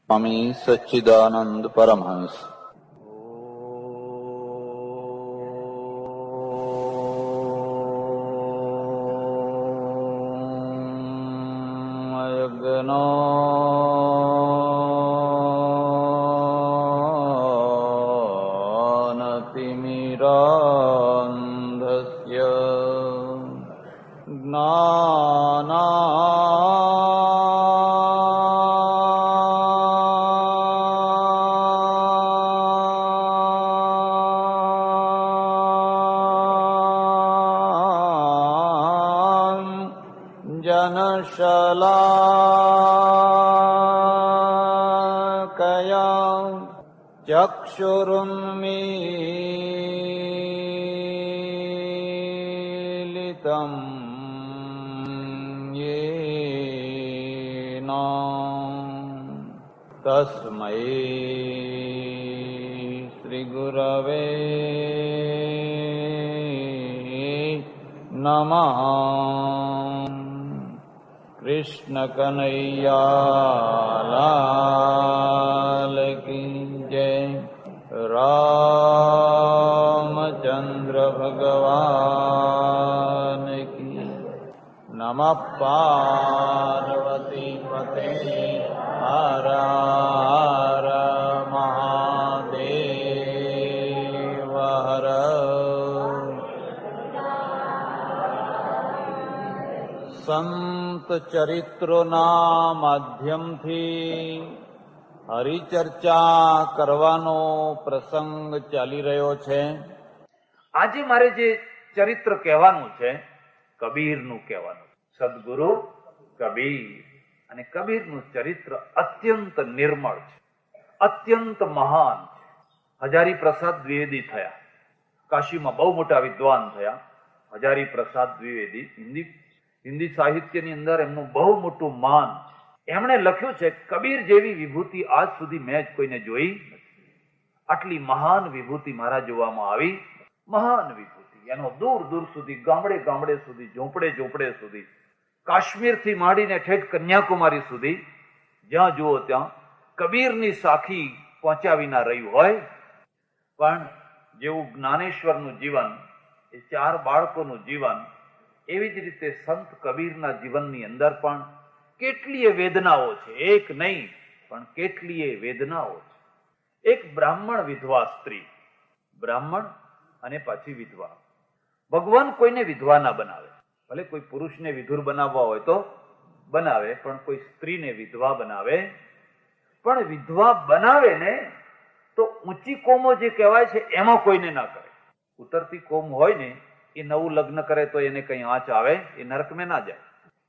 સ્વામી સચ્ચિદાનંદ પરમહંસ. તિમિરાંધસ્ય જનશલાકયા ચક્ષુરુન્મીલિતં યેન તસ્મૈ શ્રીગુરવે નમઃ. કૃષ્ણ કનૈયા લાલ કી જય. રામચંદ્ર ભગવાન કી. નમઃ પાર્વતી પતે. હર હર મહાદેવ હર. સંત ચરિત્રોના માધ્યમથી હરિચર્ચા કરવાનો પ્રસંગ ચાલી રહ્યો છે. આજે મારે જે ચરિત્ર કહેવાનું છે કબીરનું કહેવાનું. સદગુરુ કબીર. અને કબીરનું ચરિત્ર અત્યંત નિર્મળ છે, અત્યંત મહાન છે. હજારી પ્રસાદ દ્વિવેદી થયા, કાશીમાં બહુ મોટા વિદ્વાન થયા. હજારી પ્રસાદ દ્વિવેદી હિન્દી સાહિત્યની અંદર એમનું બહુ મોટું માન છે. એમણે લખ્યું છે કબીર જેવી વિભૂતિ આજ સુધી મેં જ કોઈને જોઈ નથી. આટલી મહાન વિભૂતિ મારા જોવામાં આવી. મહાન વિભૂતિ એનો દૂર દૂર સુધી, ગામડે ગામડે સુધી, ઝોપડે ઝોપડે સુધી, કાશ્મીરથી માંડીને ઠેઠ કન્યાકુમારી સુધી, જ્યાં જુઓ ત્યાં કબીરની સાખી પહોંચ્યા વિના રહ્યું હોય. પણ જેવું જ્ઞાનેશ્વરનું જીવન, એ 4 બાળકોનું જીવન, એવી જ રીતે સંત કબીરના જીવનની અંદર પણ કેટલીય વેદનાઓ છે. એક નહીં પણ કેટલીય વેદનાઓ છે. એક બ્રાહ્મણ વિધવા સ્ત્રી, બ્રાહ્મણ અને પાછી વિધવા. ભગવાન કોઈને વિધવા ના બનાવે. ભલે કોઈ પુરુષને વિધુર બનાવવા હોય તો બનાવે, પણ કોઈ સ્ત્રીને વિધવા બનાવે. પણ વિધવા બનાવે ને તો ઊંચી કોમો જે કહેવાય છે એમાં કોઈને ના કરે. ઉતરતી કોમ હોય ને એ નવું લગ્ન કરે તો એને કઈ આંચ આવે, એ નરકમાં ના જાય,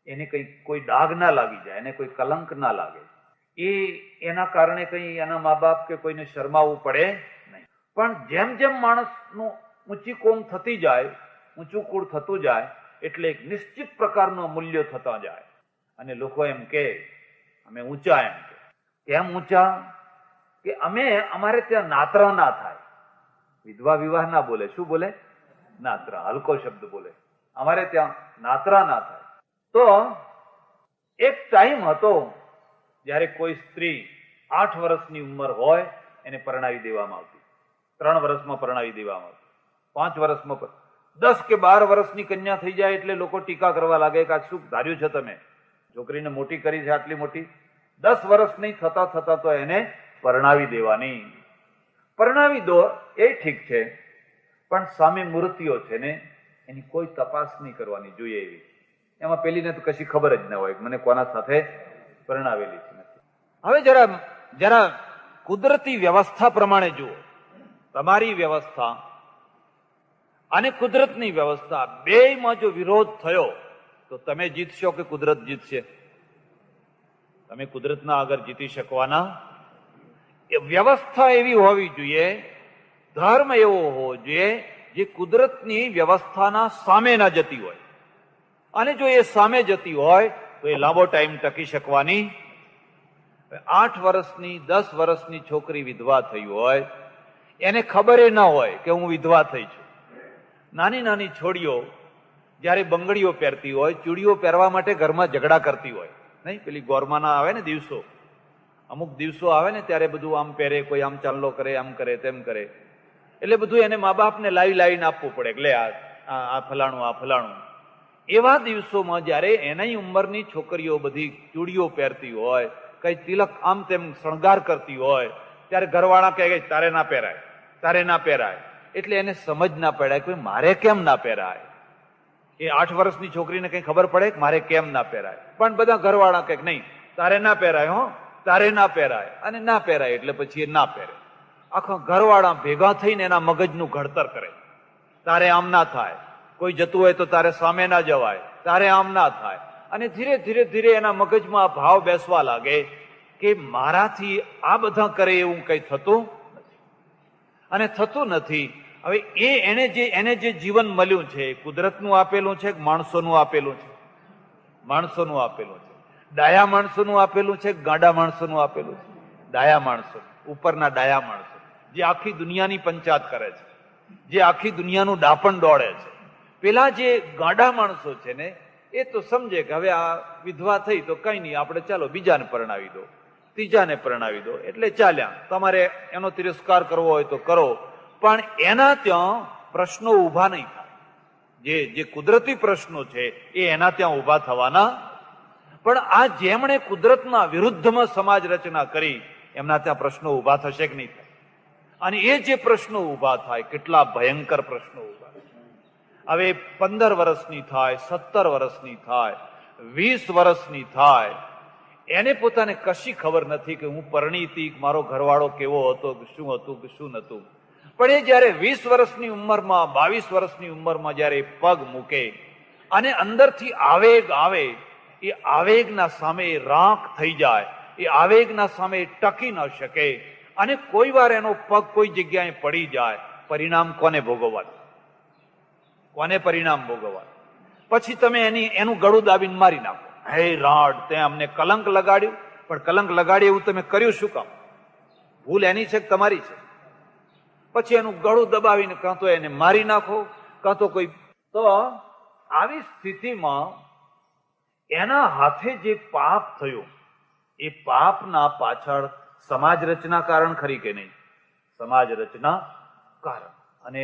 એને કઈ કોઈ ડાઘ ના લાગી જાય, એને કોઈ કલંક ના લાગે, એના કારણે કઈ એના મા બાપ કે કોઈને શરમાવવું પડે નહીં. પણ જેમ જેમ માણસનું ઊંચી કોમ થતી જાય, ઊંચું કુળ થતું જાય, એટલે એક નિશ્ચિત પ્રકારનો મૂલ્ય થતા જાય. અને લોકો એમ કે અમે ઊંચા. એમ કે કેમ ઊંચા? કે અમારે ત્યાં નાતરા ના થાય. વિધવા વિવાહ ના બોલે. શું બોલે? નાતરા. હલકો શબ્દ બોલે. અમારે ત્યાં નાતરા ના થાય. તો એક ટાઈમ હતો જ્યારે કોઈ સ્ત્રી 8 વર્ષની ઉંમર હોય એને પરણાવી દેવામાં આવતી, 3 વર્ષમાં પરણાવી દેવામાં આવતી, 5 વર્ષમાં, 10 કે 12 વર્ષની કન્યા થઈ જાય એટલે લોકો ટીકા કરવા લાગે કે આ શું ધાર્યું છે તમે, છોકરીને મોટી કરી છે આટલી મોટી. 10 વર્ષ નહીં થતા થતા તો એને પરણાવી દેવાની. પરણાવી દો એ ઠીક છે, પણ સામે મૂર્તિઓ છે ને એની કોઈ તપાસ નહીં કરવાની જોઈએ એવી. એમાં પેલીને તો કશી ખબર જ ના હોય મને કોના સાથે પરણાવેલી છે. હવે જરા કુદરતી વ્યવસ્થા પ્રમાણે જુઓ. તમારી વ્યવસ્થા અને કુદરતની વ્યવસ્થા બેયમાં જો વિરોધ થયો તો તમે જીતશો કે કુદરત જીતશે? તમે કુદરતના આગળ જીતી શકવાના. એ વ્યવસ્થા એવી હોવી જોઈએ, ધર્મ એવો હોવો જોઈએ જે કુદરતની વ્યવસ્થાના સામે ના જતી હોય. અને જો એ સામે જતી હોય તો એ લાંબો ટાઈમ ટકી શકવાની. 8 વર્ષની 10 વર્ષની છોકરી વિધવા થઈ હોય, એને ખબર ના હોય કે હું વિધવા થઈ છું. નાની નાની છોડીઓ જયારે બંગડીઓ પહેરતી હોય, ચૂડીઓ પહેરવા માટે ઘરમાં ઝઘડા કરતી હોય, નહીં? પેલી ગોરમાના આવે ને દિવસો, અમુક દિવસો આવે ને ત્યારે બધું આમ પહેરે, કોઈ આમ ચાંદલો કરે, આમ કરે, તેમ કરે, એટલે બધું એને મા બાપને લાવીને આપવું પડે કે લે આ ફલાણું, આ ફલાણું. એવા દિવસોમાં જયારે એની ઉંમરની છોકરીઓ બધી ચૂડીઓ પહેરતી હોય, કઈ તિલક આમ તેમ શણગાર કરતી હોય, ત્યારે ઘરવાળા કહે તારે ના પહેરાય, તારે ના પહેરાય. એટલે એને સમજ ના પડાય કે મારે કેમ ના પહેરાય. એ 8 વર્ષની છોકરીને કઈ ખબર પડે કે મારે કેમ ના પહેરાય, પણ બધા ઘરવાળા કહે નહીં તારે ના પહેરાય, હો તારે ના પહેરાય. અને ના પહેરાય એટલે પછી એ ના પહેરે. આખા ઘરવાળા ભેગા થઈને એના મગજનું ઘડતર કરે. તારે આમ ના થાય, કોઈ જતું હોય તો તારે સામે ના જવાય, તારે આમ ના થાય. અને ધીરે ધીરે ધીરે એના મગજમાં આ ભાવ બેસવા લાગે કે મારાથી આ બધા કરે એવું કઈ થતું નથી. અને થતું નથી. હવે એને જે જીવન મળ્યું છે, કુદરતનું આપેલું છે કે માણસોનું આપેલું છે? માણસોનું આપેલું છે. ડાયા માણસોનું આપેલું છે કે ગાંડા માણસોનું આપેલું છે? ડાયા માણસો, ઉપરના ડાયા માણસો, જે આખી દુનિયાની પંચાયત કરે છે, જે આખી દુનિયાનું ડાપણ દોડે છે. પેલા જે ગાંડા માણસો છે ને, એ તો સમજે કે હવે આ વિધવા થઈ તો કઈ નહીં, આપણે ચાલો બીજાને પરણાવી દો, ત્રીજાને પરણાવી દો, એટલે ચાલ્યા. તમારે એનો તિરસ્કાર કરવો હોય તો કરો, પણ એના ત્યાં પ્રશ્નો ઉભા નહીં થાય. જે કુદરતી પ્રશ્નો છે એ એના ત્યાં ઉભા થવાના. પણ આ જેમણે કુદરતના વિરુદ્ધમાં સમાજ રચના કરી એમના ત્યાં પ્રશ્નો ઉભા થશે કે નહીં થાય? અને એ જે પ્રશ્નો ઉભા થાય, કેટલા ભયંકર પ્રશ્નો ઉભા થાય. હવે 15 વર્ષની થાય, 17 વર્ષની થાય, 20 વર્ષની થાય, એને પોતાને કશી ખબર નથી કે હું પરણીતી, મારો ઘરવાળો કેવો હતો, શું હતું કે શું નતું. પણ એ જયારે 20 વર્ષની ઉંમરમાં, 22 વર્ષની ઉંમરમાં જયારે પગ મૂકે અને અંદરથી આવેગ આવે, એ આવેગના સામે રાખ થઈ જાય, એ આવેગના સામે ટકી ન શકે, અને કોઈ વાર એનો પગ કોઈ જગ્યાએ પડી જાય, પરિણામ કોને ભોગવવાનું? કોને પરિણામ ભોગવવાનું? પછી તમે એનું ગળું દાબીને મારી નાખો. હે રાડ, તે અમને કલંક લગાડ્યું. પણ કલંક લગાડ્યું એવું તમે કર્યું શું કામ? ભૂલ એની છે કે તમારી છે? પછી એનું ગળું દબાવીને કાં તો એને મારી નાખો, કાં તો કોઈ. તો આવી સ્થિતિમાં એના હાથે જે પાપ થયું, એ પાપના પાછળ સમાજ રચના કારણ ખરી કે નહીં? સમાજ રચના કારણ. અને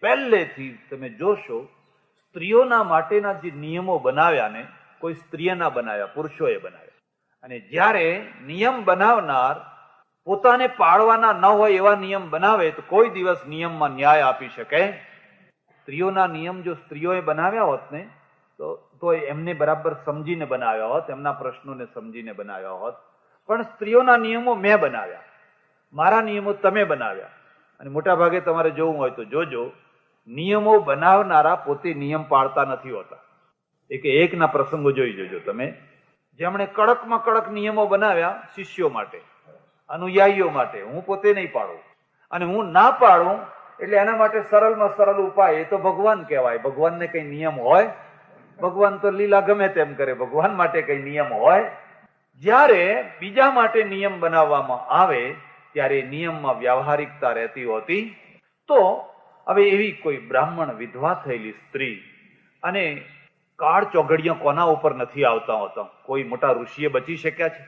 પહેલેથી તમે જોશો, સ્ત્રીઓના માટેના જે નિયમો બનાવ્યા ને, કોઈ સ્ત્રીએ ના બનાવ્યા, પુરુષોએ બનાવ્યા. અને જ્યારે નિયમ બનાવનાર પોતાને પાળવાના ન હોય એવા નિયમ બનાવે તો કોઈ દિવસ નિયમમાં ન્યાય આપી શકે. સ્ત્રીઓના નિયમ જો સ્ત્રીઓએ બનાવ્યા હોત ને, તો એમને બરાબર સમજીને બનાવ્યા હોત, એમના પ્રશ્નોને સમજીને બનાવ્યા હોત. પણ સ્ત્રીઓના નિયમો મેં બનાવ્યા, મારા નિયમો તમે બનાવ્યા. અને મોટા ભાગે તમારે જોવું હોય તો જોજો, નિયમો બનાવનારા પોતે નિયમ પાળતા નથી હોતા. એકના પ્રસંગો જોઈ જોજો તમે. જેમણે કડકમાં કડક નિયમો બનાવ્યા શિષ્યો માટે, અનુયાયીઓ માટે, હું પોતે નહીં પાડું. અને હું ના પાડું એટલે એના માટે સરળમાં સરળ ઉપાય, એ તો ભગવાન કહેવાય. ભગવાનને કઈ નિયમ હોય? ભગવાન તો લીલા ગમે તેમ કરે, ભગવાન માટે કઈ નિયમ હોય? જ્યારે બીજા માટે નિયમ બનાવવામાં આવે ત્યારે નિયમમાં વ્યવહારિકતા રહેતી હોતી. તો હવે એવી કોઈ બ્રાહ્મણ વિધવા થયેલી સ્ત્રી, અને કાળ ચોઘડિયા કોના ઉપર નથી આવતા હોતા? કોઈ મોટા ઋષિએ બચી શક્યા છે?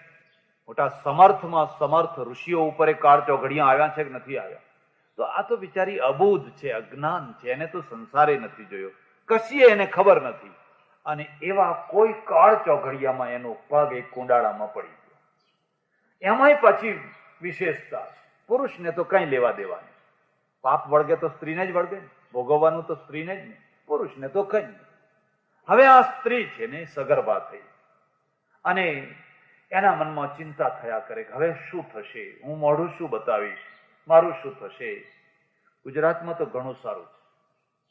મોટા સમર્થમાં સમર્થ ઋષિઓ ઉપર એ કાળ ચોઘડિયા આવ્યા છે કે નથી આવ્યા? તો આ તો બિચારી અબોધ છે, અજ્ઞાન છે, એને તો સંસારે નથી જોયો, કશીએ એને ખબર નથી. અને એવા કોઈ કાળ ચોઘડિયામાં એનો પગ એક કુંડાળામાં પડી ગયો. એમાંય પછી વિશેષતા, પુરુષને તો કઈ લેવા દેવા નહીં. પાપ વળગે તો સ્ત્રીને જ વળગે, ભોગવવાનું તો સ્ત્રીને જ નહીં, પુરુષને તો કઈ નહીં. હવે આ સ્ત્રી છે ને સગર્ભા થઈ, અને એના મનમાં ચિંતા થયા કરે કે હવે શું થશે, હું મોઢું શું બતાવીશ, મારું શું થશે. ગુજરાતમાં તો ઘણું સારું છે,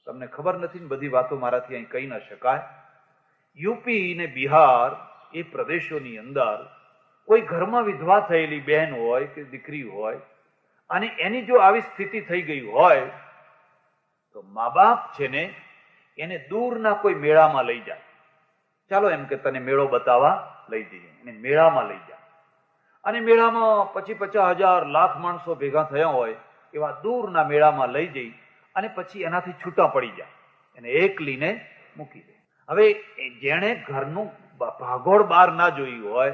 તમને ખબર નથી ને, બધી વાતો મારાથી અહીં કહી ન શકાય. યુપી ને બિહાર એ પ્રદેશોની અંદર કોઈ ઘરમાં વિધવા થયેલી બહેન હોય કે દીકરી હોય, અને એની જો આવી સ્થિતિ થઈ ગઈ હોય તો મા બાપ છે ને એને દૂરના કોઈ મેળામાં લઈ જાય. ચાલો એમ કે તને મેળો બતાવવા લઈ જઈએ, એને મેળામાં લઈ જાય. અને મેળામાં 50,000 લાખ માણસો ભેગા થયા હોય એવા દૂરના મેળામાં લઈ જઈ અને પછી એનાથી છૂટા પડી જાય, એને એકલીને મૂકી દે. હવે જેણે ઘરનું ભાગોળ બહાર ના જોયું હોય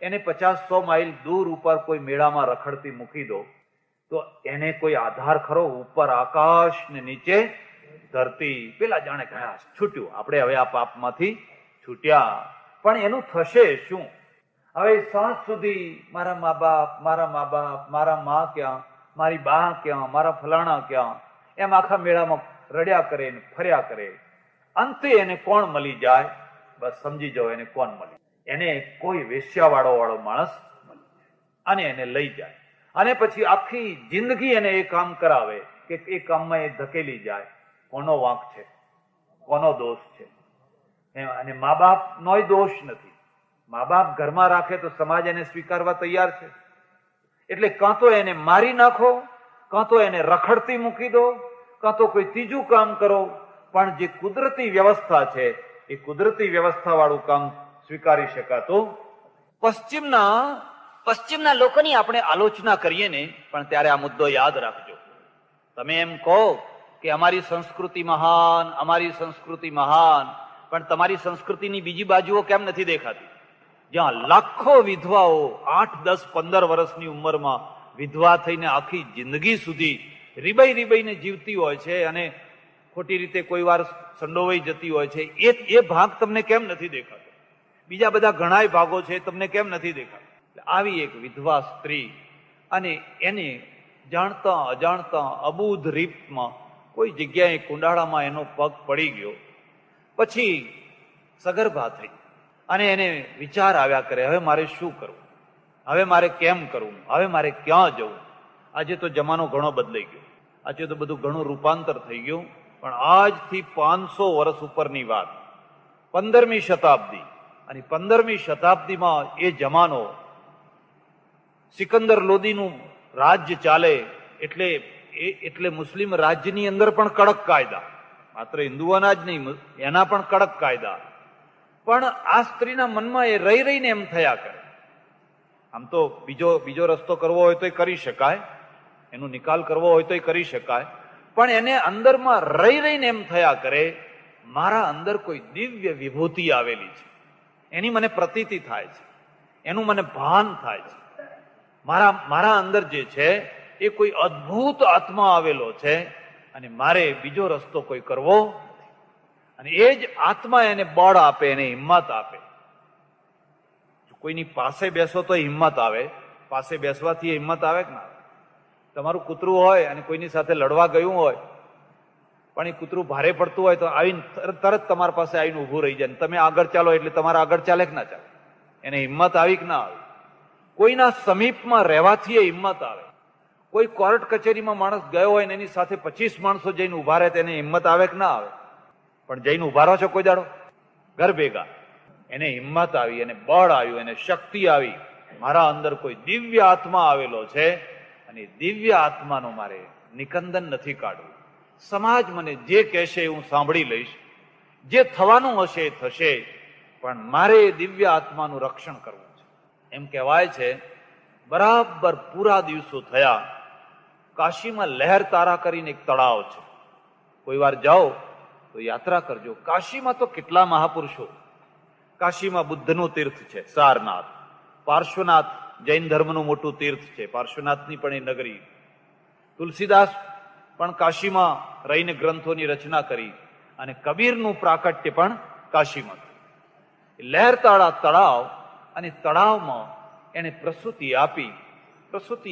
એને 50-100 માઇલ દૂર ઉપર કોઈ મેળામાં રખડતી મૂકી દો તો એને કોઈ આધાર ખરો? ઉપર આકાશ ને નીચે ધરતી. પેલા જાણે કે છૂટ્યું, આપણે હવે આ પાપમાંથી છૂટ્યા. પણ એનું થશે શું? હવે સાંજ સુધી મારા મા બાપ, મારા મા ક્યાં, મારી બા ક્યાં, મારા ફલાણા ક્યાં, એમ આખા મેળામાં રડ્યા કરે ને ફર્યા કરે. અંતે એને કોણ મળી જાય? બસ સમજી જાઓ, એને કોણ મળી? એને કોઈ વેશ્યાવાળો માણસ મળી જાય અને એને લઈ જાય. અને પછી આખી જિંદગી એને એ કામ કરાવે કે એ કામમાં એ ધકેલી જાય. કોનો વાંક છે? કોનો દોષ છે? અને મા બાપ નોય દોષ નથી. મા બાપ ઘરમાં રાખે તો સમાજ એને સ્વીકારવા તૈયાર છે. એટલે કાં તો એને મારી નાખો, કાં તો એને રખડતી મૂકી દો, કાં તો કોઈ ત્રીજું કામ કરો, પણ જે કુદરતી વ્યવસ્થા છે એ કુદરતી વ્યવસ્થા વાળું કામ સ્વીકારી શકાતું. પશ્ચિમના લોકોની આપણે આલોચના કરીએ ને, પણ ત્યારે આ મુદ્દો યાદ રાખજો. તમે એમ કહો કે અમારી સંસ્કૃતિ મહાન, અમારી સંસ્કૃતિ મહાન, પણ તમારી સંસ્કૃતિની બીજી બાજુઓ કેમ નથી દેખાતી? જ્યાં લાખો વિધવાઓ 8, 10, 15 વર્ષની ઉંમરમાં વિધવા થઈને આખી જિંદગી સુધી રીબાઈને જીવતી હોય છે અને ખોટી રીતે કોઈ વાર સંડોવાઈ જતી હોય છે, એ ભાગ તમને કેમ નથી દેખાતો? બીજા બધા ઘણાય ભાગો છે, તમને કેમ નથી દેખાતો? આવી એક વિધવા સ્ત્રી, અને એને જાણતા અજાણતા અબૂધ રીતમાં કોઈ જગ્યાએ કુંડાળામાં એનો પગ પડી ગયો. પછી સગર્ભા થઈ અને એને વિચાર આવ્યા કરે, હવે મારે શું કરવું, હવે મારે કેમ કરવું, હવે મારે ક્યાં જવું? આજે તો જમાનો ઘણો બદલાઈ ગયો, આજે તો બધું ઘણું રૂપાંતર થઈ ગયું. પણ આજથી 500 વર્ષ ઉપરની વાત, 15મી શતાબ્દી, અને 15મી શતાબ્દીમાં એ જમાનો સિકંદર લોદીનું રાજ્ય ચાલે એટલે મુસ્લિમ રાજ્યની અંદર પણ કડક કાયદા, માત્ર હિન્દુઓના જ નહીં, એના પણ કડક કાયદા. પણ આ સ્ત્રીના મનમાં એ રહીને એમ થયા કરે. આમ તો બીજો રસ્તો કરવો હોય તો કરી શકાય, એનો નિકાલ કરવો હોય તો કરી શકાય, પણ એને અંદરમાં રહીને એમ થયા કરે, મારા અંદર કોઈ દિવ્ય વિભૂતિ આવેલી છે, એની મને પ્રતીતિ થાય છે, એનું મને ભાન થાય છે. મારા અંદર જે છે એ કોઈ અદ્ભુત આત્મા આવેલો છે, અને મારે બીજો રસ્તો કોઈ કરવો નથી. અને એ જ આત્મા એને બળ આપે, એને હિંમત આપે. કોઈની પાસે બેસો તો હિંમત આવે, પાસે બેસવાથી હિંમત આવે કે ના આવે? તમારું કૂતરું હોય અને કોઈની સાથે લડવા ગયું હોય, પણ એ કૂતરું ભારે પડતું હોય તો આવીને તરત તમારા પાસે આવીને ઊભું રહી જાય. તમે આગળ ચાલો એટલે તમારા આગળ ચાલે કે ના ચાલે? એને હિંમત આવી કે ના આવે? કોઈના સમીપમાં રહેવાથી એ હિંમત આવે. કોઈ કોર્ટ કચેરીમાં માણસ ગયો હોય ને એની સાથે 25 માણસો જઈને ઉભા રહે, તેને હિંમત આવે કે ના આવે? પણ જઈને ઉભા રહો છો કોઈ દાડો ઘર ભેગા? એને હિંમત આવી, એને બળ આવ્યું, એને શક્તિ આવી. મારા અંદર કોઈ દિવ્ય આત્મા આવેલો છે, અને દિવ્ય આત્માનો મારે નિકંદન નથી કાઢવું. સમાજ મને જે કહેશે હું સાંભળી લઈશ, જે થવાનું હશે એ થશે, પણ મારે દિવ્ય આત્માનું રક્ષણ કરવું છે. એમ કહેવાય છે બરાબર પૂરા દિવસો થયા, કાશીમાં લહેર તારા કરીને એક તળાવ છે. કોઈ વાર જાઓ તો યાત્રા કરજો. કાશીમાં તો કેટલા મહાપુરુષો. કાશીમાં બુદ્ધનું તીર્થ છે સારનાથ, પાર્શ્વનાથ જૈન ધર્મનું મોટું તીર્થ છે, પાર્શ્વનાથની પણ એ નગરી. તુલસીદાસ પણ કાશીમાં રહીને ગ્રંથોની રચના કરી, અને કબીરનું પ્રાકટ્ય પણ કાશીમાં. લહેરતાળા તળાવ, અને તળાવમાં એને પ્રસૂતિ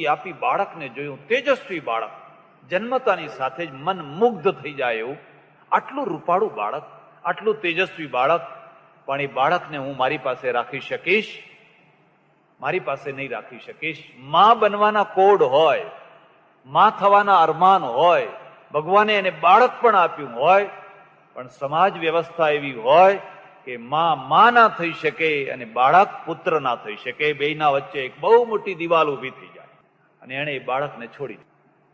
આપી બાળકને જોયું. તેજસ્વી બાળક, જન્મતાની સાથે જ મન મુગ્ધ થઈ જાય એવું. આટલું રૂપાળું બાળક, આટલું તેજસ્વી બાળક, પણ એ બાળકને હું મારી પાસે રાખી શકીશ? મારી પાસે નહીં રાખી શકીશ. માં બનવાના કોડ હોય, માં થવાના અરમાન હોય, ભગવાને એને બાળક પણ આપ્યું હોય, પણ સમાજ વ્યવસ્થા એવી હોય કે માં ના થઈ શકે અને બાળક પુત્ર ના થઈ શકે. બેયના વચ્ચે એક બહુ મોટી દિવાલ ઉભી થઈ જાય, અને એને એ બાળકને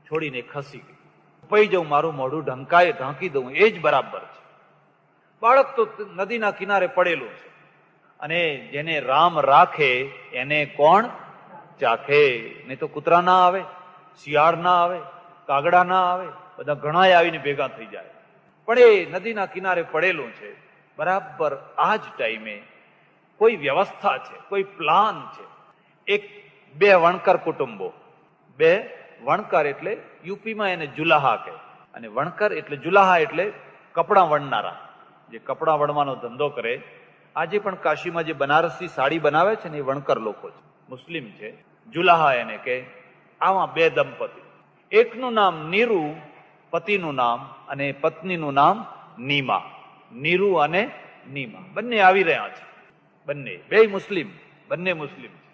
છોડીને ખસી ગઈ. પઈ જાઉં, મારું મોઢું ઢાંકી દઉં એ જ બરાબર છે. બાળક તો નદીના કિનારે પડેલું છે, અને જેને રામ રાખે એને કોણ ચાખે? નહીં તો કૂતરા ના આવે, શિયાળ ના આવે, કાગડા ના આવે, બધા ઘણા આવીને ભેગા થઈ જાય. પણ એ નદીના કિનારે પડેલું છે. બરાબર આ જ ટાઈમે કોઈ વ્યવસ્થા છે, કોઈ પ્લાન છે. એક બે વણકર કુટુંબો, બે વણકર એટલે યુપીમાં એને જુલાહા કહે, અને વણકર એટલે જુલાહા એટલે કપડાં વણનારા, જે કપડાં વણવાનો ધંધો કરે. આજે પણ કાશીમાં જે બનારસી સાડી બનાવે છે ને એ વણકર લોકો છે, મુસ્લિમ છે, જુલાહા એને કે. આમાં બે દંપતી, એકનું નામ નીરુ, પતિનું નામ, અને પત્નીનું નામ નીમા. નીરુ અને નીમા બંને આવી રહ્યા છે. બંને બે મુસ્લિમ, બંને મુસ્લિમ છે.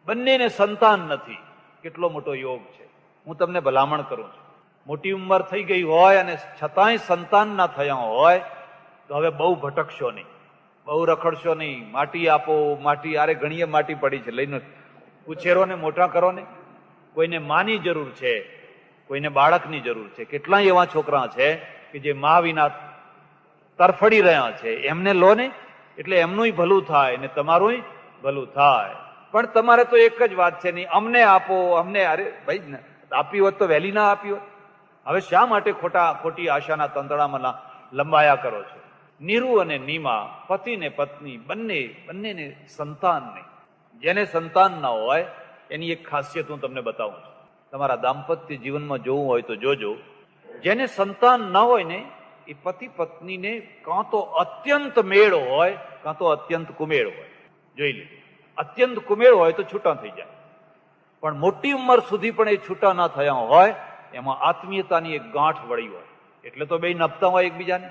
બંનેને સંતાન નથી. કેટલો મોટો યોગ છે. હું તમને ભલામણ કરું છું, મોટી ઉંમર થઈ ગઈ હોય અને છતાંય સંતાન ના થયા હોય તો હવે બહુ ભટકશો નહીં, બહુ રખડશો નહીં. માટી આપો, માટી, અરે ઘણીએ માટી પડી છે, લઈને ઉછેરો ને મોટા કરો ને. કોઈને માની જરૂર છે, કોઈને બાળકની જરૂર છે. કેટલાય એવા છોકરા છે કે જે મા વિના તરફડી રહ્યા છે, એમને લો ને, એટલે એમનું ભલું થાય ને તમારું ભલું થાય. પણ તમારે તો એક જ વાત છે, નહીં અમને આપો, અમને. અરે ભાઈ, આપી હોત તો વહેલી ના આપી હોત. હવે શા માટે ખોટી આશાના તંતડામાં લંબાયા કરો છો? નીરુ અને નીમા, પતિ ને પત્ની, બંનેને સંતાન નહીં. જેને સંતાન ના હોય એની એક ખાસિયત હું તમને બતાવું છું. તમારા દાંપત્ય જીવનમાં જોવું હોય તો જોજો. જેને સંતાન ના હોય ને એ પતિ પત્નીને કાં તો અત્યંત મેળ હોય, કાં તો અત્યંત કુમેળ હોય. જોઈ લીધું. અત્યંત કુમેળ હોય તો છૂટા થઈ જાય, પણ મોટી ઉંમર સુધી પણ એ છૂટા ના થયા હોય, એમાં આત્મીયતાની એક ગાંઠ વળી હોય. એટલે તો બે નપતા હોય એકબીજાને,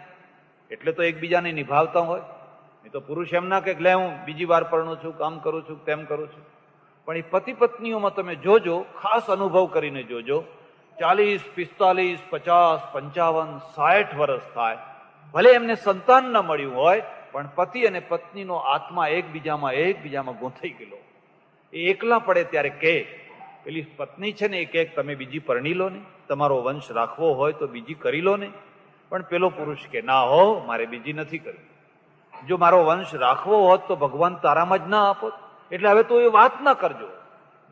એટલે તો એકબીજાને નિભાવતા હોય. એ તો પુરુષ એમ ના કે લે હું બીજી વાર પરણું છું, કામ કરું છું, તેમ કરું છું. પણ એ પતિ પત્નીઓમાં તમે જોજો, ખાસ અનુભવ કરીને જોજો, 40, 45, 50, 55, 60 વર્ષ થાય, ભલે એમને સંતાન ન મળ્યું હોય, પણ પતિ અને પત્નીનો આત્મા એકબીજામાં ગૂંથાઈ ગયેલો. એ એકલા પડે ત્યારે કે પેલી પત્ની છે ને એ કે તમે બીજી પરણી લો ને, તમારો વંશ રાખવો હોય તો બીજી કરી લો ને. પણ પેલો પુરુષ કે ના હો, મારે બીજી નથી કરવી. જો મારો વંશ રાખવો હોત તો ભગવાન તારામાં જ ના આપોત. એટલે હવે તો એ વાત ના કરજો.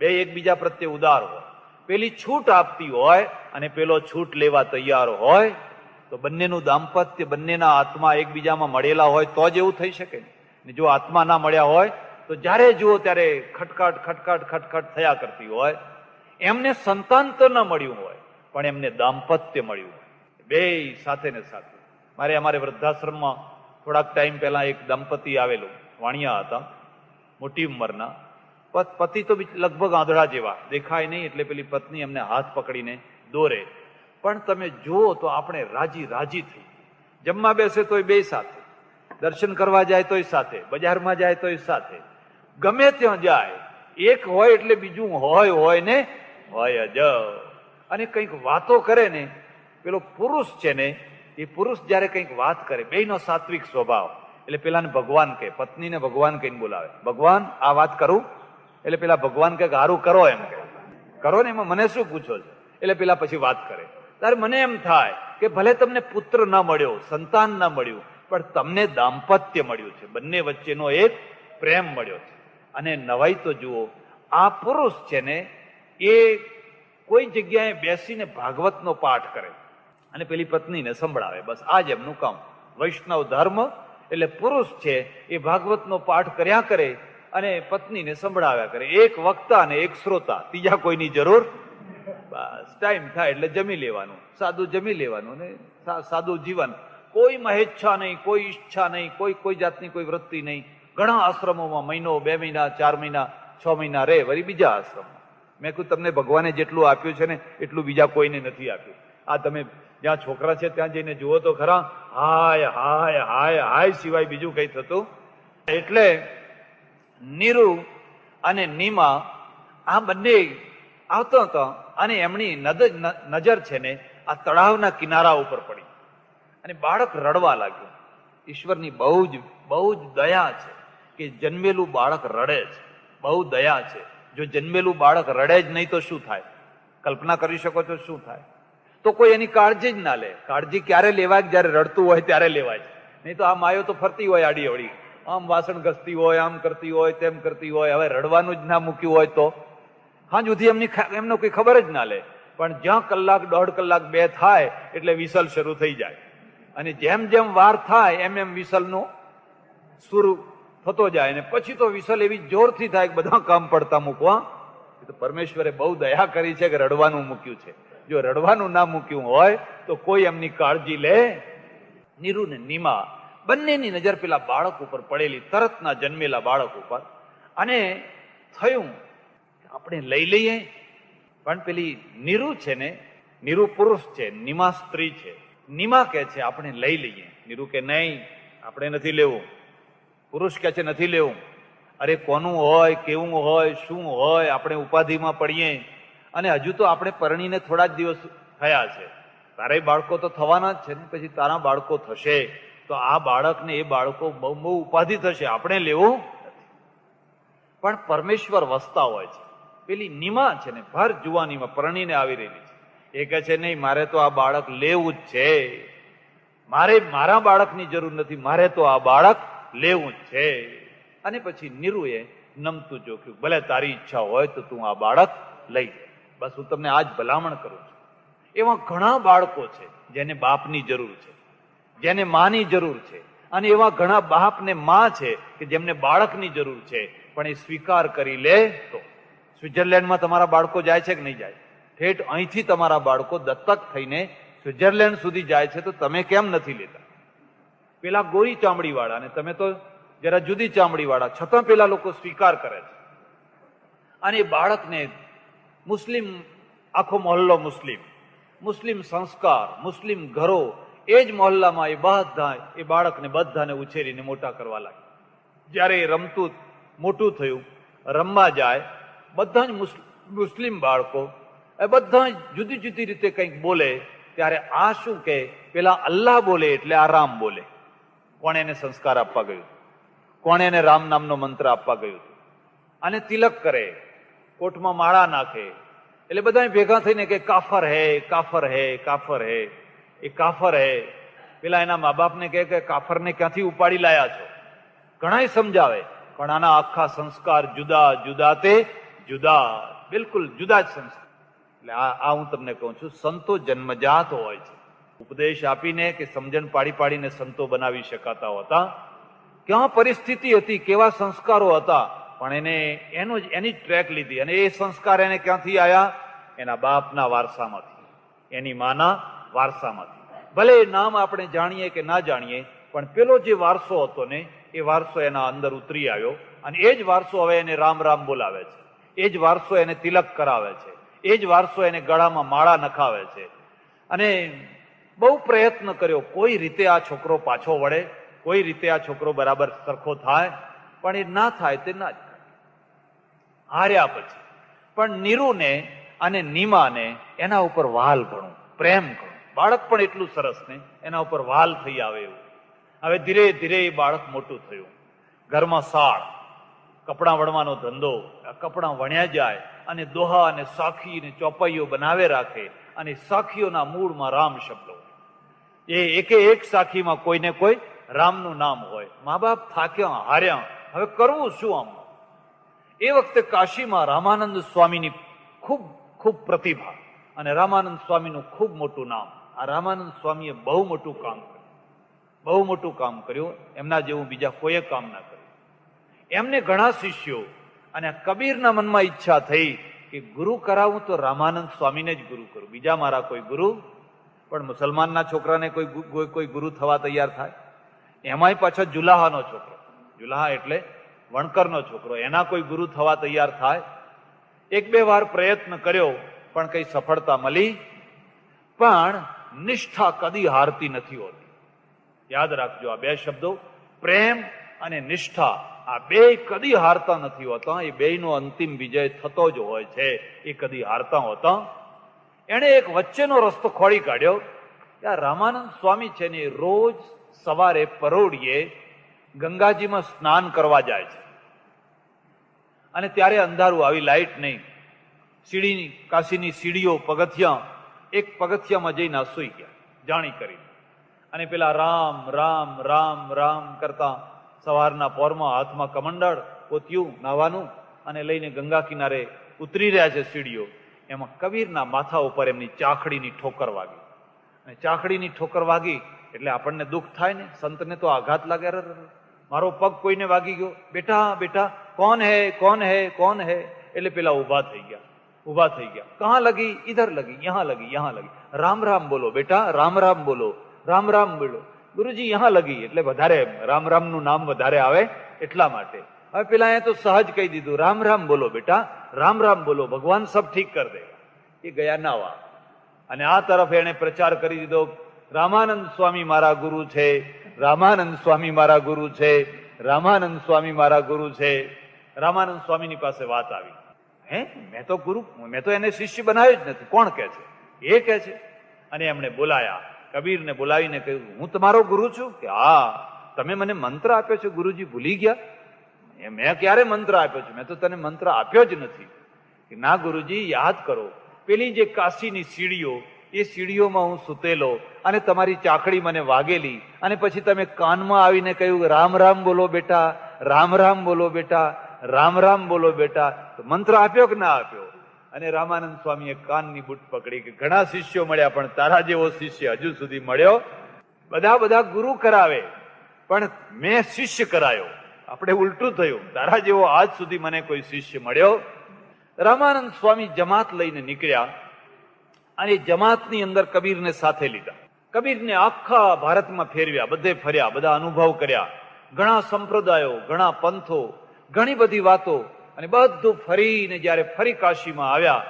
બે એકબીજા પ્રત્યે ઉદાર હોય, પેલી છૂટ આપતી હોય અને પેલો છૂટ લેવા તૈયાર હોય, તો બંનેનું દાંપત્ય, બંનેના આત્મા એકબીજામાં મળેલા હોય તો જ એવું થઈ શકે. ને જો આત્મા ના મળ્યા હોય તો જ્યારે જુઓ ત્યારે ખટખટ ખટખટ ખટખટ થયા કરતી હોય. એમને સંતાન તો ન મળ્યું હોય, પણ એમને દાંપત્ય મળ્યું હોય, બે સાથે ને સાથે. અમારે વૃદ્ધાશ્રમમાં થોડાક ટાઈમ પહેલા એક દંપતી આવેલું, વાણિયા હતા, મોટી ઉંમરના. પતિ તો લગભગ આંધળા જેવા, દેખાય નહીં, એટલે પેલી પત્ની એમને હાથ પકડીને દોરે. પણ તમે જુઓ તો આપણે રાજી થઈ. જમવા બેસે તોય બે સાથે, દર્શન કરવા જાય તોય સાથે, બજારમાં જાય તોય સાથે, ગમે ત્યાં જાય. એક હોય એટલે બીજું હોય ને હોય જ. અને કંઈક વાતો કરે ને, પેલો પુરુષ છે ને, એ પુરુષ જયારે કંઈક વાત કરે, બેયનો સાત્વિક સ્વભાવ, એટલે પેલાને ભગવાન કહે, પત્નીને ભગવાન કહીને બોલાવે. ભગવાન આ વાત કરું, એટલે પેલા ભગવાન કહે હારું કરો, એમ કે કરો ને, એમાં મને શું પૂછો છો? એટલે પેલા પછી વાત કરે. ત્યારે મને એમ થાય કે ભલે તમને પુત્ર ન મળ્યો, સંતાન ન મળ્યું, પણ તમને દાંપત્ય મળ્યું છે, બંને વચ્ચેનો એક પ્રેમ મળ્યો છે. અને નવાઈ તો જુઓ, આ પુરુષ છે ને એ કોઈ જગ્યાએ બેસીને ભાગવતનો પાઠ કરે અને પેલી પત્નીને સંભળાવે. બસ આ જ એમનું કામ. વૈષ્ણવ ધર્મ એટલે પુરુષ છે એ ભાગવતનો પાઠ કર્યા કરે અને પત્નીને સંભળાવ્યા કરે. એક વક્તા ને એક શ્રોતા, ત્રીજા કોઈની જરૂર. બસ ટાઈમ થાય એટલે જમી લેવાનું, સાદું જમી લેવાનું ને સાદું જીવન. કોઈ મહેચ્છા નહીં, કોઈ ઈચ્છા નહીં, કોઈ જાતની કોઈ વૃત્તિ નહીં. ઘણા આશ્રમોમાં મહિનો, 2 મહિના, 4 મહિના, 6 મહિના રહે, વળી બીજા આશ્રમમાં. મેં કહ્યું તમને ભગવાને જેટલું આપ્યું છે ને એટલું બીજા કોઈને નથી આપ્યું. આ તમે જ્યાં છોકરા છે ત્યાં જઈને જુઓ તો ખરા, હાય હાય હાય હાય સિવાય બીજું કઈ થતું. એટલે નીરુ અને નીમા આ બંને આવતો હતો અને એમની નજર છે ને આ તળાવના કિનારા ઉપર પડી અને બાળક રડવા લાગ્યું. ઈશ્વરની બહુ જ દયા છે કે જન્મેલું બાળક રડે છે. બહુ દયા છે. જો જન્મેલું બાળક રડે જ નહીં તો શું થાય? કલ્પના કરી શકો છો શું થાય? તો કોઈ એની કાળજી જ ના લે. કાળજી ક્યારે લેવાય? જયારે રડતું હોય ત્યારે લેવાય. નહીં તો આ માયો તો ફરતી હોય આડી અવળી, આમ વાસણ ઘસતી હોય, આમ કરતી હોય, તેમ કરતી હોય. હવે રડવાનું જ ના મૂક્યું હોય તો હા સુધી એમનો કોઈ ખબર જ ના લે. પણ જ્યાં કલાક, 1.5 કલાક, 2 થાય એટલે વિસલ શરૂ થઈ જાય. અને જેમ જેમ વાર થાય એમ વિસલનું સુર થતો જાય ને પછી તો વિસલ એવી જોરથી થાય કે બધા કામ પડતા મૂકવા. એ તો પરમેશ્વરે બહુ દયા કરી છે કે રડવાનું મૂક્યું છે. જો રડવાનું ના મૂક્યું હોય તો કોઈ એમની કાળજી લે. નીરુ ને નીમા બંનેની નજર પેલા બાળક ઉપર પડેલી, તરતના જન્મેલા બાળક ઉપર. અને થયું આપણે લઈ લઈએ, પણ પેલી નીરુ છે ને, નીરુ પુરુષ છે, નીમા સ્ત્રી છે. નીમા કે છે આપણે લઈ લઈએ. નીરુ કે નહીં, આપણે નથી લેવું. પુરુષ કે છે નથી લેવું. અરે કોનું હોય, કેવું હોય, શું હોય, આપણે ઉપાધિમાં પડીએ. અને હજુ તો આપણે પરણીને થોડા જ દિવસ થયા છે. તારે બાળકો તો થવાના જ છે ને, પછી તારા બાળકો થશે તો આ બાળક ને એ બાળકો બહુ બહુ ઉપાધિ થશે, આપણે લેવું નથી. પણ પરમેશ્વર વસતા હોય છે. પેલી નીમા છે ને ભર જુવાનીમાં પરણીને આવી રહેલી છે. એ કહે છે નહીં, મારે તો આ બાળક લેવું જ છે. મારે મારા બાળકની જરૂર નથી, મારે તો આ બાળક લેવું જ છે. અને પછી નીરુએ નમતું જોખ્યું, ભલે તારી ઈચ્છા હોય તો તું આ બાળક લઈ લે. બસ હું તમને આજ ભલામણ કરું છું. એવા ઘણા બાળકો છે જેને બાપની જરૂર છે, જેને માની જરૂર છે. અને એવા ઘણા બાપ ને માં છે કે જેમને બાળકની જરૂર છે. પણ એ સ્વીકાર કરી લે તો. સ્વિટ્ઝરલેન્ડમાં તમારા બાળકો જાય છે કે નહીં જાય? ઠેઠ અહીંથી તમારા બાળકો દત્તક થઈને સ્વિટ્ઝરલેન્ડ સુધી જાય છે, તો તમે કેમ નથી લેતા? પેલા ગોરી ચામડી વાળા ને તમે તો જરા જુદી ચામડી વાળા, છતાં પેલા લોકો સ્વીકાર કરે છે. અને એ બાળકને મુસ્લિમ, આખો મહોલ્લો મુસ્લિમ, મુસ્લિમ સંસ્કાર, મુસ્લિમ ઘરો, એ જ મહોલ્લામાં એ બધા એ બાળકને બધાને ઉછેરીને મોટા કરવા લાગ્યા. જયારે એ રમતું મોટું થયું, રમવા જાય, બધા જ મુસ્લિમ બાળકો એ બધા જુદી જુદી રીતે કંઈક બોલે, ત્યારે આ શું કે પેલા અલ્લાહ બોલે એટલે આ રામ બોલે. કોણે એને સંસ્કાર આપવા ગયું? કોણે એને રામ નામનો મંત્ર આપવા ગયું? અને તિલક કરે, કોટમાં માળા નાખે, એટલે બધા ભેગા થઈને કે કાફર હે, કાફર હે, કાફર હે, એ કાફર હે. પેલા એના મા બાપને કહે કે કાફરને ક્યાંથી ઉપાડી લાયા છો? ઘણાય સમજાવે, પણ આના આખા સંસ્કાર જુદા જુદા તે જુદા, બિલકુલ જુદા જ સંસ્કાર. એટલે આ હું તમને કહું છું, સંતો જન્મજાત હોય છે. ઉપદેશ આપીને કે સમજણ પાડી પાડીને સંતો બનાવી શકાતા હતા. ક્યાં પરિસ્થિતિ હતી, કેવા સંસ્કારો હતા, પણ એની જ ટ્રેક લીધી. અને એ સંસ્કાર એને ક્યાંથી આવ્યા? એના બાપના વારસામાંથી, એની માના વારસામાંથી. ભલે એ નામ આપણે જાણીએ કે ના જાણીએ, પણ પેલો જે વારસો હતો ને, એ વારસો એના અંદર ઉતરી આવ્યો. અને એ જ વારસો હવે એને રામ રામ બોલાવે છે. એ જ વારસો એને તિલક કરાવે છે. એ જ વારસો એને ગળામાં માળા નખાવે છે. અને બહુ પ્રયત્ન કર્યો, કોઈ રીતે આ છોકરો પાછો વળે, કોઈ રીતે આ છોકરો બરાબર સરખો થાય, પણ એ ના થાય તે ના જ થાય. હાર્યા પછી પણ નીરુને અને નીમાને એના ઉપર વાલ ઘણું, પ્રેમ ઘણું. બાળક પણ એટલું સરસ ને એના ઉપર વાલ થઈ આવે એવું. હવે ધીરે ધીરે એ બાળક મોટું થયું. ઘરમાં સાળ, કપડાં વણવાનો ધંધો, કપડાં વણ્યા જાય અને દોહા અને સાખી અને ચોપાઈઓ બનાવે રાખે. અને સાખીઓના મૂળમાં રામ શબ્દો, એ એકે એક સાખીમાં કોઈને કોઈ રામનું નામ હોય. મા બાપ થાક્યા, હાર્યા, હવે કરવું શું આમ? એ વખતે કાશીમાં રામાનંદ સ્વામીની ખૂબ ખૂબ પ્રતિભા અને રામાનંદ સ્વામીનું ખૂબ મોટું નામ. આ રામાનંદ સ્વામીએ બહુ મોટું કામ કર્યું, બહુ મોટું કામ કર્યું. એમના જેવું બીજા કોઈએ કામ ના કર્યું. એમને ઘણા શિષ્યો. અને કબીરના મનમાં ઈચ્છા થઈ કે ગુરુ કરાવું તો રામાનંદ સ્વામીને જ ગુરુ કરું, બીજા મારા કોઈ ગુરુ. પણ મુસલમાનના છોકરાને કોઈ ગુરુ થવા તૈયાર થાય? એમાંય પાછો જુલાહાનો છોકરો, જુલાહા એટલે વણકરનો છોકરો, એના કોઈ ગુરુ થવા તૈયાર થાય? એક બે વાર પ્રયત્ન કર્યો, પણ કઈ સફળતા મળી. પણ નિષ્ઠા કદી હારતી નથી હોતી. યાદ રાખજો આ બે શબ્દો, પ્રેમ અને નિષ્ઠા, આ બે કદી હારતા નથી હોતા. એ બેયનો અંતિમ વિજય થતો જ હોય છે, એ કદી હારતા હોતા. એણે એક વચ્ચેનો રસ્તો ખોળી કાઢ્યો. ત્યાં રામાનંદ સ્વામી છે ને રોજ સવારે પરોઢિયે ગંગાજીમાં સ્નાન કરવા જાય છે. અને ત્યારે અંધારું, આવી લાઈટ નહીં, સીડીની, કાશીની સીડીઓ, પગથિયા, એક પગથિયામાં જઈને સૂઈ ગયા જાણી કરી. અને પેલા રામ રામ રામ રામ કરતા સવારના પોરમાં હાથમાં કમંડળ, પોતિયું નાવાનું અને લઈને ગંગા કિનારે ઉતરી રહ્યા છે સીડીઓ. એમાં કબીરના માથા ઉપર એમની ચાખડીની ઠોકર વાગી. અને ચાખડીની ઠોકર વાગી એટલે આપણને દુઃખ થાય ને, સંતને તો આઘાત લાગે. મારો પગ કોઈને વાગી ગયો, બેટા બેટા કોણ હે કોણ હે કોણ હે, એટલે પેલા ઉભા થઈ ગયા. કહા લગી? ઇધર લગી, યહાં લગી, યહાં લગી. રામ રામ બોલો બેટા, રામ રામ બોલો, રામ રામ બોલો. ગુરુજી યહાં લગી, એટલે વધારે રામ રામ નું નામ વધારે આવે એટલા માટે. હવે પેલા એ તો સહજ કહી દીધું, રામ રામ બોલો બેટા, રામ રામ બોલો, ભગવાન સબ ઠીક કર દેગા. એ ગયા નાવા. અને આ તરફ એને પ્રચાર કરી દીધો, રામાનંદ સ્વામી મારા ગુરુ છે, રામાનંદ સ્વામી મારા ગુરુ છે, રામાનંદ સ્વામી મારા ગુરુ છે. રામાનંદ સ્વામીની પાસે વાત આવી, હે મેં તો એને શિષ્ય બનાવ્યો જ નથી, કોણ કે છે? એ કે છે. અને એમણે બોલાયા, કબીરને બોલાવીને કહ્યું, હું તમારો ગુરુ છું? કે હા, તમે મને મંત્ર આપ્યો છે ગુરુજી, ભૂલી ગયા? મેં ક્યારે મંત્ર આપ્યો છે? મેં તો તને મંત્ર આપ્યો જ નથી. કે ના ગુરુજી, યાદ કરો, પેલી જે કાશીની સીડીઓ, એ સીડીઓમાં હું સુતેલો અને તમારી ચાકડી મને વાગેલી, અને પછી તમે કાનમાં આવીને કહ્યું રામ રામ બોલો બેટા, રામ રામ બોલો બેટા, રામ રામ બોલો બેટા. તો મંત્ર આપ્યો કે ના આપ્યો? અને રામાનંદ સ્વામીએ કાનની બૂટ પકડી કે ઘણા શિષ્યો મળ્યા, પણ તારા જેવો શિષ્ય હજુ સુધી મળ્યો. બધા ગુરુ કરાવે, પણ મેં શિષ્ય કરાયો. આપણે ઉલટું થયું, તારા જેવો આજ સુધી મને કોઈ શિષ્ય મળ્યો. રામાનંદ સ્વામી જમાત લઈને નીકળ્યા, અને જમાતની અંદર કબીરને સાથે લીધા. કબીરને આખા ભારતમાં ફેરવ્યા, બધે ફર્યા, બધા અનુભવ કર્યા, ઘણા સંપ્રદાયો, ઘણા પંથો, ઘણી બધી વાતો, અને બધું ફરીને જયારે ફરી કાશીમાં આવ્યા,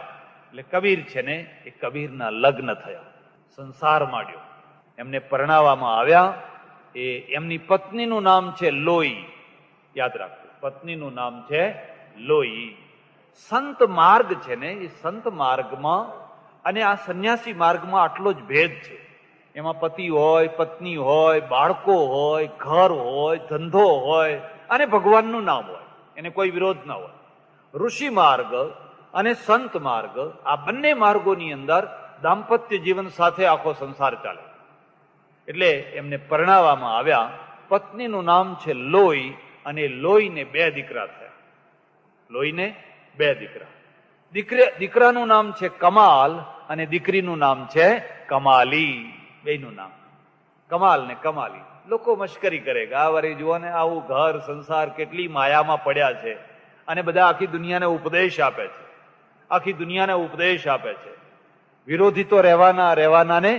એટલે કબીર છે ને એ કબીરના લગ્ન થયા, સંસાર માંડ્યો. એમને પરણાવવામાં આવ્યા. એ એમની પત્નીનું નામ છે લોહી, યાદ રાખજો, પત્નીનું નામ છે લોહી. સંત માર્ગ છે ને, એ સંત માર્ગમાં અને આ સંન્યાસી માર્ગમાં આટલો જ ભેદ છે. એમાં પતિ હોય, પત્ની હોય, બાળકો હોય, ઘર હોય, ધંધો હોય, અને ભગવાનનું નામ હોય, એને કોઈ વિરોધ ના હોય. ઋષિ માર્ગ અને સંત માર્ગ, આ બંને માર્ગોની અંદર દાંપત્ય જીવન સાથે આખો સંસાર ચાલે. એટલે એમને પરણાવવામાં આવ્યા. પત્નીનું નામ છે લોહી, અને લોહીને 2 દીકરા થયા. લોહીને 2 દીકરા. દીકરાનું નામ છે કમાલ, અને દીકરીનું નામ છે કમાલી. બેયનું નામ કમાલ ને કમાલી. લોકો મશ્કરી કરે કે આ વારે જુઓ ને, આવું ઘર સંસાર કેટલી માયામાં પડ્યા છે, અને બધા આખી દુનિયાને ઉપદેશ આપે છે, આખી દુનિયાને ઉપદેશ આપે છે. વિરોધી તો રહેવાના ને,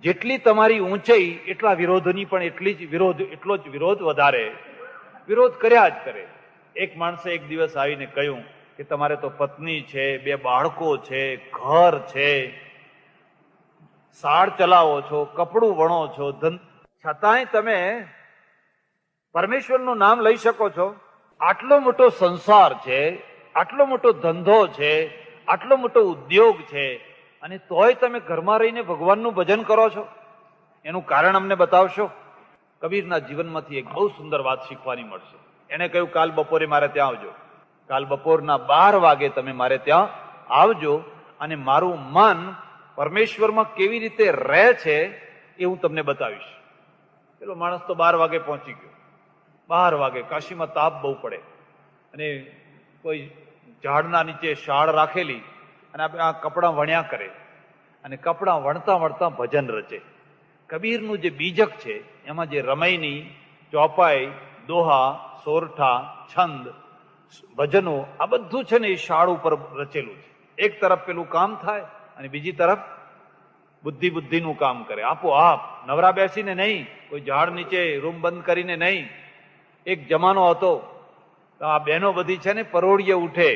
જેટલી તમારી ઊંચાઈ એટલા વિરોધની પણ એટલો જ વિરોધ વધારે. વિરોધ કર્યા જ કરે. એક માણસે એક દિવસ આવીને કહ્યું કે તમારે તો પત્ની છે, 2 બાળકો છે, ઘર છે, સાડ ચલાવો છો, કપડું વણો છો, છતાંય તમે પરમેશ્વરનું નામ લઈ શકો છો? આટલો મોટો સંસાર છે, આટલો મોટો ધંધો છે, આટલો મોટો ઉદ્યોગ છે, અને તોય તમે ઘરમાં રહીને ભગવાનનું ભજન કરો છો? એનું કારણ અમને બતાવશો? કબીરના જીવનમાંથી એક બહુ સુંદર વાત શીખવાની મળશે. એને કહ્યું, કાલ બપોરે મારે ત્યાં આવજો, કાલ બપોરના 12 વાગે તમે મારે ત્યાં આવજો, અને મારું મન પરમેશ્વરમાં કેવી રીતે રહે છે એ હું તમને બતાવીશ. પેલો માણસ તો 12 વાગે પહોંચી ગયો. 12 વાગે કાશીમાં તાપ બહુ પડે, અને કોઈ ઝાડના નીચે શાળ રાખેલી, અને આ કપડાં વણ્યા કરે, અને કપડાં વણતા વણતા ભજન રચે. કબીરનું જે બીજક છે, એમાં જે રમૈની, ચોપાઈ, દોહા, સોરઠા, છંદ, ભજનો, આ બધું છે ને એ શાળ ઉપર રચેલું છે. એક તરફ પેલું કામ થાય, અને બીજી તરફ બુદ્ધિનું કામ કરે, આપોઆપ, નવરા બેસીને નહીં, કોઈ ઝાડ નીચે રૂમ બંધ કરીને નહીં. એક જમાનો હતો, આ બહેનો બધી છે ને પરોળીએ ઉઠે,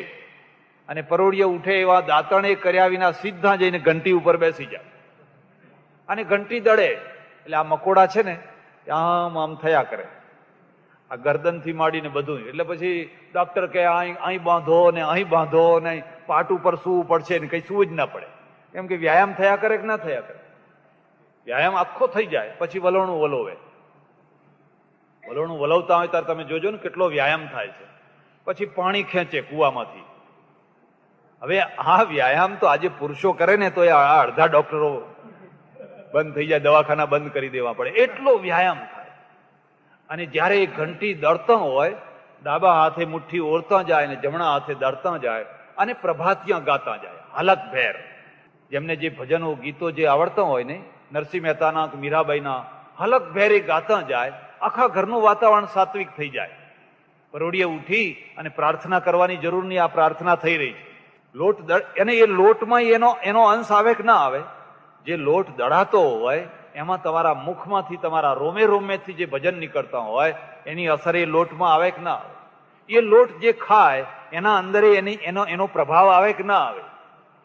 અને પરોળીએ ઉઠે એવા દાંતણ એ કર્યા વિના સીધા જઈને ઘંટી ઉપર બેસી જાય, અને ઘંટી દળે એટલે આ મકોડા છે ને આમ થયા કરે, આ ગરદનથી માંડીને બધું. એટલે પછી ડોક્ટર કહે અહીં બાંધો ને અહીં બાંધો ને, પાટ ઉપર સૂવું પડશે ને, કઈ સૂવું જ ના પડે. કેમ કે વ્યાયામ થયા કરે કે ના થયા કરે? વ્યાયામ આખો થઈ જાય પછી વલોણું વલોવે. વલોણું વલોવતા હોય ત્યારે તમે જોજો ને કેટલો વ્યાયામ થાય છે. પછી પાણી ખેંચે કુવામાંથી. હવે આ વ્યાયામ તો આજે પુરુષો કરે ને તો આ અડધા ડોક્ટરો બંધ થઈ જાય, દવાખાના બંધ કરી દેવા પડે, એટલો વ્યાયામ થાય. અને જયારે એ ઘંટી દળતા હોય, ડાબા હાથે મુઠ્ઠી ઓરતા જાય ને જમણા હાથે દળતા જાય, અને પ્રભાતિયા ગાતા જાય હાલત ભેર. જેમને જે ભજનો ગીતો જે આવડતા હોય ને, નરસિંહ મહેતાના, મીરાબાઈના, હલક ભેરે ગાતા જાય, આખા ઘરનું વાતાવરણ સાત્વિક થઈ જાય. પરોઢિયે ઉઠી અને પ્રાર્થના કરવાની જરૂર નહીં, આ પ્રાર્થના થઈ રહી છે. લોટ અને એ લોટમાં એનો અંશ આવે કે ના આવે? જે લોટ દળાતો હોય એમાં તમારા મુખમાંથી, તમારા રોમે રોમેથી જે ભજન નીકળતા હોય એની અસર એ લોટમાં આવે કે ના આવે? એ લોટ જે ખાય એના અંદર એનો પ્રભાવ આવે કે ના આવે?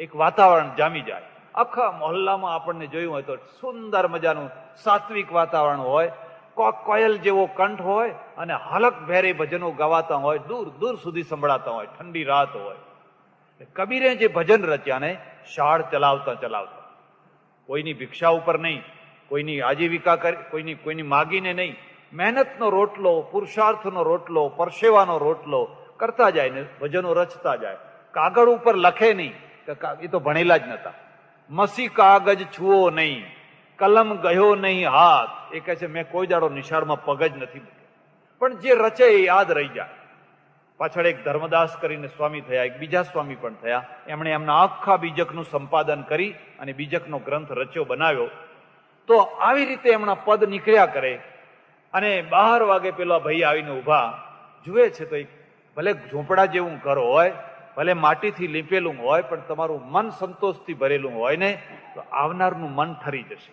એક વાતાવરણ જામી જાય. આખા મહોલ્લામાં આપણને જોયું હોય તો સુંદર મજાનું સાત્વિક વાતાવરણ હોય, કોયલ જેવો કંઠ હોય અને હલક ભેરે ભજનો ગવાતા હોય, દૂર દૂર સુધી સંભળાતા હોય, ઠંડી રાત હોય. કબીરે જે ભજન રચ્યા ને શાળ ચલાવતા ચલાવતા, કોઈની ભિક્ષા ઉપર નહીં, કોઈની આજીવિકા કરી, કોઈની માગીને નહીં, મહેનતનો રોટલો, પુરુષાર્થનો રોટલો, પરસેવાનો રોટલો કરતા જાય ને ભજનો રચતા જાય. કાગળ ઉપર લખે નહીં, એ તો ભણેલા જ નતા. મસી કાગજ છુઓ નહીં, કલમ ગયો નહીં હાથ. એ કહે છે મેં કોઈ દાડો નિશાળમાં પગ જ નથી મૂક્યો. પણ જે રચે એ યાદ રહી જાય. પાછળ એક ધર્મદાસ કરીને સ્વામી થયા, એક બીજા સ્વામી પણ થયા. એમણે એમના આખા બીજકનું સંપાદન કરી અને બીજકનો ગ્રંથ રચ્યો, બનાવ્યો. તો આવી રીતે એમના પદ નીકળ્યા કરે અને 12 વાગે પેલા ભાઈ આવીને ઉભા જુએ છે તો ભલે ઝૂંપડા જેવું ઘર હોય, ભલે માટીથી લીપેલું હોય, પણ તમારું મન સંતોષથી ભરેલું હોય ને તો આવનારનું મન ઠરી જશે.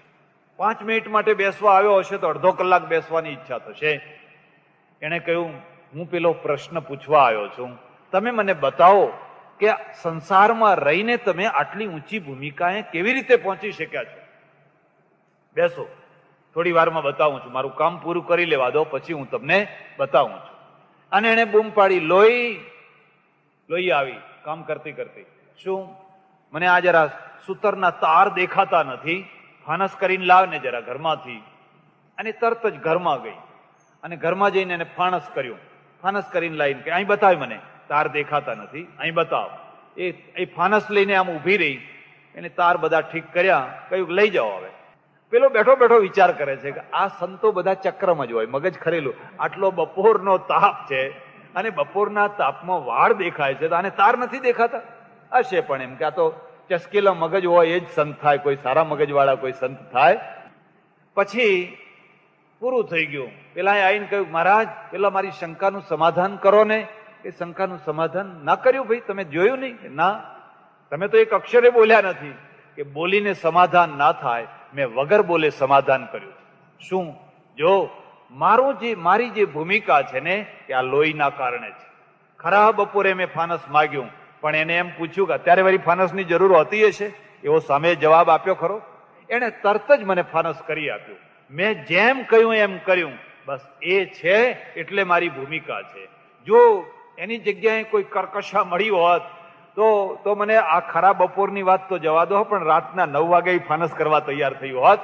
5 મિનિટ માટે બેસવા આવ્યો હશે તો અડધો કલાક બેસવાની ઈચ્છા થશે. એણે કહ્યું હું પેલો પ્રશ્ન પૂછવા આવ્યો છું, તમે મને બતાવો કે સંસારમાં રહીને તમે આટલી ઊંચી ભૂમિકાએ કેવી રીતે પહોંચી શક્યા છો. બેસો, થોડી વારમાં બતાવું છું, મારું કામ પૂરું કરી લેવા દો, પછી હું તમને બતાવું છું. અને એને બૂમ પાડી, લોહી આવી કામ કરતી કરતી. શું મને આ જરા સૂતરના તાર દેખાતા નથી, ફાનસ કરીને લાવ ને જરા ઘરમાંથી. અને તરત જ ઘરમાં ગઈ અને ઘરમાં જઈને એને ફાનસ કર્યું. ફાનસ કરીને લાવીને કે અહીં બતાવ, મને તાર દેખાતા નથી, અહીં બતાવ. એ ફાનસ લઈને આમ ઊભી રહી, એને તાર બધા ઠીક કર્યા, કહ્યું લઈ જાઓ. હવે પેલો બેઠો બેઠો વિચાર કરે છે કે આ સંતો બધા ચક્રમાં જ હોય, મગજ ખરેલું. આટલો બપોરનો તાપ છે અને બપોરના તાપમાં વાળ દેખાય છે, તો આને તાર નથી દેખાતા હશે. પણ એમ કે આ તો ચસકેલા મગજ હોય એ જ સંત થાય, કોઈ સારા મગજ વાળા કોઈ સંત થાય. પછી પૂરું થઈ ગયું. પેલા આવીને કહ્યું મહારાજ પેલા મારી શંકાનું સમાધાન કરો ને. એ શંકાનું સમાધાન ના કર્યું ભાઈ, તમે જોયું નહીં? ના, તમે તો એક અક્ષરે બોલ્યા નથી. કે બોલીને સમાધાન ના થાય, મેં વગર બોલે સમાધાન કર્યું. શું? જો મારી જે ભૂમિકા છે ને એ આ લોહીના કારણે છે. ખરા બપોરે મેં ફાનસ માગ્યું, પણ એને એમ પૂછ્યું કે અત્યારે મારી ફાનસની જરૂર હોતી હશે? એવો સામે જવાબ આપ્યો ખરો? એને તરત જ મને ફાનસ કરી આપ્યું. મેં જેમ કહ્યું એમ કર્યું, બસ એ છે એટલે મારી ભૂમિકા છે. જો એની જગ્યાએ કોઈ કર્કશા મળી હોત તો મને આ ખરા બપોરની વાત તો જવા દો, પણ રાતના 9 વાગે ફાનસ કરવા તૈયાર થયું હોત.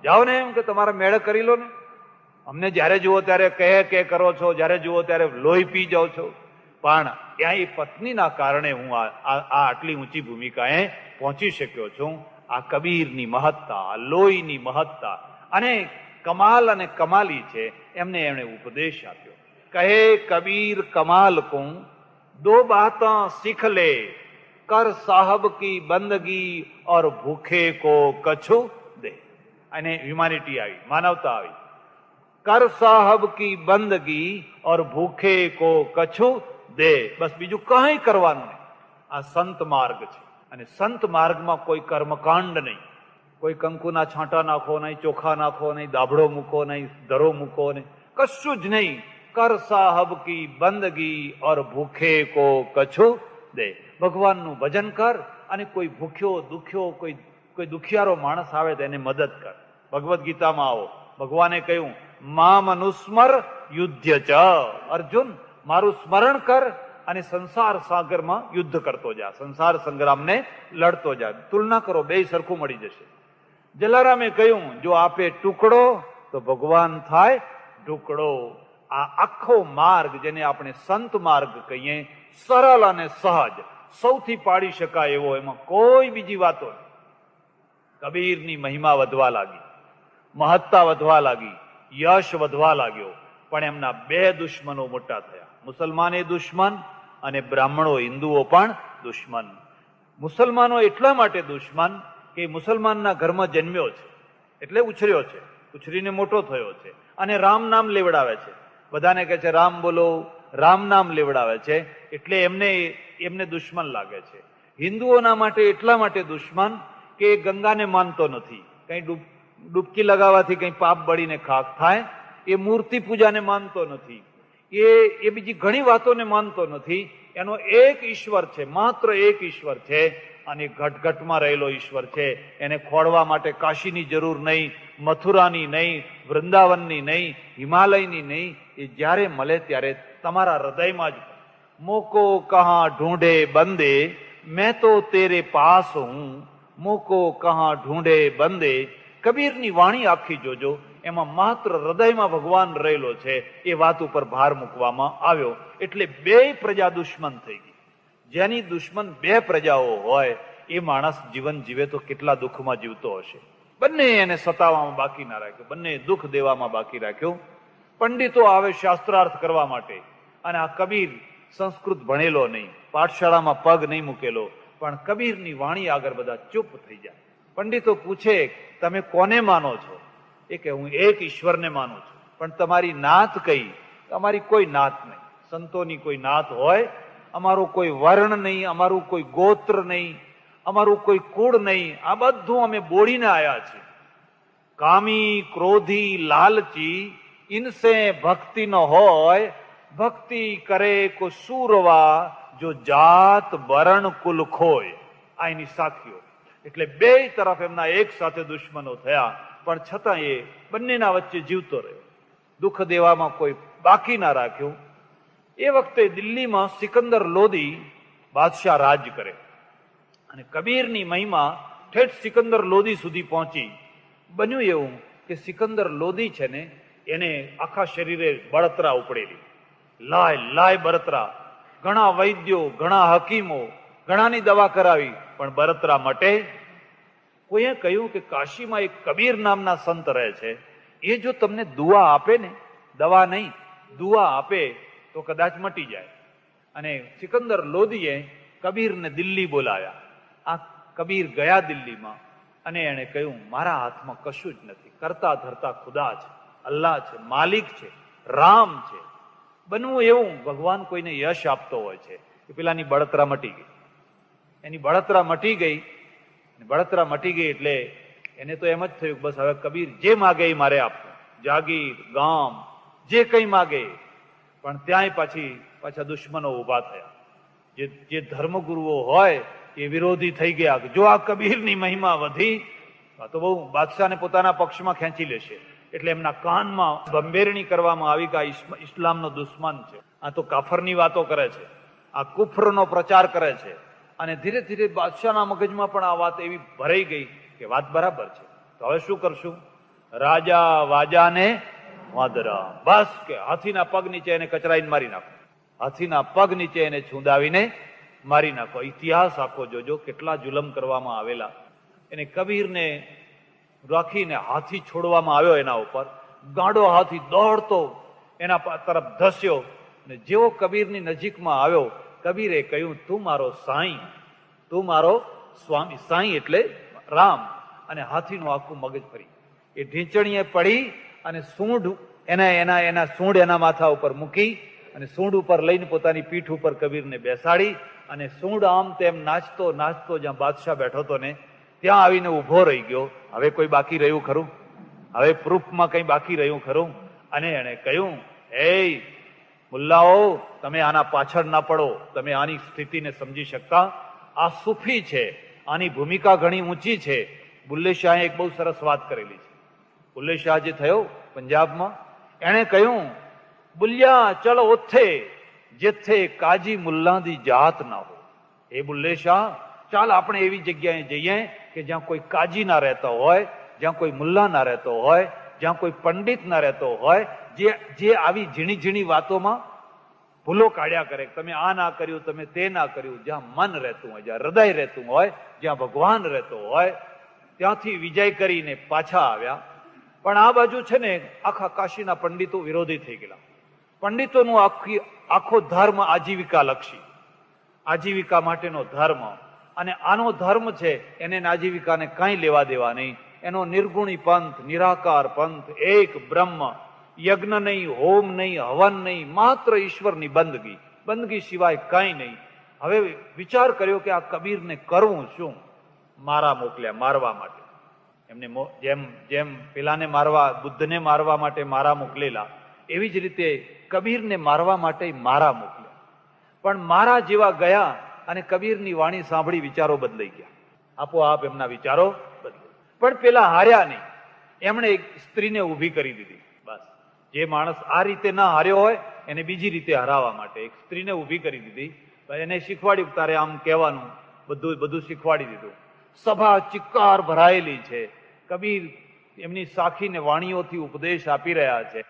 જાઓ ને એમ કે તમારા મેળે કરી લો ને. અમને જયારે જુઓ ત્યારે કે કરો છો, જયારે જુઓ ત્યારે લોહી પી જાઓ છો. પણ ત્યાં એ પત્નીના કારણે હું આટલી ઊંચી ભૂમિકાએ પહોંચી શક્યો છું. આ કબીરની મહત્તા, આ લોહીની મહત્તા અને કમાલ અને કમાલી છે. એમણે ઉપદેશ આપ્યો. કહે કબીર કમાલ કો 2 બાતા सीख ले, कर साहब की बंदगी और भूखे को कछु दे. અને હ્યુમાનિટી આવી, માનવતા આવી. कर साहब की बंदगी और भूखे को कछु દે. બસ બીજું કઈ કરવાનું નહીં. આ સંત માર્ગ છે. અને સંત માર્ગમાં કોઈ કર્મકાંડ નહીં, કોઈ કંકુના છાંટા નાખો નહીં, ચોખા નાખો નહીં, દાભડો મૂકો નહીં, ધરો મૂકો નહીં, કશું જ નહીં. કર સાહબ કી બંદગી ઓર ભૂખે કો કछु દે. ભગવાનનું ભજન કર અને કોઈ ભૂખ્યો દુખ્યો કોઈ દુખિયારો માણસ આવે તો એને મદદ કર. ભગવદ્ ગીતામાં આવો, ભગવાને કહ્યું મામ અનુસ્મર યુદ્ધ ચ. અર્જુન મારું સ્મરણ કર અને સંસાર સાગરમાં યુદ્ધ કરતો જા, સંસાર સંગ્રામને લડતો જા. તુલના કરો, બે સરખું મળી જશે. જલારામે કહ્યું જો આપે ટુકડો તો ભગવાન થાય ટુકડો. આ આખો માર્ગ જેને આપણે સંત માર્ગ કહીએ, સરળ અને સહજ, સૌથી પાડી શકાય એવો, એમાં કોઈ બીજી વાતો નહીં. કબીરની મહિમા વધવા લાગી, મહત્તા વધવા લાગી, યશ વધવા લાગ્યો. પણ એમના 2 દુશ્મનો મોટા થયા. મુસલમાન એ દુશ્મન અને બ્રાહ્મણો હિન્દુઓ પણ દુશ્મન. મુસલમાનો એટલા માટે દુશ્મન કે મુસલમાનના ઘરમાં જન્મ્યો છે એટલે ઉછર્યો છે, ઉછરીને મોટો થયો છે. અને રામ નામ લેવડાવે છે. બધાને કહે છે રામ બોલો, રામ નામ લેવડાવે છે, એટલે એમને દુશ્મન લાગે છે. હિન્દુઓના માટે એટલા માટે દુશ્મન કે એ ગંગાને માનતો નથી, કઈ ડૂબકી લગાવવાથી કઈ પાપ બળીને ખાક થાય, એ મૂર્તિ પૂજાને માનતો નથી, એ બીજી ઘણી વાતોને માનતો નથી. એનો એક ઈશ્વર છે, માત્ર એક ઈશ્વર છે, અને ઘટઘટમાં રહેલો ઈશ્વર છે. એને ખોળવા માટે કાશીની જરૂર નહીં, મથુરાની નહીં, વૃંદાવનની નહીં, હિમાલયની નહીં. એ જ્યારે મળે ત્યારે તમારા હૃદયમાં જ. મોકો કહા ઢૂંઢે બંદે, મેં તો તેરે પાસ હું, મોકો કહા ઢૂંઢે બંદે. કબીરની વાણી આખી જોજો, એમાં માત્ર હૃદયમાં ભગવાન રહેલો છે, એ વાત ઉપર ભાર મૂકવામાં આવ્યો. એટલે બે પ્રજા દુશ્મન થઈ ગઈ. જેની દુશ્મન બે પ્રજાઓ હોય એ માણસ જીવન જીવે તો કેટલા દુઃખમાં જીવતો હશે. બંને એને સતાવવામાં બાકી ના રાખ્યો, બંને દુઃખ દેવામાં બાકી રાખ્યો. પંડિતો આવે શાસ્ત્રાર્થ કરવા માટે, અને આ કબીર સંસ્કૃત ભણેલો નહીં, પાઠશાળામાં પગ નહીં મૂકેલો, પણ કબીરની વાણી આગળ બધા ચૂપ થઈ જાય. પંડિતો પૂછે તમે કોને માનો છો? એ કે હું એક ઈશ્વરને માનું છું. પણ તમારી નાત કઈ? અમારી કોઈ નાત નહીં. સંતોની કોઈ નાત હોય, અમારું કોઈ વર્ણ નહીં, અમારું કોઈ ગોત્ર નહીં, અમારું કોઈ કુળ નહીં, આ બધું અમે બોડીને આવ્યા છીએ. કામી ક્રોધી લાલચી ઇનસે ભક્તિ ન હોય, ભક્તિ કરે કો સુરવા, જો જાત વરણ કુલ ખોય. આ એની સાખીઓ. એટલે બે તરફ એમના એક સાથે દુશ્મનો થયા, પણ છતાં એ બંનેના વચ્ચે જીવતો રહ્યો, દુઃખ દેવામાં કોઈ બાકી ના રાખ્યું. એ વખતે દિલ્હીમાં સિકંદર લોદી બાદશાહ રાજ કરે, અને કબીરની મહિમા ઠેઠ સિકંદર લોદી સુધી પહોંચી. બન્યું એવું કે સિકંદર લોદી છે ને, એને આખા શરીરે બળતરા ઉપડેલી, લાય બળતરા. ઘણા વૈદ્યો, ઘણા હકીમો, ઘણાની દવા કરાવી, પણ બળતરા મટે. કોઈએ કહ્યું કે કાશીમાં એક કબીર નામના સંત રહે છે, એ જો તમને દુઆ આપે ને, દવા નહીં દુઆ આપે, તો કદાચ મટી જાય. અને સિકંદર લોદીએ કબીરને દિલ્હી બોલાવ્યા. આ કબીર ગયા દિલ્હીમાં, અને એણે કહ્યું મારા હાથમાં કશું જ નથી, કરતા ધરતા ખુદા છે, અલ્લાહ છે, માલિક છે, રામ છે. બનવું એવું ભગવાન કોઈને યશ આપતો હોય છે. કે પેલાની બળતરા મટી ગઈ, એની બળતરા મટી ગઈ. બળતરા મટી ગઈ એટલે એને તો એમ જ થયું બસ હવે કબીર જે માગે એ મારે આપવું, જાગીર, ગામ, જે કઈ માગે. પણ ત્યાંય પાછા દુશ્મનો ઉભા થયા. જે ધર્મગુરુઓ હોય એ વિરોધી થઈ ગયા. જો આ કબીરની મહિમા વધી તો બહુ બાદશાહને પોતાના પક્ષમાં ખેંચી લેશે. એટલે એમના કાનમાં બંબેરણી કરવામાં આવી કે આ ઇસ્લામનો દુશ્મન છે, આ તો કાફરની વાતો કરે છે, આ કુફરનો પ્રચાર કરે છે. અને ધીરે ધીરે બાદશાહના મગજમાં પણ આ વાત એવી ભરાઈ ગઈ કે વાત બરાબર છે. તો હવે શું કરશું? રાજા વાજાને વાદરા, બસ કે હાથીના પગ નીચે એને કચરાઈને મારી નાખો, હાથીના પગ નીચે એને છૂંદાવીને મારી નાખો. ઇતિહાસ આખો જોજો કેટલા જુલમ કરવામાં આવેલા. એને કબીરને રાખીને હાથી છોડવામાં આવ્યો એના ઉપર. ગાંડો હાથી દોડતો એના તરફ ધસ્યો, અને જેવો કબીરની નજીકમાં આવ્યો, કબીરે કહ્યું તું મારો સાંઈ, તું મારો સ્વામી. સાંઈ એટલે રામ. અને હાથીનું આખું મગજ ફરી એ ઢીંચણીએ પડી, અને સૂંઢ એના સૂંઢ એના માથા ઉપર મૂકી, અને સૂંઢ ઉપર લઈને પોતાની પીઠ ઉપર કબીરને બેસાડી, અને સૂંઢ આમ તેમ નાચતો નાચતો જ્યાં બાદશાહ બેઠો હતો ને ત્યાં આવીને ઉભો રહી ગયો. હવે કોઈ બાકી રહ્યું ખરું? હવે પ્રૂફમાં કઈ બાકી રહ્યું ખરું? અને એને કહ્યું એ મુલ્લાઓ, તમે આના પાછળ ના પડો, તમે આની સ્થિતિને સમજી શકતા. આ સુફી છે, આની ભૂમિકા ઘણી ઊંચી છે. બુલ્લે શાહે એક બહુ સરસ વાત કરેલી છે. બુલ્લે શાહ જે થયો પંજાબમાં, એણે કહ્યું બુલ્યા ચલો ઓથે જેથે કાજી મુલ્લાની જાત ના હો. એ બુલ્લે શાહ, ચાલ આપણે એવી જગ્યાએ જઈએ કે જ્યાં કોઈ કાજી ના રહેતો હોય, જ્યાં કોઈ મુલ્લા ના રહેતો હોય, જ્યાં કોઈ પંડિત ના રહેતો હોય, જે આવી ઝીણી ઝીણી વાતોમાં ભૂલો કાઢ્યા કરે. તમે આ ના કર્યું, તમે તે ના કર્યું. જ્યાં મન રહેતું હોય, જ્યાં હૃદય રહેતું હોય, જ્યાં ભગવાન રહેતો હોય, ત્યાંથી વિજય કરીને પાછા આવ્યા. પણ આ બાજુ છે ને આખા કાશીના પંડિતો વિરોધી થઈ ગયેલા. પંડિતોનું આખો ધર્મ આજીવિકા લક્ષી, આજીવિકા માટેનો ધર્મ. અને આનો ધર્મ છે એને આજીવિકાને કાંઈ લેવા દેવા નહીં. એનો નિર્ગુણી પંથ, નિરાકાર પંથ, એક બ્રહ્મ, યજ્ઞ નહીં, હોમ નહીં, હવન નહીં, માત્ર ઈશ્વરની બંદગી, બંદગી સિવાય કાંઈ નહીં. હવે વિચાર કર્યો કે આ કબીરને કરવું શું? મારા મોકલ્યા મારવા માટે. એમને જેમ જેમ પેલાને મારવા, બુદ્ધને મારવા માટે મારા મોકલેલા, એવી જ રીતે કબીરને મારવા માટે મારા મોકલ્યા. પણ મારા જેવા ગયા અને કબીરની વાણી સાંભળી વિચારો બદલાઈ ગયા. આપોઆપ એમના વિચારો બદલાઈ. પણ પેલા હાર્યા નહીં, એમણે એક સ્ત્રીને ઊભી કરી દીધી. બસ, જે માણસ આ રીતે ના હાર્યો હોય એને બીજી રીતે હરાવવા માટે એક સ્ત્રીને ઊભી કરી દીધી. એને શીખવાડ્યું, તારે આમ કહેવાનું, બધું શીખવાડી દીધું. સભા ચિક્કાર ભરાયેલી છે. કબીર એમની સાખીને વાણીઓથી ઉપદેશ આપી રહ્યા છે.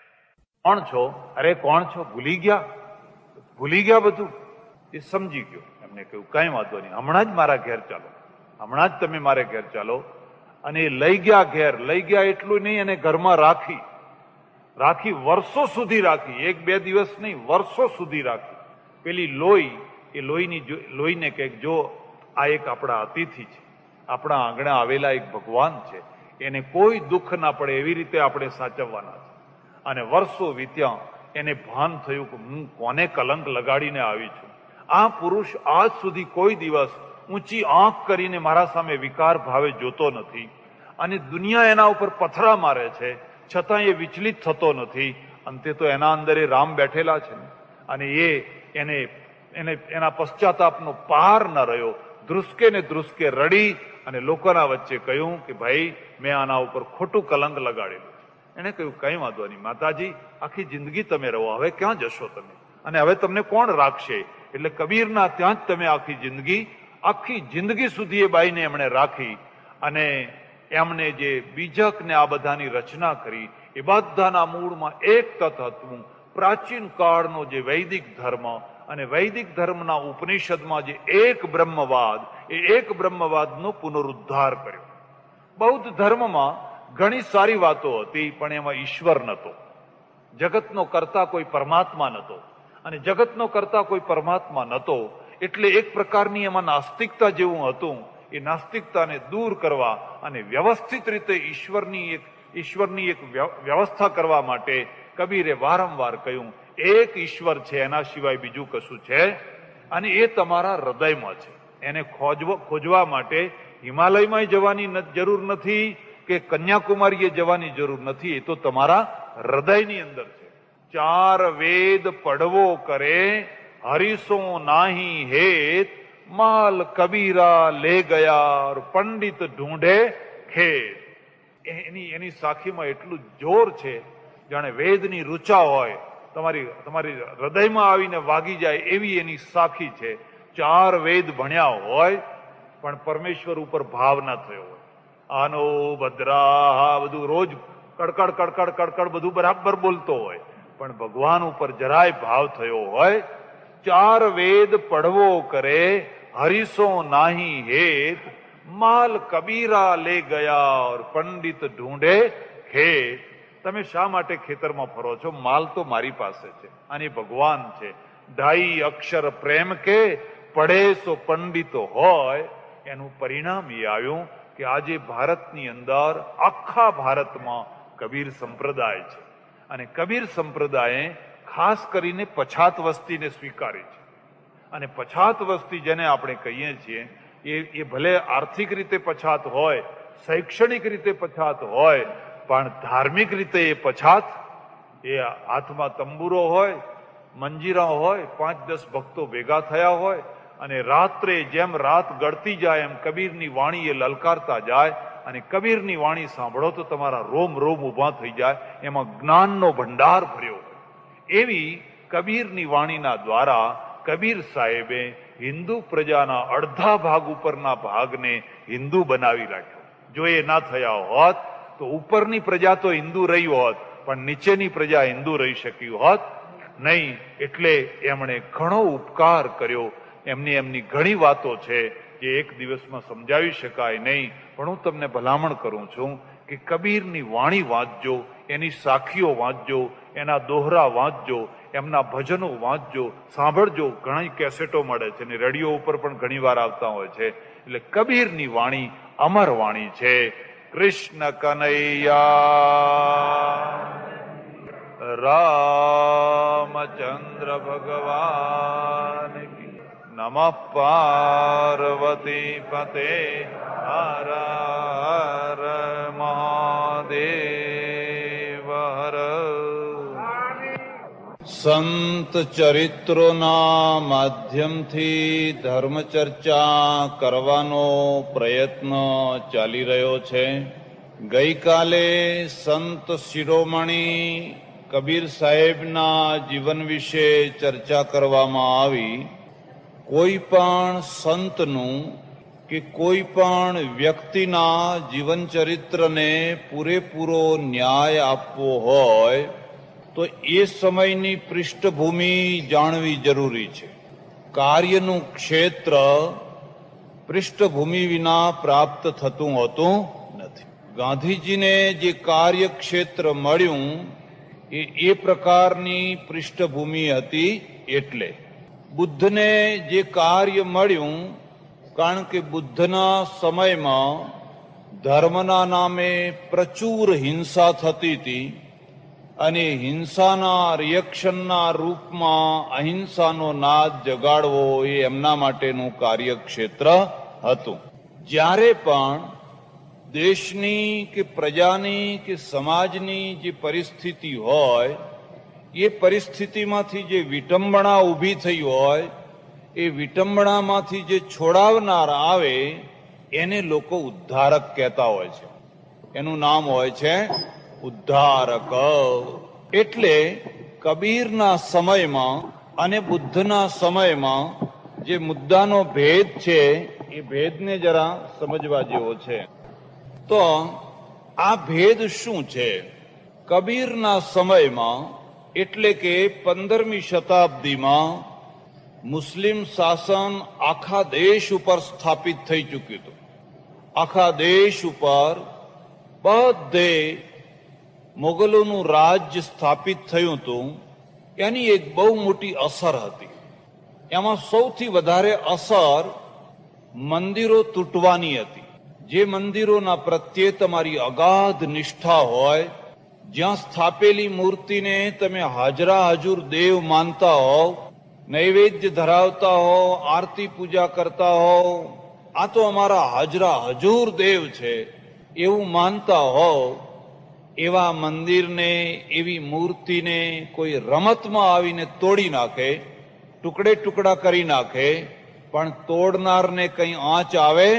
કોણ છો? અરે કોણ છો? ભૂલી ગયા બધું. એ સમજી ગયો. એમને કહ્યું કઈ વાંધો નહીં, હમણાં જ મારા ઘેર ચાલો, હમણાં જ તમે મારે ઘેર ચાલો. અને એ લઈ ગયા ઘેર. લઈ ગયા એટલું નહીં, એને ઘરમાં રાખી વર્ષો સુધી રાખી. 1-2 દિવસ નહીં, વર્ષો સુધી રાખી. પેલી લોહીને કહે, જો આ એક આપણા અતિથિ છે, આપણા આંગણા આવેલા એક ભગવાન છે, એને કોઈ દુઃખ ના પડે એવી રીતે આપણે સાચવવાના છે. અને વર્ષો વીત્યા, એને ભાન થયું કે હું કોને કલંક લગાડીને આવી છું. આ પુરુષ આજ સુધી કોઈ દિવસ ઊંચી આંખ કરીને મારા સામે વિકાર ભાવે જોતો નથી, અને દુનિયા એના ઉપર પથરા મારે છે, છતાં એ વિચલિત થતો નથી. અંતે તો એના અંદર એ રામ બેઠેલા છે, અને એના પશ્ચાતાપનો પાર ન રહ્યો. ધ્રુસકે ને ધ્રુસકે રડી અને લોકોના વચ્ચે કહ્યું કે ભાઈ, મેં આના ઉપર ખોટું કલંક લગાડેલું છે. એને કહ્યું કઈ વાંધો નહીં માતાજી, આખી જિંદગી તમે રહો, હવે ક્યાં જશો તમે, અને હવે તમને કોણ રાખશે? એટલે કબીરના ત્યાં જ તમે આખી જિંદગી સુધી એ બાઈને એમણે રાખી. અને એમને જે બીજક ને આ બધાની રચના કરી, એ બધાના મૂળમાં એક તત્વ હતું. પ્રાચીન કાળનો જે વૈદિક ધર્મ, અને વૈદિક ધર્મના ઉપનિષદમાં જે એક બ્રહ્મવાદ, એ એક બ્રહ્મવાદનો પુનરુદ્ધાર કર્યો. બૌદ્ધ ધર્મમાં ઘણી સારી વાતો હતી, પણ એમાં ઈશ્વર નહોતો. જગતનો કરતા કોઈ પરમાત્મા નહોતો, અને જગતનો કરતા કોઈ પરમાત્મા નહોતો એટલે એક પ્રકારની એમાં નાસ્તિકતા જેવું હતું. એ નાસ્તિકતાને દૂર કરવા અને વ્યવસ્થિત રીતે ઈશ્વરની એક વ્યવસ્થા કરવા માટે કબીરે વારંવાર કહ્યું, એક ઈશ્વર છે, એના સિવાય બીજું કશું છે, અને એ તમારા હૃદયમાં છે. એને ખોજવા માટે હિમાલયમાં જવાની જરૂર નથી કે કન્યાકુમારીએ જવાની જરૂર નથી, એ તો તમારા હૃદયની અંદર છે. 4 વેદ પડવો કરે, હરીસો નાહી હેત, માલ કબીરા લે ગયા, પંડિત ઢૂંઢે ખેત. એની સાખીમાં એટલું જોર છે, જાણે વેદની રૂચા હોય, તમારી હૃદયમાં આવીને વાગી જાય એવી એની સાખી છે. 4 વેદ ભણ્યા હોય પણ પરમેશ્વર ઉપર ભાવ ના થયો હોય. આનો ભદ્રા બધું રોજ કડકડ બધું બરાબર બોલતો હોય, પણ ભગવાન ઉપર જરાય ભાવ થયો હોય. 4 વેદ પડવો કરે, હરીસો નાહી હેત, માલ કબીરા લે ગયા, પંડિત ઢૂંઢે ખેત. તમે શા માટે ખેતરમાં ફરો છો? માલ તો મારી પાસે છે, અને ભગવાન છે. 2.5 અક્ષર પ્રેમ કે, પડે સો પંડિતો હોય. એનું પરિણામ એ આવ્યું કે આજે ભારતની અંદર, આખા ભારતમાં કબીર સંપ્રદાય છે, અને કબીર સંપ્રદાયે ખાસ કરીને પછાત વસ્તીને સ્વીકારી છે. અને પછાત વસ્તી જેને આપણે કહીએ છીએ, એ ભલે આર્થિક રીતે પછાત હોય, શૈક્ષણિક રીતે પછાત હોય, પણ ધાર્મિક રીતે એ પછાત, એ હાથમાં તંબુરો હોય, મંજીરા હોય, 5-10 ભક્તો ભેગા થયા હોય, અને રાત્રે જેમ રાત ગળતી જાય એમ કબીરની વાણી એ લલકારતા જાય, અને કબીરની વાણી સાંભળો તો તમારા રોમ ઊભા થઈ જાય, એમાં જ્ઞાનનો ભંડાર ભર્યો હોય. એવી કબીરની વાણીના દ્વારા કબીર સાહેબે હિન્દુ પ્રજાના અડધા ભાગ ઉપરના ભાગને હિન્દુ બનાવી રાખ્યો. જો એ ના થયા હોત તો ઉપરની પ્રજા તો હિન્દુ રહી હોત, પણ નીચેની પ્રજા હિન્દુ રહી શકી હોત નહીં. એટલે એમણે ઘણો ઉપકાર કર્યો. એમની ઘણી વાતો છે જે એક દિવસમાં સમજાવી શકાય નહીં, પણ હું તમને ભલામણ કરું છું કે કબીરની વાણી વાંચજો, એની સાખીઓ વાંચજો, એના દોહરા વાંચજો, એમના ભજનો વાંચજો, સાંભળજો. ઘણી કેસેટો મળે છે અને રેડિયો ઉપર પણ ઘણી વાર આવતા હોય છે. એટલે કબીરની વાણી અમર વાણી છે. કૃષ્ણ કનૈયા રામચંદ્ર ભગવાન કી. નમઃ પાર્વતી પતે હર હર મહાદેવ હર. સંત ચરિત્રોના માધ્યમથી ધર્મ ચર્ચા કરવાનો પ્રયત્ન ચાલી રહ્યો છે. ગઈકાલે સંત શિરોમણી કબીર સાહેબના જીવન વિશે ચર્ચા કરવામાં આવી. કોઈ પણ સંતનું કે કોઈ પણ વ્યક્તિના જીવન ચરિત્રને પૂરેપૂરો ન્યાય આપવો હોય તો એ સમયની પૃષ્ઠભૂમિ જાણવી જરૂરી છે. કાર્યનું ક્ષેત્ર પૃષ્ઠભૂમિ વિના પ્રાપ્ત થતું હોતું નથી. ગાંધીજીને જે કાર્યક્ષેત્ર મળ્યું એ પ્રકારની પૃષ્ઠભૂમિ હતી. એટલે બુદ્ધને જે કાર્ય મળ્યું, કારણ કે બુદ્ધના સમયમાં ધર્મના નામે પ્રચુર હિંસા થતી હતી અને હિંસાના રિએક્શનના રૂપમાં અહિંસાનો નાદ જગાડવો એ એમના માટેનું કાર્યક્ષેત્ર હતું. જ્યારે પણ દેશની કે પ્રજાની કે સમાજની જે પરિસ્થિતિ હોય, એ પરિસ્થિતિમાંથી જે વિટંબણા ઊભી થઈ હોય, એ વિટંબણામાંથી જે છોડાવનાર આવે એને લોકો ઉદ્ધારક કહેતા હોય છે. એનું નામ હોય છે ઉદ્ધારક. એટલે કબીરના સમયમાં અને બુદ્ધના સમયમાં જે મુદ્દાનો ભેદ છે એ ભેદને જરા સમજવા જેવો છે. તો આ ભેદ શું છે? કબીરના સમયમાં એટલે કે 15મી શતાબ્દીમાં મુસ્લિમ શાસન આખા દેશ ઉપર સ્થાપિત થઈ ચૂક્યું હતું. આખા દેશ ઉપર બધે મોગલોનું રાજ્ય સ્થાપિત થયું હતું. એની એક બહુ મોટી અસર હતી. એમાં સૌથી વધારે અસર મંદિરો તૂટવાની હતી. જે મંદિરોના પ્રત્યે તમારી અગાધ નિષ્ઠા હોય, જ્યાં સ્થાપેલી મૂર્તિને તમે હાજરા હજુર દેવ માનતા હોવ, નૈવેદ્ય ધરાવતા હોવ, આરતી પૂજા કરતા હોવ, આ તો અમારા હાજરા હજુર દેવ છે એવું માનતા હોવ, એવા મંદિરને, એવી મૂર્તિને કોઈ રમતમાં આવીને તોડી નાખે, ટુકડે ટુકડા કરી નાખે, પણ તોડનારને કંઈ આંચ આવે,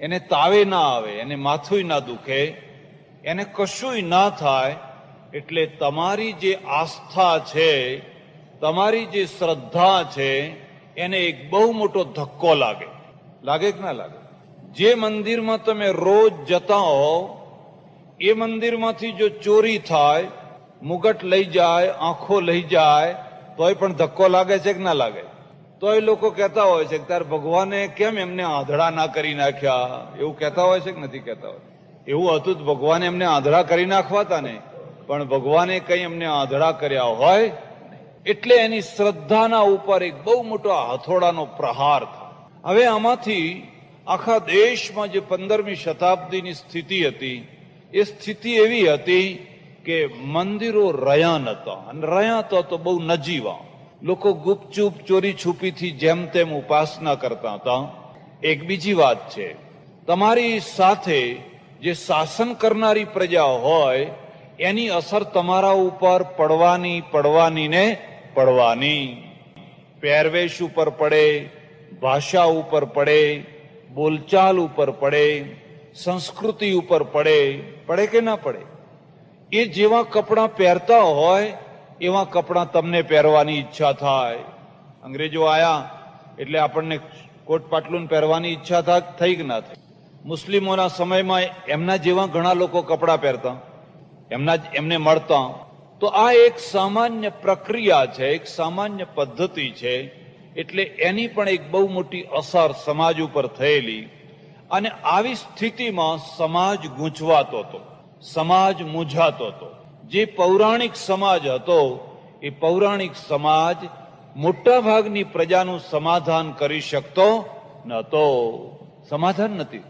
એને તાવે ના આવે, એને માથું ના દુખે, એને કશુંય ના થાય. એટલે તમારી જે આસ્થા છે, તમારી જે શ્રદ્ધા છે, એને એક બહુ મોટો ધક્કો લાગે. લાગે કે ના લાગે? જે મંદિરમાં તમે રોજ જતા હો, એ મંદિરમાંથી જો ચોરી થાય, મુગટ લઈ જાય, આંખો લઈ જાય, તોય પણ ધક્કો લાગે છે કે ના લાગે? તો એ લોકો કહેતા હોય છે કે તાર ભગવાને કેમ એમને આંધળા ના કરી નાખ્યા, એવું કહેતા હોય છે કે નથી કહેતા હોય? એવું હતું જ, ભગવાને એમને આંધળા કરી નાખવા હતા ને, પણ ભગવાને કઈ એમને આંધળા કર્યા હોય? એટલે એની શ્રદ્ધાના ઉપર એક બહુ મોટો હથોડાનો પ્રહાર થાય. હવે આમાંથી આખા દેશમાં જે 15મી શતાબ્દીની સ્થિતિ હતી, એ સ્થિતિ એવી હતી કે મંદિરો રહ્યા નતા, અને રહ્યા તો બહુ નજીવા. લોકો ગુપચુપ ચોરી છુપીથી જેમ તેમ ઉપાસના કરતા હતા. એક બીજી વાત છે, તમારી સાથે જે શાસન કરનારી પ્રજા હોય એની અસર તમારા ઉપર પડવાની. પહેરવેશ ઉપર પડે, ભાષા ઉપર પડે, બોલચાલ ઉપર પડે, સંસ્કૃતિ ઉપર પડે કે ના પડે? એ જેવા કપડાં પહેરતા હોય એવા કપડાં તમને પહેરવાની ઈચ્છા થાય. અંગ્રેજો આયા એટલે આપણને કોટ પાટલું પહેરવાની ઈચ્છા થઈ કે ના થઈ? મુસ્લિમોના સમયમાં એમના જેવા ઘણા લોકો કપડાં પહેરતા, એમને મળતા. તો આ એક સામાન્ય પ્રક્રિયા છે, એક સામાન્ય પદ્ધતિ છે. એટલે એની પણ એક બહુ મોટી અસર સમાજ ઉપર થયેલી. અને આવી સ્થિતિમાં સમાજ ગૂંચવાતો હતો, સમાજ મૂંઝાતો હતો. જે પૌરાણિક સમાજ હતો એ પૌરાણિક સમાજ મોટા ભાગની પ્રજાનું સમાધાન કરી શકતો નહોતો. સમાધાન નથી.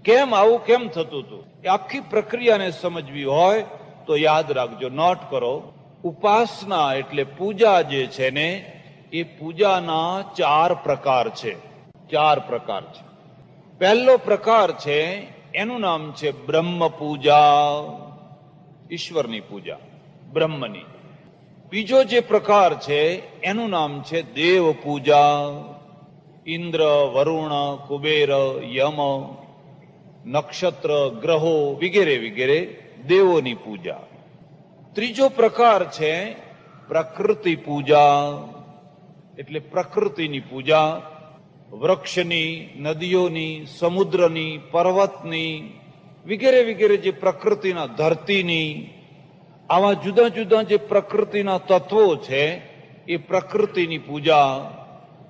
કેમ આવું થતું હતું? એ આખી પ્રક્રિયાને સમજવી હોય તો યાદ રાખજો, નોટ કરો. ઉપાસના એટલે પૂજા જે છે ને એ પૂજાના 4 પ્રકાર છે. 4 પ્રકાર છે. પહેલો પ્રકાર છે એનું નામ છે બ્રહ્મ પૂજા, ઈશ્વરની પૂજા, બ્રહ્મની. બીજો જે પ્રકાર છે એનું નામ છે દેવ પૂજા, ઇન્દ્ર, વરુણ, કુબેર, યમ, નક્ષત્ર, ગ્રહો વગેરે વગેરે દેવોની પૂજા. ત્રીજો પ્રકાર છે પ્રકૃતિ પૂજા, એટલે પ્રકૃતિની પૂજા, વૃક્ષની, નદીઓની, સમુદ્રની, પર્વતની વગેરે વગેરે જે પ્રકૃતિના, ધરતીની, આવા જુદા જુદા જે પ્રકૃતિના તત્વો છે એ પ્રકૃતિની પૂજા.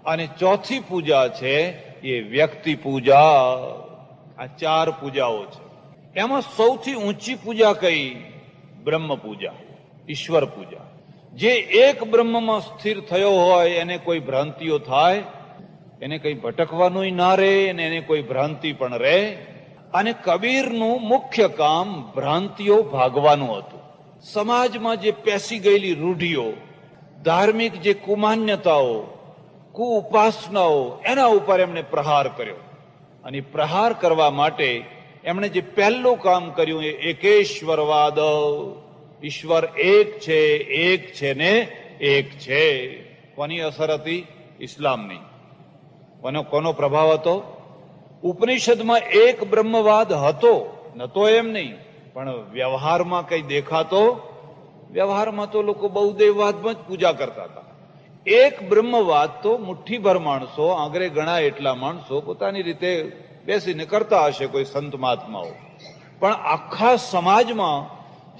અને ચોથી પૂજા છે એ વ્યક્તિ પૂજા. આ 4 પૂજાઓ છે. એમાં સૌથી ઊંચી પૂજા કઈ? બ્રહ્મ પૂજા, ઈશ્વર પૂજા. જે એક બ્રહ્મમાં સ્થિર થયો હોય એને કોઈ ભ્રાંતિઓ થાય, એને કઈ ભટકવાનું ના રહે, અને એને કોઈ ભ્રાંતિ પણ રહે. અને કબીરનું મુખ્ય કામ ભ્રાંતિઓ ભાગવાનું હતું. સમાજમાં જે પેસી ગયેલી રૂઢિઓ, ધાર્મિક જે કુમાન્યતાઓ, કુઉપાસનાઓ, એના ઉપર એમણે પ્રહાર કર્યો. અને પ્રહાર કરવા માટે એમણે જે પહેલું કામ કર્યું એ એકેશ્વરવાદ, ઈશ્વર એક છે ને એક છે. કોની અસર હતી? ઇસ્લામની. કોનો પ્રભાવ હતો? ઉપનિષદમાં એક બ્રહ્મવાદ હતો, નતો એમ નહીં, પણ વ્યવહારમાં કઈ દેખાતો? વ્યવહારમાં તો લોકો બહુદેવવાદમાં જ પૂજા કરતા હતા. એક બ્રહ્મવાદ તો મુઠ્ઠીભર માણસો, આંગરે ગણા એટલા માણસો પોતાની રીતે બેસીને કરતા હશે, કોઈ સંત મહાત્માઓ. પણ આખા સમાજમાં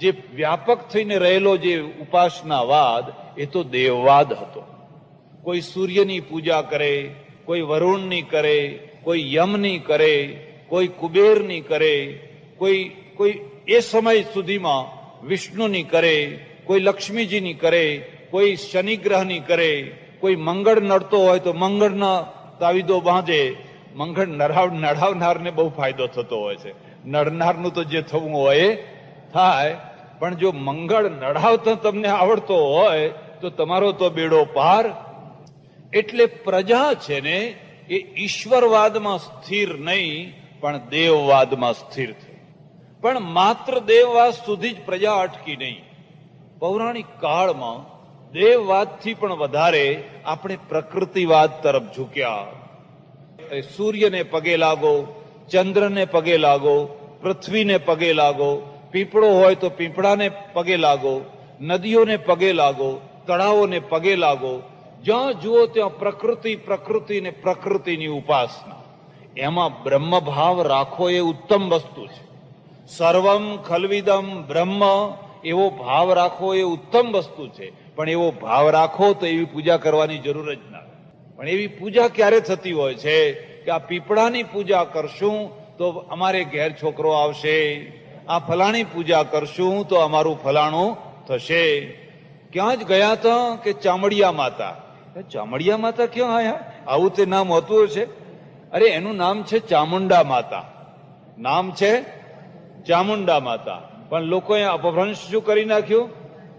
જે વ્યાપક થઈને રહેલો જે ઉપાસનાવાદ એ તો દેવવાદ હતો. કોઈ સૂર્યની પૂજા કરે, કોઈ વરુણની કરે, કોઈ યમની કરે, કોઈ કુબેરની કરે, કોઈ એ સમય સુધીમાં વિષ્ણુની કરે, કોઈ લક્ષ્મીજીની કરે, કોઈ શનિગ્રહની કરે, કોઈ મંગળ નડતો હોય તો મંગળના તાવીદો બાંધે. મંગળ નડાવનારને બહુ ફાયદો થતો હોય છે. નડનારનું તો જે થવું હોય એ થાય, પણ જો મંગળ નડાવતો તમને આવડતો હોય તો તમારો તો બેડો પાર. એટલે પ્રજા છે ને એ ઈશ્વરવાદમાં સ્થિર નહીં, પણ દેવવાદમાં સ્થિર થઈ. પણ માત્ર દેવવાદ સુધી જ પ્રજા અટકી નહીં. પૌરાણિક કાળમાં દેવવાદથી પણ વધારે આપણે પ્રકૃતિવાદ તરફ ઝૂક્યા. સૂર્યને પગે લાગો, ચંદ્રને પગે લાગો, પૃથ્વીને પગે લાગો, પીપળો હોય તો પીપળાને પગે લાગો, નદીઓને પગે લાગો, તળાવોને પગે લાગો. જ્યાં જુઓ ત્યાં પ્રકૃતિ, પ્રકૃતિ ને પ્રકૃતિની ઉપાસના. એમાં બ્રહ્મભાવ રાખો એ ઉત્તમ વસ્તુ છે. સર્વમ ખલ્વિદમ બ્રહ્મ એવો ભાવ રાખો એ ઉત્તમ વસ્તુ છે. પણ એવો ભાવ રાખો તો એવી પૂજા કરવાની જરૂર જ ના. પણ એવી પૂજા ક્યારે થતી હોય છે કે આ પીપળાની પૂજા કરશું તો અમારે ઘેર છોકરો આવશે, આ ફલાણી પૂજા કરશું તો અમારું ફલાણું થશે. ક્યાં જ ગયા હતા કે ચામડિયા માતા. ચામડિયા માતા ક્યાં આયા? આવું તે નામ હોતું હશે? અરે એનું નામ છે ચામુંડા માતા. નામ છે ચામુંડા માતા, પણ લોકોએ અપભ્રંશ શું કરી નાખ્યું?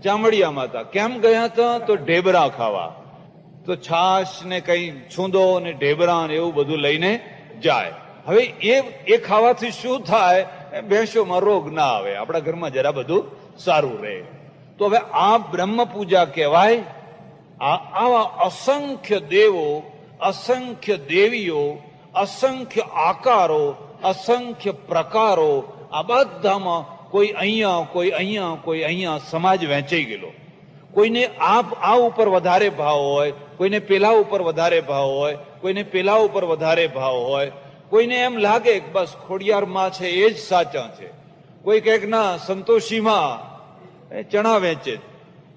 ચામડિયા માતા. કેમ ગયા હતા? તો ઢેબરા ખાવા. તો છાશ ને કઈ છૂંદો ને ઢેબરા ને એવું બધું લઈને જાય. હવે એ ખાવાથી શું થાય? ભેંસોમાં રોગ ના આવે, આપણા ઘરમાં જરા બધું સારું રહે. તો હવે આ બ્રહ્મ પૂજા કહેવાય. આવા અસંખ્ય દેવો, અસંખ્ય દેવીઓ, અસંખ્ય આકારો, અસંખ્ય પ્રકારો, આ બધામાં કોઈ અહીંયા, કોઈ અહીંયા, કોઈ અહીંયા સમાજ વહેંચાઈ ગયેલો. કોઈને આ ઉપર વધારે ભાવ હોય, કોઈને પેલા ઉપર વધારે ભાવ હોય, કોઈને પેલા ઉપર વધારે ભાવ હોય. કોઈને એમ લાગે કે બસ ખોડિયારમાં છે એ જ સાચા છે. કોઈ કહે ના સંતોષીમાં ચણા વેચે,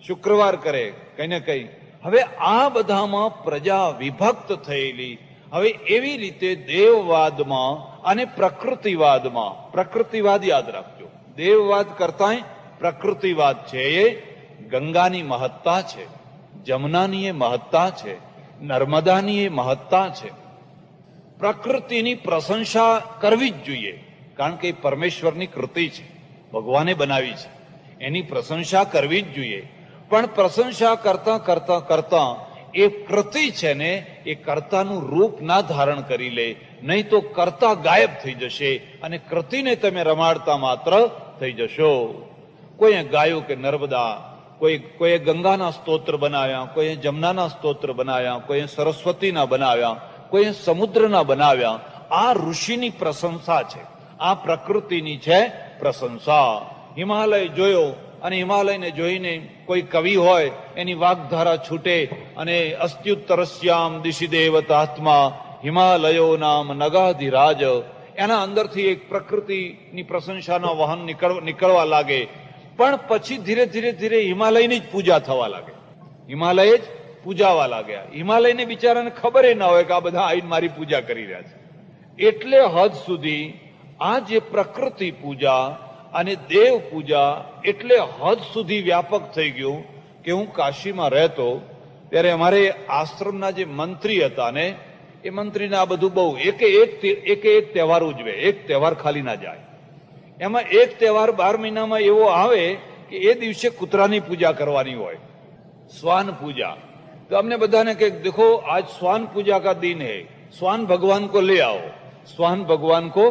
શુક્રવાર કરે, કઈ ને કઈ. હવે આ બધામાં પ્રજા વિભક્ત થયેલી. હવે એવી રીતે દેવવાદમાં અને પ્રકૃતિવાદમાં, પ્રકૃતિવાદ યાદ રાખજો, દેવવાદ કરતા પ્રકૃતિવાદ છે એ ગંગાની મહત્તા છે, જમુનાની એ મહત્તા છે, નર્મદાની એ મહત્તા છે. પ્રકૃતિની પ્રશંસા કરવી જ જોઈએ, કારણ કે એ પરમેશ્વરની કૃતિ છે, ભગવાને બનાવી છે, એની પ્રશંસા કરવી જ જોઈએ. પણ પ્રશંસા કરતા કરતા કરતા એ કૃતિ છે ને એ કર્તાનું રૂપ ના ધારણ કરી લે, નહીં તો કર્તા ગાયબ થઈ જશે અને કૃતિને તમે રમાડતા માત્ર થઈ જશો. કોઈએ ગાયું કે નર્મદા, કોઈએ ગંગાના સ્તોત્ર બનાવ્યા, કોઈએ જમનાના સ્તોત્ર બનાવ્યા, કોઈએ સરસ્વતીના બનાવ્યા, કોઈએ સમુદ્રના બનાવ્યા. આ ઋષિની પ્રશંસા છે, આ પ્રકૃતિની છે પ્રશંસા. હિમાલય જોયો અને હિમાલયને જોઈને કોઈ કવિ હોય એની વાગધારા છૂટે અને અસ્ત્યુત્તરસ્યામ દિશી દેવતાત્મા હિમાલયો નામ નગાધિરાજ, એના અંદરથી એક પ્રકૃતિની પ્રશંસાના વહન નીકળવા લાગે. પણ પછી ધીરે ધીરે ધીરે હિમાલયની જ પૂજા થવા લાગે, હિમાલય જ પૂજાવા લાગ્યા. હિમાલયને બિચારાને ખબર ના હોય કે આ બધા આવીને મારી પૂજા કરી રહ્યા છે. એટલે હદ સુધી આ જે પ્રકૃતિ પૂજા અને દેવ પૂજા એટલે હદ સુધી વ્યાપક થઈ ગયું કે હું કાશીમાં રહેતો ત્યારે અમારે આશ્રમના જે મંત્રી હતા ને એ મંત્રીને આ બધું બહુ એક તહેવાર ઉજવે, એક તહેવાર ખાલી ના જાય. એમાં એક તહેવાર 12 મહિનામાં એવો આવે કે એ દિવસે કૂતરાની પૂજા કરવાની હોય, શ્વાન પૂજા. તો અમને બધાને કે દેખો આજ શ્વાન પૂજા કા દિન હૈ, શ્વાન ભગવાન કો લે આવો, શ્વાન ભગવાન કો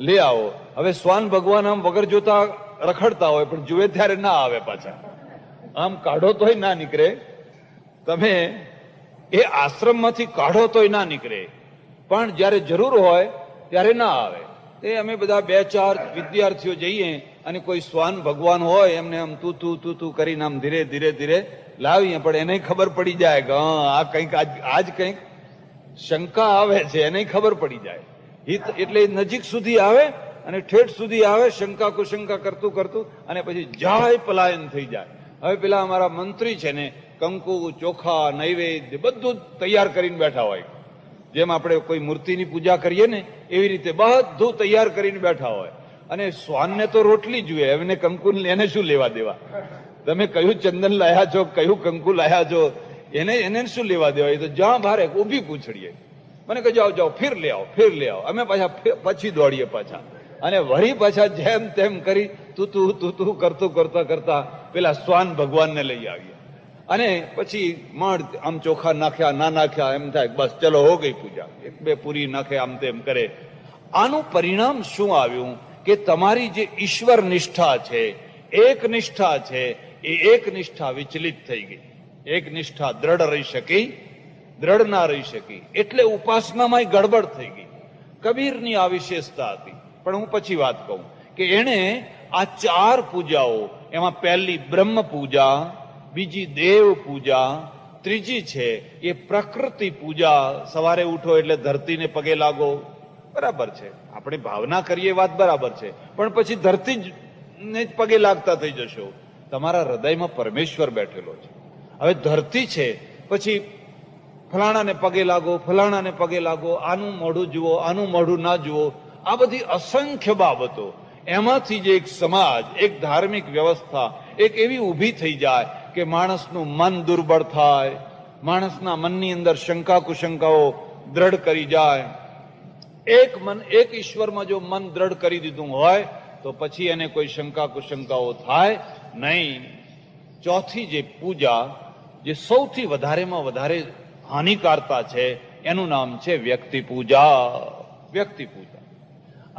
લે આવો. હવે શ્વાન ભગવાન આમ વગર જોતા રખડતા હોય પણ જુએ ત્યારે ના આવે પાછા, આમ કાઢો તોય ના નીકળે. તમે એ આશ્રમમાંથી કાઢો તોય ના નીકળે, પણ જયારે જરૂર હોય ત્યારે ના આવે. એ અમે બધા 2-4 વિદ્યાર્થીઓ જઈએ અને કોઈ શ્વાન ભગવાન હોય એમને આમ તું કરીને આમ ધીરે ધીરે ધીરે લાવીએ, પણ એને ખબર પડી જાય કે આ કંઈક આજ કંઈક શંકા આવે છે, એને ખબર પડી જાય. એટલે નજીક સુધી આવે અને ઠેઠ સુધી આવે, શંકા કુશંકા કરતું કરતું અને પછી જાય પલાયન થઈ જાય. હવે પેલા અમારા મંત્રી છે ને કંકુ, ચોખા, નૈવેદ્ય બધું તૈયાર કરીને બેઠા હોય. જેમ આપણે કોઈ મૂર્તિની પૂજા કરીએ ને એવી રીતે બધું તૈયાર કરીને બેઠા હોય. અને શ્વાનને તો રોટલી જોઈએ, એમને કંકુ એને શું લેવા દેવા? તમે કયું ચંદન લાયા છો, કયું કંકુ લાયા છો, એને શું લેવા દેવા? એ તો જ્યાં ભારે ઊભી પૂછડીએ, મને કહે જાઓ જાઓ ફિર લે આવો, ફિર લે આવો. અમે પાછા પછી દોડીએ પાછા અને વળી પાછા જેમ તેમ કરી તું કરતું કરતા કરતા પેલા શ્વાન ભગવાનને લઈ આવીએ. અને પછી મળ આમ ચોખા નાખ્યા ના નાખ્યા એમ થાય બસ ચલો હો ગઈ પૂજા, 1-2 પૂરી નાખે આમ તેમ કરે. આનું પરિણામ શું આવ્યું કે તમારી જે ઈશ્વર નિષ્ઠા છે, એક નિષ્ઠા છે, એ એક નિષ્ઠા વિચલિત થઈ ગઈ. એક નિષ્ઠા દ્રઢ રહી શકી, દ્રઢ ના રહી શકી, એટલે ઉપાસનામાં ગડબડ થઈ ગઈ. કબીરની આ વિશેષતા હતી. પણ હું પછી વાત કહું કે એણે આ 4 પૂજાઓ, એમાં પહેલી બ્રહ્મ પૂજા, બીજી દેવ પૂજા, ત્રીજી છે એ પ્રકૃતિ પૂજા. સવારે ઉઠો એટલે ધરતીને પગે લાગો, બરાબર છે, આપણે ભાવના કરીએ વાત બરાબર છે, પણ પછી ધરતી ને જ પગે લાગતા થઈ જશો. તમારા હૃદયમાં પરમેશ્વર બેઠેલો છે. હવે ધરતી છે પછી ફલાણાને પગે લાગો, ફલાણાને પગે લાગો, આનું મોઢું જુઓ, આનું મોઢું ના જુઓ, આ બધી અસંખ્ય બાબતો. એમાંથી જે એક સમાજ, એક ધાર્મિક વ્યવસ્થા એક એવી ઊભી થઈ જાય કે માણસનું મન દુર્બળ થાય, માણસના મનની અંદર શંકા કુશંકાઓ દ્રઢ કરી જાય. એક ઈશ્વરમાં જો મન દ્રઢ કરી દીધું હોય તો પછી એને કોઈ શંકા કુશંકાઓ થાય નહીં. ચોથી જે પૂજા, જે સૌથી વધારેમાં વધારે હાનિકારતા છે, એનું નામ છે વ્યક્તિ પૂજા. વ્યક્તિ પૂજા.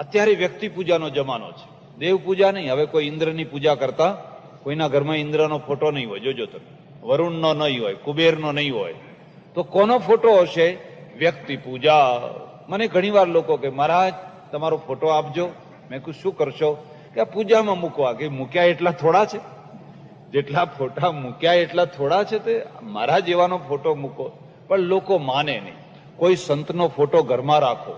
અત્યારે વ્યક્તિ પૂજાનો જમાનો છે, દેવ પૂજા નહીં. હવે કોઈ ઇન્દ્રની પૂજા કરતા, કોઈના ઘરમાં ઇન્દ્રનો ફોટો નહીં હોય, જોજો તમે, વરુણનો નહીં હોય, કુબેરનો નહીં હોય, તો કોનો ફોટો હશે? વ્યક્તિ પૂજા. મને ઘણીવાર લોકો કે મહારાજ તમારો ફોટો આપજો. મેં કહ્યું શું કરશો? કે આ પૂજામાં મૂકવા. કે મૂક્યા એટલા થોડા છે? જેટલા ફોટા મૂક્યા એટલા થોડા છે? તે મારા જેવાનો ફોટો મૂકો. પણ લોકો માને નહીં. કોઈ સંતનો ફોટો ઘરમાં રાખો,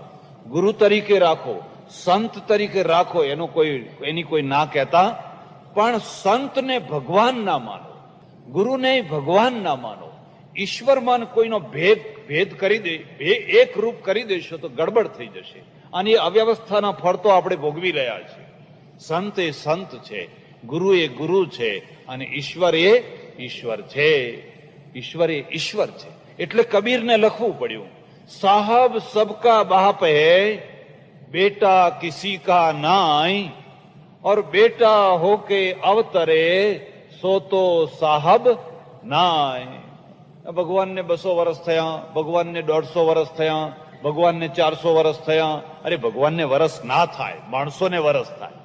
ગુરુ તરીકે રાખો, સંત તરીકે રાખો, એની કોઈ ના કહેતા, પણ સંતને ભગવાન ના માનો, ગુરુને ભગવાન ના માનો. ઈશ્વરમાં કોઈનો ભેદ કરી દે, એક રૂપ કરી દેશો તો ગડબડ થઈ જશે. અને એ અવ્યવસ્થાના ફળ તો આપણે ભોગવી રહ્યા છીએ. સંત એ સંત છે, ગુરુ એ ગુરુ છે, અને ઈશ્વર એ ઈશ્વર છે. ઈશ્વર એ ઈશ્વર છે. એટલે કબીરને લખવું પડ્યું, સાહબ સબકા બાપ હૈ, बेटा किसी का नाई, और बेटा होके अवतरे સો તો સાહબ નાય. ભગવાનને 200 વર્ષ થયા, ભગવાનને 150 વર્ષ થયા, ભગવાનને 400 વર્ષ થયા. અરે ભગવાનને વર્ષ ના થાય, માણસોને વર્ષ થાય.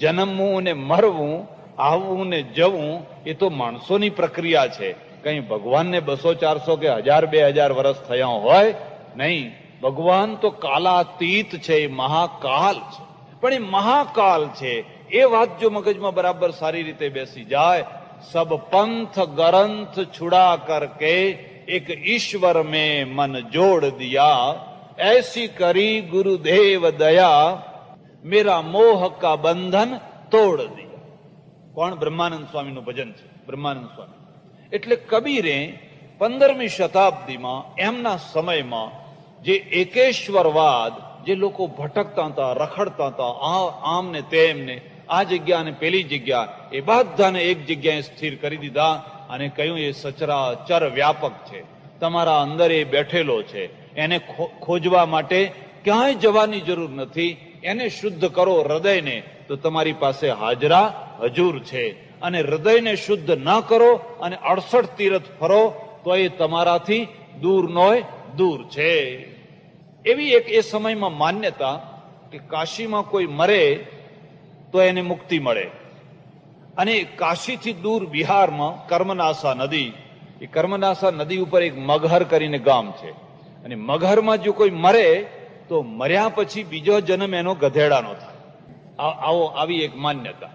જન્મવું ને મરવું, આવવું ને જવું એ તો માણસોની પ્રક્રિયા છે. કઈ ભગવાનને 200 400 કે 1000 2000 વર્ષ થયા હોય નહીં. ભગવાન તો કાલાતીત છે, એ મહાકાલ છે. પણ એ મહાકાલ છે એ વાત જો મગજમાં બરાબર સારી રીતે બેસી જાય, સબ પંથ ગરંથ છુડા કરકે એક ઈશ્વર में मन जोड़ दिया, ऐसी કરી गुरुदेव दया मेरा मोह का બંધન તોડ દિયા. કોણ? બ્રહ્માનંદ સ્વામીનું ભજન છે. બ્રહ્માનંદ સ્વામી એટલે કબીરે 15મી શતાબ્દીમાં એમના સમયમાં જે એકેશ્વરવાદ, જે લોકો ભટકતા હતા, રખડતા હતા, આમ ને તેમ ને આ જગ્યા ને પેલી જગ્યા, એ બધાને એક જગ્યાએ સ્થિર કરી દીધા અને કહ્યું એ સચરાચર વ્યાપક છે, તમારા અંદર એ બેઠેલો છે, એને ખોજવા માટે ક્યાંય જવાની જરૂર નથી. એને શુદ્ધ કરો હૃદયને તો તમારી પાસે હાજરા હજુર છે. અને હૃદયને શુદ્ધ ના કરો અને 68 તીરથ ફરો તો એ તમારાથી દૂર નોય દૂર છે. એવી એક એ સમયમાં માન્યતા કે કાશીમાં કોઈ મરે તો એને મુક્તિ મળે. અને કાશીથી દૂર બિહારમાં કર્મનાસા નદી, એ કર્મનાસા નદી ઉપર એક મગહર કરીને ગામ છે. અને મગહરમાં જો કોઈ મરે તો મર્યા પછી બીજો જન્મ એનો ગધેડાનો થાય. આવી એક માન્યતા.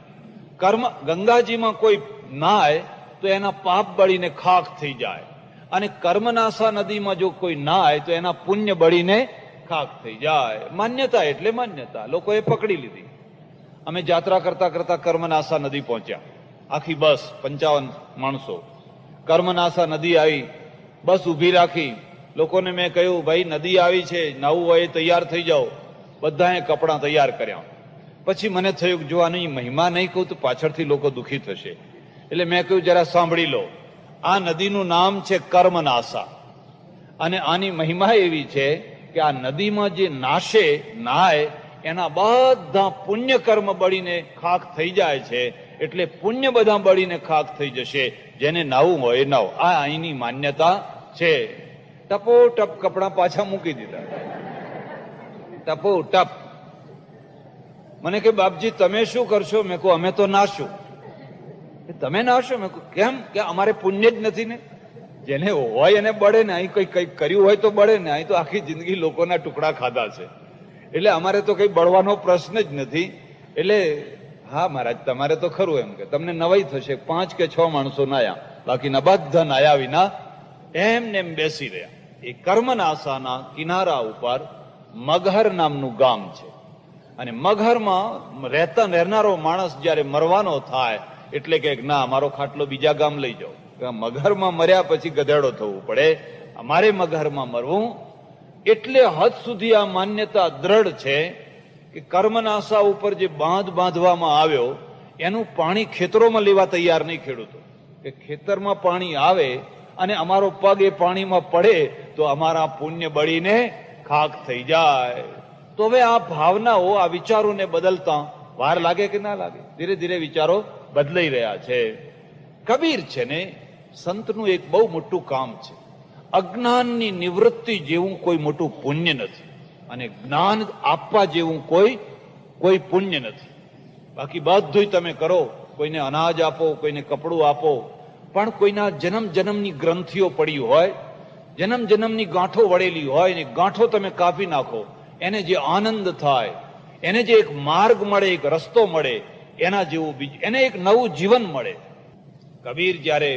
ગંગાજીમાં કોઈ નાય તો એના પાપ બળીને ખાખ થઈ જાય. અને કર્મનાસા નદીમાં જો કોઈ નાય તો એના પુણ્ય બળીને ખાખ થઈ જાય. માન્યતા એટલે માન્યતા, લોકોએ પકડી લીધી. અમે જાત્રા કરતા કરતા કર્મનાસા નદી પહોંચ્યા, આખી બસ 55 માણસો. કર્મનાસા નદી આવી, બસ ઉભી રાખી. લોકોને મેં કહ્યું, ભાઈ નદી આવી છે, નાવું હોય તૈયાર થઈ જાઓ. બધાએ કપડાં તૈયાર કર્યા. પછી મને થયું જો આની મહિમા નહીં કહું તો પાછળથી લોકો દુઃખી થશે. એટલે મેં કહ્યું જરા સાંભળી લો, આ નદીનું નામ છે કર્મનાસા. અને આની મહિમા એવી છે કે આ નદીમાં જે નાય એના બધા પુણ્ય કર્મ બળીને ખાખ થઈ જાય છે. એટલે પુણ્ય બધા બળીને ખાખ થઈ જશે. જેને નાવું હોય નાવ. આ અહીંની માન્યતા છે. ટપો ટપ કપડા પાછા મૂકી દીધા, ટપો ટપ. મને કે બાપજી તમે શું કરશો? મેં કહું અમે તો નાશું. તમે નાશો? મેં કહું કેમ? કે અમારે પુણ્ય જ નથી ને. જેને હોય એને બળે ને. અહીં કઈ કર્યું હોય તો બળે ને. અહીં તો આખી જિંદગી લોકોના ટુકડા ખાધા છે. એટલે અમારે તો કઈ બળવાનો પ્રશ્ન જ નથી. એટલે હા મહારાજ તમારે તો ખરું એમ કે તમને નવાઈ થશે. 5 કે 6 માણસો નાયા, બાકીના બધા નાયા વિના એમને એમ બેસી રહ્યા. એ કર્મનાસાના કિનારા ઉપર મગહર નામનું ગામ છે. અને મગહરમાં રહેનારો માણસ જયારે મરવાનો થાય એટલે કે ના મારો ખાટલો બીજા ગામ લઈ જાઓ. મગહરમાં મર્યા પછી ગધેડો થવું પડે, અમારે મગહરમાં મરવું. એટલે હદ સુધી આ માન્યતા દ્રઢ છે કે કર્મનાસા ઉપર જે બાંધવામાં આવ્યો એનું પાણી ખેતરોમાં લેવા તૈયાર નહીં ખેડૂતો. કે ખેતરમાં પાણી આવે અને અમારો પગ એ પાણીમાં પડે તો અમારા પુણ્ય બળીને ખાખ થઈ જાય. તો હવે આ ભાવનાઓ, આ વિચારોને બદલતા વાર લાગે કે ના લાગે? ધીરે ધીરે વિચારો બદલાઈ રહ્યા છે. કબીર છે ને, સંતનું એક બહુ મોટું કામ છે. અજ્ઞાનની નિવૃત્તિ જેવું કોઈ મોટું પુણ્ય નથી, અને જ્ઞાન આપવા જેવું કોઈ પુણ્ય નથી. બાકી બધું તમે કરો, કોઈને અનાજ આપો, કોઈને કપડું આપો, પણ કોઈના જન્મની ગ્રંથિઓ પડી હોય, જન્મની ગાંઠો વળેલી હોય ને ગાંઠો તમે કાપી નાખો, એને જે આનંદ થાય, એને જે એક માર્ગ મળે, એક રસ્તો મળે, એના જેવું એને એક નવું જીવન મળે. કબીર જયારે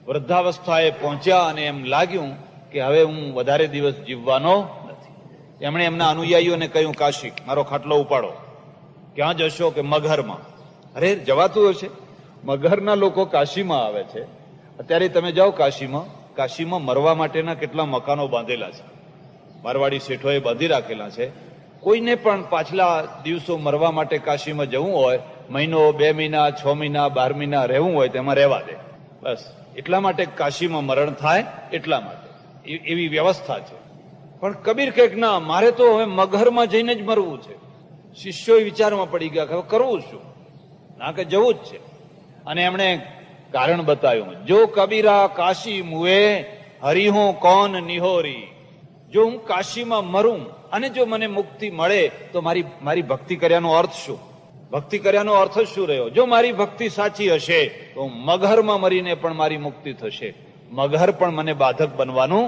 વૃદ્ધાવસ્થાએ પહોંચ્યા અને એમ લાગ્યું કે હવે હું વધારે દિવસ જીવવાનો નથી, એમણે એમના અનુયાયીઓને કહ્યું કાશી મારો ખાટલો ઉપાડો. ક્યાં જશો? કે મગહરમાં. અરે જવાતું હશે? મગહરના લોકો કાશીમાં આવે છે. અત્યારે તમે જાઓ કાશીમાં મરવા માટેના કેટલા મકાનો બાંધેલા છે, મારવાડી શેઠોએ બાંધી રાખેલા છે. કોઈને પણ પાછલા દિવસો મરવા માટે કાશીમાં જવું હોય, મહિનો 2 મહિના 6 મહિના 12 મહિના રહેવું હોય તેમાં રહેવા દે. બસ એટલા માટે કાશીમાં મરણ થાય, એટલા માટે એવી વ્યવસ્થા છે. પણ કબીર કહે ના, મારે તો હવે મગહરમાં જઈને જ મરવું છે. શિષ્યો વિચારમાં પડી ગયા કે હવે કરવું શું? ના કે જવું જ છે. અને એમણે કારણ બતાવ્યું, જો કબીરા કાશી મુએ હરિહો કોન નિહોરી. જો હું કાશીમાં મરું અને જો મને મુક્તિ મળે તો મારી ભક્તિ કર્યાનો અર્થ શું? ભક્તિ કર્યાનો અર્થ શું રહ્યો? જો મારી ભક્તિ સાચી હશે તો મગહરમાં મરીને પણ મારી મુક્તિ થશે. મગહર પણ મને બાધક બનવાનું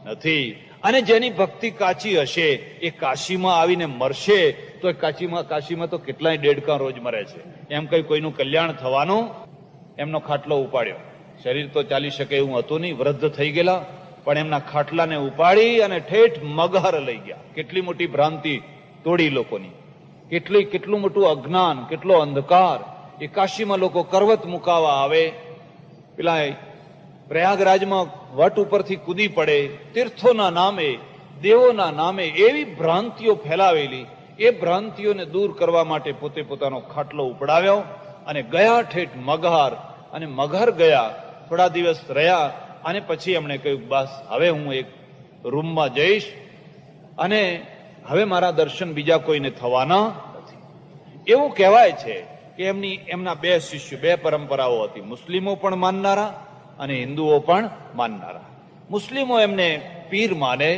નથી. અને જેની ભક્તિ કાચી હશે એ કાશીમાં આવીને મરશે તો કાશીમાં તો કેટલાય દેડકા રોજ મરે છે. એમ કઈ કોઈનું કલ્યાણ થવાનું? એમનો ખાટલો ઉપાડ્યો. શરીર તો ચાલી શકે એવું હતું નહીં, વૃદ્ધ થઈ ગયેલા, પણ એમના ખાટલાને ઉપાડી અને ઠેઠ મગહર લઈ ગયા. કેટલી મોટી ભ્રાંતિ તોડી લોકોની, કેટલું મોટું અજ્ઞાન, કેટલો અંધકાર. એ કાશીમાં લોકો કરવત મુકાવા આવે, પેલા પ્રયાગરાજમાં વટ ઉપરથી કૂદી પડે, તીર્થોના નામે, દેવોના નામે એવી ભ્રાંતિઓ ફેલાવેલી. એ ભ્રાંતિઓને દૂર કરવા માટે પોતે પોતાનો ખાટલો ઉપડાવ્યો અને ગયા ઠેઠ મગહર. અને મગહર ગયા, થોડા દિવસ રહ્યા અને પછી એમણે કહ્યું, બસ હવે હું એક રૂમમાં જઈશ અને હવે મારા દર્શન બીજા કોઈને થવાના નથી. એવું કહેવાય છે કે એમના બે શિષ્યો, બે પરંપરાઓ હતી. મુસ્લિમો પણ માનનારા અને હિન્દુઓ પણ માનનારા. મુસ્લિમો એમને પીર માને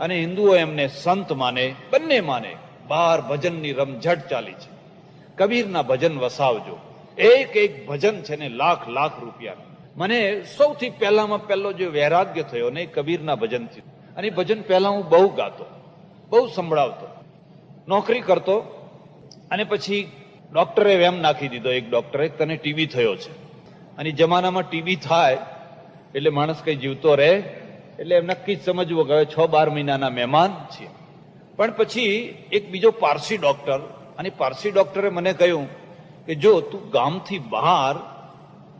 અને હિન્દુઓ એમને સંત માને, બંને માને. બહાર ભજનની રમઝટ ચાલી છે. કબીરના ભજન વસાવજો. એક ભજન છે ને લાખ રૂપિયા. મને સૌથી પહેલામાં પહેલો જે વૈરાગ્ય થયો ને કબીરના ભજનથી. અને ભજન પહેલા હું બહુ ગાતો, બહુ સંભળાવતો, નોકરી કરતો. અને પછી ડોક્ટરે વેમ નાખી દીધો. એક ડોક્ટરે, તને ટીબી થયો છે. અને જમાનામાં ટીબી થાય એટલે માણસ કઈ જીવતો રહે, એટલે એમ નક્કી જ સમજવું કે 6-12 મહિનાના મહેમાન છીએ. પણ પછી એક બીજો પારસી ડોક્ટર, અને પારસી ડોક્ટરે મને કહ્યું કે જો તું ગામથી બહાર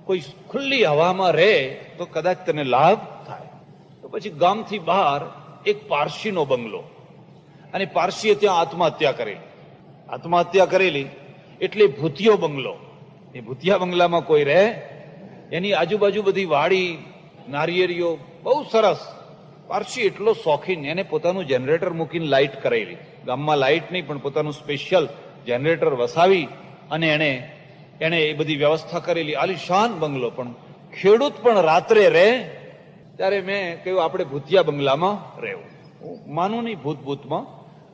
કોઈ ખુલ્લી હવામાં રહે તો કદાચ તને લાભ થાય. તો પછી ગામથી બહાર એક પારસીનો બંગલો, અને પારસીએ ત્યાં આત્મહત્યા કરેલી એટલે ભૂતિયો બંગલો. એ ભૂતિયા બંગલામાં કોઈ રહે, એની આજુબાજુ બધી વાડી, નારિયેરીઓ, બહુ સરસ. પારસી એટલો શોખીન, એને પોતાનું જનરેટર મૂકીને લાઇટ કરેલી. ગામમાં લાઇટ નહીં પણ પોતાનું સ્પેશિયલ જનરેટર વસાવી અને એને એ બધી વ્યવસ્થા કરેલી. આલિશાન બંગલો. પણ ખેડૂત પણ રાત્રે રહે. ત્યારે મેં કહ્યું આપણે ભૂતિયા બંગલામાં રહેવું. હું માનું નહીં ભૂતમાં.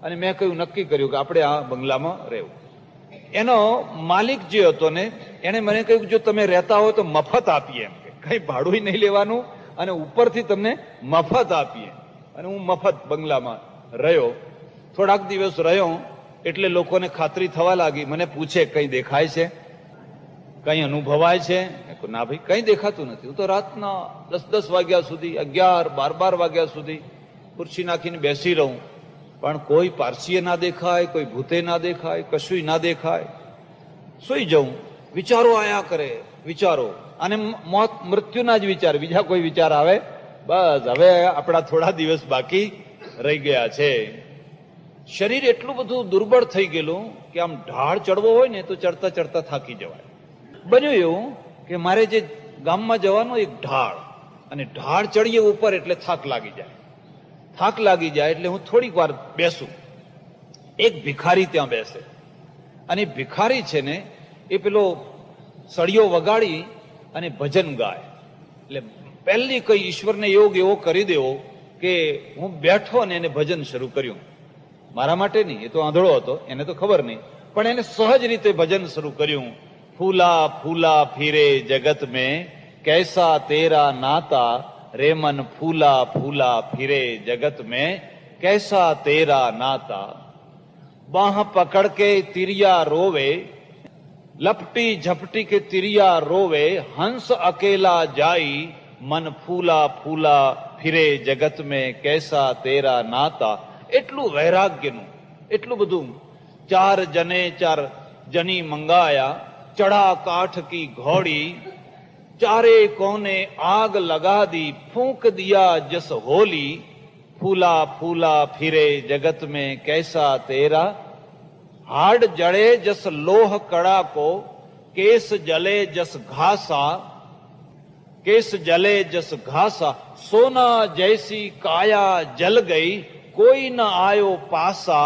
અને મેં કહ્યું, નક્કી કર્યું કે આપણે આ બંગલામાં રહેવું. એનો માલિક જે હતો ને એને મને કહ્યું, જો તમે રહેતા હોય તો મફત આપીએ, એમ કે કઈ ભાડું નહીં લેવાનું અને ઉપરથી તમને મફત આપીએ. અને હું મફત બંગલામાં રહ્યો. થોડાક દિવસ રહ્યો એટલે લોકોને ખાતરી થવા લાગી. મને પૂછે, કઈ દેખાય છે, કઈ અનુભવાય છે? ના ભાઈ, કઈ દેખાતું નથી. હું તો રાતના 10-10 વાગ્યા સુધી, 11-12 વાગ્યા સુધી ખુરશી નાખીને બેસી રહું, પણ કોઈ પારસીએ ના દેખાય, કોઈ ભૂતે ના દેખાય, કશું ના દેખાય. સુઈ જઉં. વિચારો આયા કરે, વિચારો, અને મૃત્યુના જ વિચાર, બીજા કોઈ વિચાર આવે? બસ હવે આપણા થોડા દિવસ બાકી રહી ગયા છે. શરીર એટલું બધું દુર્બળ થઈ ગયેલું કે આમ ઢાળ ચડવો હોય ને તો ચડતા ચડતા થાકી જવાય. બન્યું એવું કે મારે જે ગામમાં જવાનું એક ઢાળ, અને ઢાળ ચડીએ ઉપર એટલે થાક લાગી જાય. એટલે હું થોડીક વાર બેસું. એક ભિખારી ત્યાં બેસે, અને ભિખારી છે ને એ પેલો સળિયો વગાડી અને ભજન ગાય. એટલે પહેલી કઈ ઈશ્વરને યોગ એવો કરી દેવો કે હું બેઠો ને એને ભજન શરૂ કર્યું. મારા માટે નહીં, એ તો આંધળો હતો, એને તો ખબર નહીં, પણ એને સહજ રીતે ભજન શરૂ કર્યું. ફૂલા ફૂલા ફિરે જગત મેં કૈસા તેરા નાતા, રે મન ફૂલા ફૂલા ફિરે જગત મેં કૈસા તેરા નાતા. બાહ પકડ કે તિરિયા રોવે, લપટી ઝપટી કે તિરિયા રોવે, હંસ અકેલા જાઈ, મન ફૂલા ફૂલા ફિરે જગત મેં કૈસા તેરા નાતા. એટલું વૈરાગ્યનું, એટલું બધું. 4 જની મંગાયા, ચढ़ा काठ की घोड़ी, चारे कोने आग लगा दी, फूंक दिया जस होली, फूला फूला फिरे जगत में कैसा तेरा, हाड जड़े जस लोह कड़ा को, केस जले जस घासा, केस जले जस घासा, सोना जैसी काया जल गई, कोई न आयो पासा,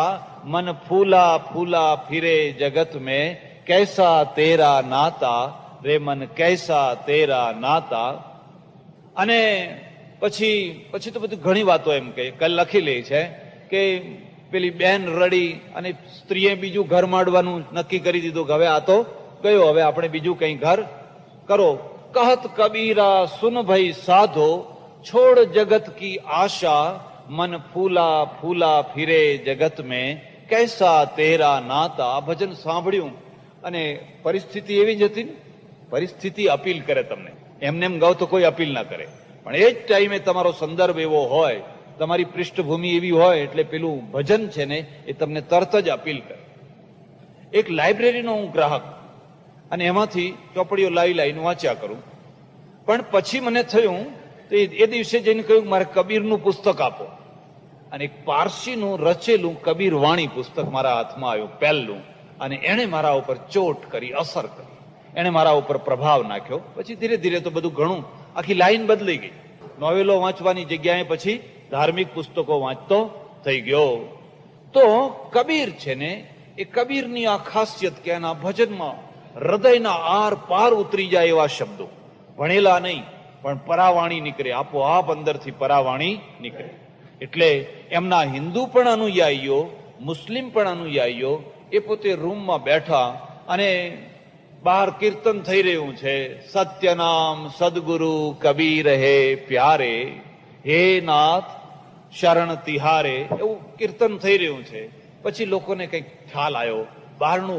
मन फूला फूला फिरे जगत में कैसा तेरा नाता. રે મન કૈસા તેરા નાતા. અને પછી તો બધું ઘણી વાતો એમ કે લખી લે છે કે પેલી બેન રડી અને સ્ત્રીએ બીજું ઘર માંડવાનું નક્કી કરી દીધું કે હવે આ તો ગયો, હવે આપણે બીજું કઈ ઘર કરો. કહત કબીરા સુન ભઈ સાધો, છોડ જગત કી આશા, મન ફૂલા ફૂલા ફિરે જગત મેં, કૈસા તેરા નાતા. આ ભજન સાંભળ્યું અને પરિસ્થિતિ એવી જ હતી ને, પરિસ્થિતિ અપીલ કરે તમને, એમને એમ ગાવ તો કોઈ અપીલ ના કરે, પણ એ જ ટાઈમે તમારો સંદર્ભ એવો હોય, તમારી પૃષ્ઠભૂમિ એવી હોય એટલે પેલું ભજન છે ને એ તમને તરત જ અપીલ કરે. એક લાઇબ્રેરીનો હું ગ્રાહક અને એમાંથી ચોપડીઓ લાવીને વાંચ્યા કરું, પણ પછી મને થયું તો એ દિવસે જઈને કહ્યું મારે કબીરનું પુસ્તક આપો. અને એક પારસીનું રચેલું કબીર વાણી પુસ્તક મારા હાથમાં આવ્યું પહેલું, અને એણે મારા ઉપર ચોટ કરી, અસર કરી, એણે મારા ઉપર પ્રભાવ નાખ્યો. પછી ધીરે ધીરે તો બધું ઘણું આખી લાઈન બદલાઈ ગઈ. નોવેલો વાંચવાની જગ્યાએ પછી ધાર્મિક પુસ્તકો વાંચતો થઈ ગયો. તો કબીર છે ને એ કબીરની આ ખાસિયત કે એના ભજનમાં હૃદયના આર પાર ઉતરી જાય એવા શબ્દો, ભણેલા નહીં પણ પરાવાણી નીકળે, આપોઆપ અંદરથી પરાવાણી નીકળે. એટલે એમના હિન્દુ પણ અનુયાયીઓ, મુસ્લિમ પણ અનુયાયીઓ એ પોતે રૂમમાં બેઠા અને બહાર કીર્તન થઈ રહ્યું છે, સત્યનામ સદગુરુ કબીર હે પ્યારે, હે નાથ શરણ તિહારે, એવું કીર્તન થઈ રહ્યું છે. પછી લોકોને કંઈક ખ્યાલ આવ્યો, બહારનું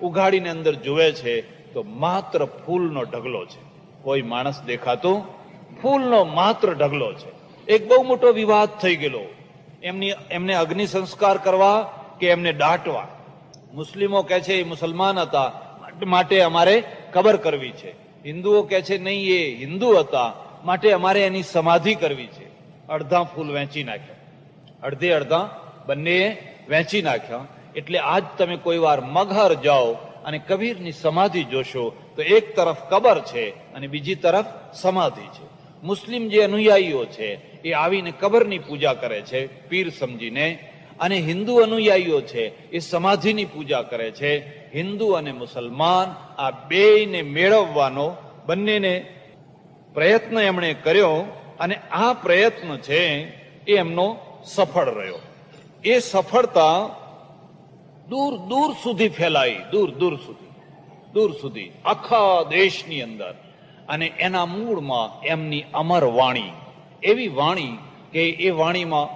ઉઘાડીને અંદર જુએ છે તો માત્ર ફૂલનો ઢગલો છે, કોઈ માણસ દેખાતું, ફૂલનો માત્ર ઢગલો છે. એક બહુ મોટો વિવાદ થઈ ગયેલો, એમને અગ્નિ સંસ્કાર કરવા કે એમને દાટવા. મુસ્લિમો કહે છે એ મુસલમાન હતા માટે અમારે કબર કરવી છે, હિન્દુઓ કહે છે નહીં એ હિન્દુ હતા માટે અમારે એની સમાધિ કરવી છે. અડધા ફૂલ વેચી નાખ્યા, અડધા બંને વેચી નાખ્યા. એટલે આજ તમે કોઈ વાર મગહર જાઓ અને કબીરની સમાધિ જોશો તો એક તરફ કબર છે અને બીજી તરફ સમાધિ છે. મુસ્લિમ જે અનુયાયીઓ છે એ આવીને કબરની પૂજા કરે છે પીર સમજીને, અને હિન્દુ અનુયાયીઓ છે એ સમાધિની પૂજા કરે છે. હિન્દુ અને મુસલમાન આ બેયને મેળવવાનો બંનેને પ્રયત્ન એમણે કર્યો અને આ પ્રયત્ન છે એ એમનો સફળ રહ્યો. એ સફળતા દૂર દૂર સુધી ફેલાઈ, દૂર સુધી આખા દેશની અંદર. અને એના મૂળમાં એમની અમર વાણી, એવી વાણી કે એ વાણીમાં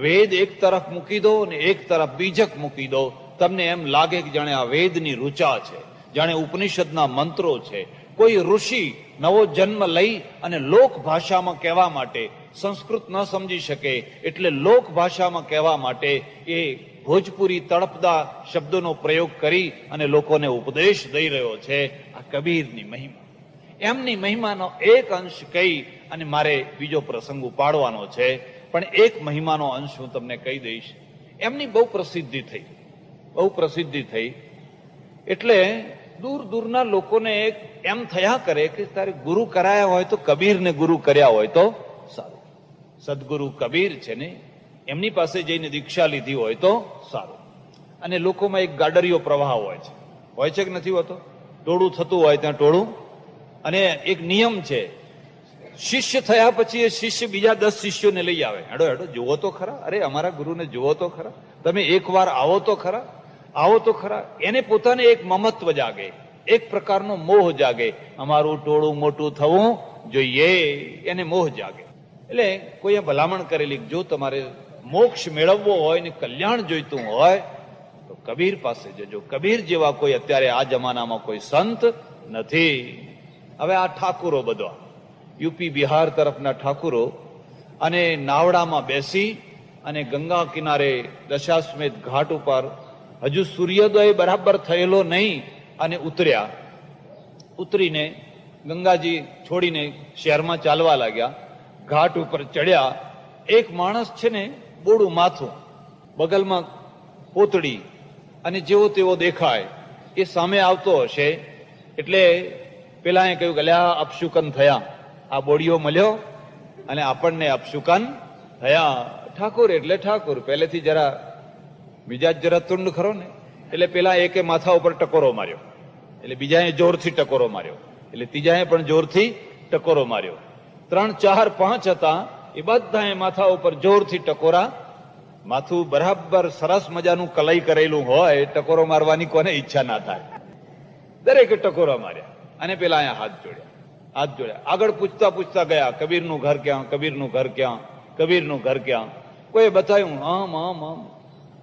વેદ એક તરફ મૂકી દો અને એક તરફ બીજક મૂકી દો, તમને એમ લાગે કે જાણે આ વેદની ઋચા છે, જાણે ઉપનિષદના મંત્રો છે. કોઈ ઋષિ નવો જન્મ લઈ અને લોક ભાષામાં કહેવા માટે, સંસ્કૃત ન સમજી શકે એટલે લોક ભાષામાં કહેવા માટે એ ભોજપુરી તળપદા શબ્દોનો પ્રયોગ કરી અને લોકોને ઉપદેશ દઈ રહ્યો છે. આ કબીરની મહિમા, એમની મહિમાનો એક અંશ કહી અને મારે બીજો પ્રસંગ ઉપાડવાનો છે, પણ એક મહિમાનો અંશ હું તમને કહી દઈશ. એમની બહુ પ્રસિદ્ધિ થઈ એટલે દૂર દૂરના લોકોને એમ થયા કરે કે તારે ગુરુ કરાયા હોય તો કબીરને ગુરુ કર્યા હોય તો સારું. સદગુરુ કબીર છે ને એમની પાસે જઈને દીક્ષા લીધી હોય તો સારું. અને લોકોમાં એક ગાડરિયો પ્રવાહ હોય છે કે નથી હોતો? ટોળું થતું હોય ત્યાં ટોળું. અને એક નિયમ છે, શિષ્ય થયા પછી એ શિષ્ય બીજા 10 શિષ્યોને લઈ આવે, હેડો જુઓ તો ખરા, અરે અમારા ગુરુને જુઓ તો ખરા, તમે એકવાર આવો તો ખરા. એને પોતાને એક મમત્વ જાગે, એક પ્રકારનો મોહ જાગે, અમારું ટોળું મોટું થવું જોઈએ, એને મોહ જાગે. એટલે કોઈએ ભલામણ કરેલી, જો તમારે મોક્ષ મેળવવો હોય ને કલ્યાણ જોઈતું હોય તો કબીર પાસે જજો. કબીર જેવા કોઈ અત્યારે આ જમાનામાં કોઈ સંત નથી. હવે આ ઠાકુરો બધા યુપી બિહાર તરફના ઠાકુરો અને નાવડામાં બેસી અને ગંગા કિનારે દશાશ્વમેધ ઘાટ ઉપર હજુ સૂર્યોદય બરાબર થયેલો નહીં અને ઉતરીને ગંગાજી છોડીને શહેરમાં ચાલવા લાગ્યા. ઘાટ ઉપર ચડ્યા. એક માણસ છે ને બોડું માથું, બગલમાં પોતડી અને જેવો તેવો દેખાય, એ સામે આવતો હશે. એટલે પેલા કહ્યું કે અલ્યા અપશુકન થયા, આ બોડીઓ મળ્યો અને આપણને અપશુકન થયા. ઠાકોર એટલે ઠાકોર, પહેલેથી જરા મિજાજ જરા તુંડ ખરો ને, એટલે પેલા એકે માથા ઉપર ટકોરો માર્યો એટલે બીજાએ જોરથી ટકોરો માર્યો, એટલે ત્રીજાએ પણ જોરથી ટકોરો માર્યો. 3, 4, 5 હતા એ બધાએ માથા ઉપર જોરથી ટકોરા. માથું બરાબર સરસ મજાનું કલાઈ કરેલું હોય, ટકોરો મારવાની કોને ઈચ્છા ના થાય. દરેકે ટકોરા માર્યા અને પેલા અહીંયા હાથ જોડ્યા. આગળ પૂછતા પૂછતા ગયા, કબીરનું ઘર ક્યાં, કબીરનું ઘર ક્યાં, કબીરનું ઘર ક્યાં. કોઈ બતાવ્યું, આમ આમ આમ,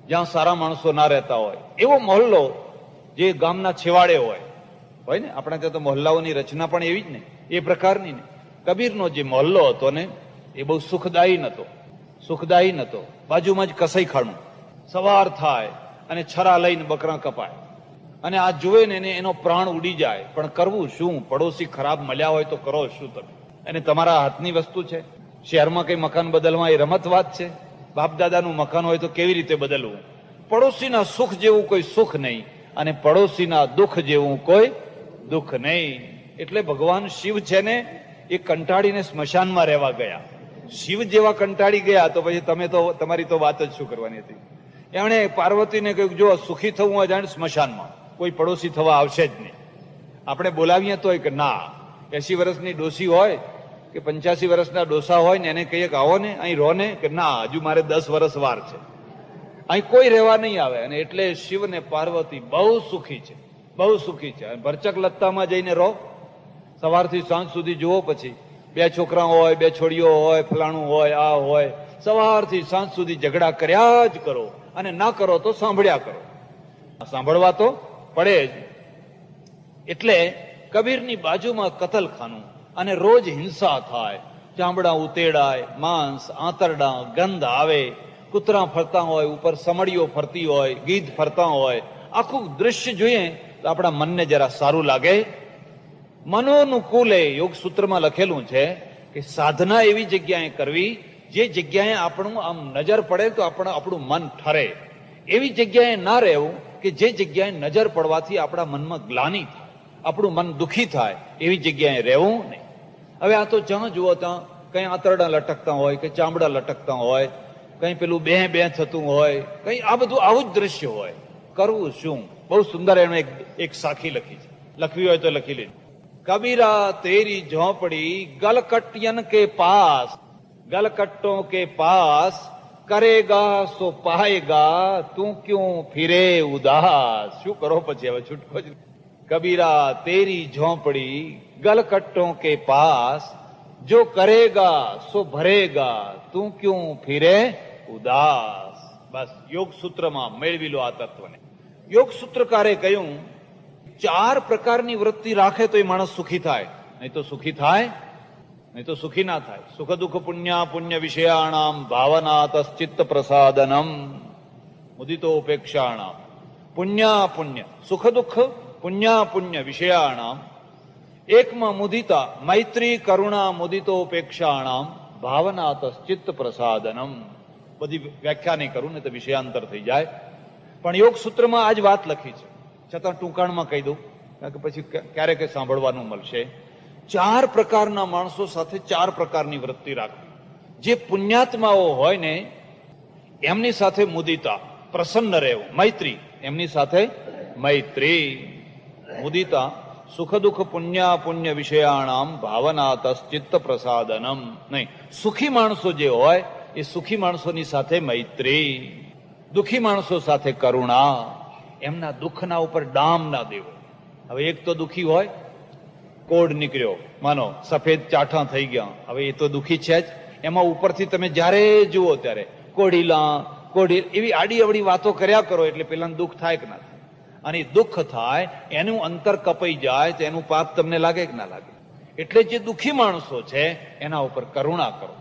જ્યાં સારા માણસો ના રહેતા હોય એવો મહોલ્લો, જે ગામના છેવાડે હોય ને. આપણે ત્યાં તો મહોલ્લાઓની રચના પણ એવી જ ને, એ પ્રકારની ને. કબીરનો જે મહોલ્લો હતો ને એ બહુ સુખદાયી નતો. બાજુમાં જ કસાઈ ખાણું. સવાર થાય અને છરા લઈને બકરા કપાય અને આ જુએ ને એનો પ્રાણ ઉડી જાય. પણ કરવું શું? પડોશી ખરાબ મળ્યા હોય તો કરો શું તમે? અને તમારા હાથની વસ્તુ છે. શહેરમાં કઈ મકાન બદલવા એ રમત વાત છે? બાપ દાદાનું મકાન હોય તો કેવી રીતે બદલવું? પડોશીના સુખ જેવું કોઈ સુખ નહીં અને પડોશીના દુઃખ જેવું કોઈ દુઃખ નહીં. એટલે ભગવાન શિવ છે ને એ કંટાળીને સ્મશાનમાં રહેવા ગયા. શિવ જેવા કંટાળી ગયા તો પછી તમારી તો વાત જ શું કરવાની હતી. એમણે પાર્વતીને કહ્યું, જો સુખી થવું હોય જાણે સ્મશાનમાં, કોઈ પડોશી થવા આવશે જ નહીં. આપણે બોલાવીએ તો કે ના. 80 વર્ષની ડોસી હોય કે 85 વર્ષના ડોસા હોય ને એને કહીએ કે આવો ને અહીં રહો ને, કે ના હજુ મારે 10 વર્ષ વાર છે, અહીં કોઈ રહેવા નહીં આવે. અને એટલે શિવ ને પાર્વતી બહુ સુખી છે. ભરચક લત્તામાં જઈને રહો, સવારથી સાંજ સુધી જુઓ. પછી 2 છોકરા હોય, 2 છોડીઓ હોય, ફલાણું હોય, આ હોય, સવારથી સાંજ સુધી ઝઘડા કર્યા જ કરો અને ના કરો તો સાંભળ્યા કરો. સાંભળવા તો પડે જ. એટલે કબીરની બાજુમાં કતલખાનું અને રોજ હિંસા થાય. ચામડા ઉતેડાય, માંસ, આંતરડા, ગંધ આવે, કૂતરા ફરતા હોય, ઉપર સમડીઓ ફરતી હોય, ગીધ ફરતા હોય. આખું દૃશ્ય જોઈએ તો આપણા મનને જરા સારું લાગે. મનોનુકૂલે યોગ સૂત્રમાં લખેલું છે કે સાધના એવી જગ્યાએ કરવી જે જગ્યાએ આપણું આમ નજર પડે તો આપણું મન ઠરે. એવી જગ્યાએ ના રહેવું કે જે જગ્યાએ નજર પડવાથી આપણા મનમાં ગ્લાનિ થાય, આપણું મન દુઃખી થાય. એવી જગ્યાએ રહેવું નહીં. હવે આ તો જ્યાં જુઓ ત્યાં કઈ આંતરડા લટકતા હોય, કઈ ચામડા લટકતા હોય, કઈ પેલું બે થતું હોય, કઈ આ બધું આવું જ દ્રશ્ય હોય. કરવું શું? બહુ સુંદર એનો એક સાખી લખી છે. લખવી હોય તો લખી લેજો. कबीरा तेरी झोंपड़ी गलकटियन के पास, गलकट्टों के पास, करेगा सो पाएगा, તું क्यों फिरे उदास. શું કરો પછી હવે છૂટકો જ. कबीरा तेरी झोंपड़ी गलकट्टों के पास, जो करेगा सो भरेगा, તું क्यों फिरे उदास. બસ યોગ સૂત્રમાં મેળવી લો આ તત્વને. યોગ સૂત્રકારે કહ્યું 4 પ્રકારની વૃત્તિ રાખે તો એ માણસ સુખી થાય, નહીં તો સુખી ના થાય. સુખ દુઃખ પુણ્ય વિષયાણામ ભાવનાત ચિત્ત પ્રસાદનમ મુદિતોપેક્ષાણામ. પુણ્ય સુખ દુઃખ પુણ્ય વિષયાણામ. એકમાં મુદિતા, મૈત્રી કરુણા મુદિતોપેક્ષાણામ ભાવનાત ચિત્ત પ્રસાદનમ. બધી વ્યાખ્યા નહીં કરું ને તો વિષયાંતર થઈ જાય. પણ યોગ સૂત્રમાં આ જ વાત લખી છે, છતાં ટૂંકાણમાં કહી દઉં કારણ કે પછી ક્યારેક સાંભળવાનું મળશે. 4 પ્રકારના માણસો સાથે 4 પ્રકારની વૃત્તિ રાખવી. જે પુણ્યાત્માઓ હોય ને એમની સાથે મુદિતા, પ્રસન્ન રહેવું. મૈત્રી, એમની સાથે મૈત્રી. મુદિતા સુખ દુઃખ પુણ્ય વિષયાણામ ભાવનાત ચિત્ત પ્રસાદનમ. નહીં, સુખી માણસો જે હોય એ સુખી માણસોની સાથે મૈત્રી, દુઃખી માણસો સાથે કરુણા. એમના દુઃખના ઉપર ડામ ના દેવો. હવે એક તો દુઃખી હોય, કોડ નીકળ્યો, માનો સફેદ ચાઠા થઈ ગયા, હવે એ તો દુઃખી છે જ. એમાં ઉપરથી તમે જ્યારે જુઓ ત્યારે કોઢી એવી આડી અવડી વાતો કર્યા કરો એટલે પેલાને દુઃખ થાય કે ના થાય. અને દુઃખ થાય એનું અંતર કપાઈ જાય તો એનું પાપ તમને લાગે કે ના લાગે. એટલે જે દુઃખી માણસો છે એના ઉપર કરુણા કરો.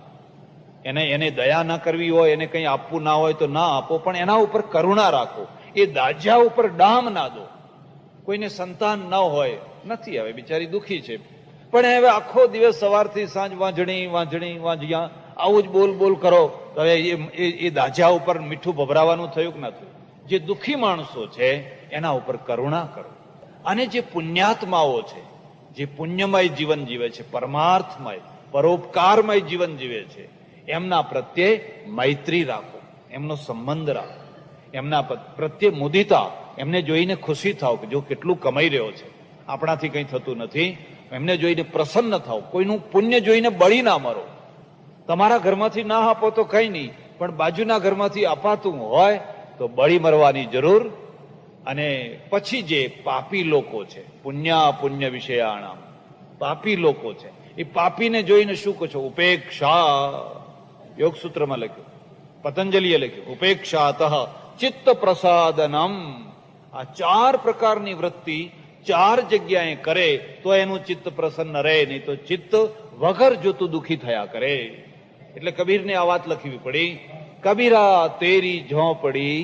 એને દયા ના કરવી હોય, એને કંઈ આપવું ના હોય તો ના આપો, પણ એના ઉપર કરુણા રાખો. એ દાજ્યા ઉપર ડામ ના દો. કોઈને સંતાન ન હોય, નથી, હવે બિચારી દુઃખી છે, પણ હવે આખો દિવસ સવારથી સાંજ વાંજ્યા આવું જ બોલ કરો. હવે એ દાજ્યા ઉપર મીઠું ભભરાવાનું થયું કે ના થયું? જે દુઃખી માણસો છે એના ઉપર કરુણા કરો. અને જે પુણ્યાત્માઓ છે, જે પુણ્યમય જીવન જીવે છે, પરમાર્થમય પરોપકારમય જીવન જીવે છે, એમના પ્રત્યે મૈત્રી રાખો, એમનો સંબંધ રાખો. એમના પ્રત્યે મુદિતા, એમને જોઈને ખુશી થાવ કે જો કેટલું કમાઈ રહ્યો છે, આપણાથી કંઈ થતું નથી. એમને જોઈને પ્રસન્ન થાવ, કોઈનું પુણ્ય જોઈને બળી ના મરો. તમારા ઘરમાંથી ના આપો તો કઈ નહીં, પણ બાજુના ઘરમાંથી અપાતું હોય તો બળી મરવાની જરૂર. અને પછી જે પાપી લોકો છે, પુણ્ય વિષયાણામ, પાપી લોકો છે, એ પાપીને જોઈને શું કહો છો? ઉપેક્ષા. યોગ સૂત્રમાં લખ્યું, પતંજલિએ લખ્યું, ઉપેક્ષાતઃ ચિત્ત પ્રસાદનમ. આ 4 પ્રકારની વૃત્તિ 4 જગ્યાએ કરે તો એનું ચિત્ત પ્રસન્ન રહે, નહીં તો ચિત્ત વગર જોતું દુખી થયા કરે. એટલે કબીરને આ વાત લખવી પડી. કબીરા તેરી ઝોપડી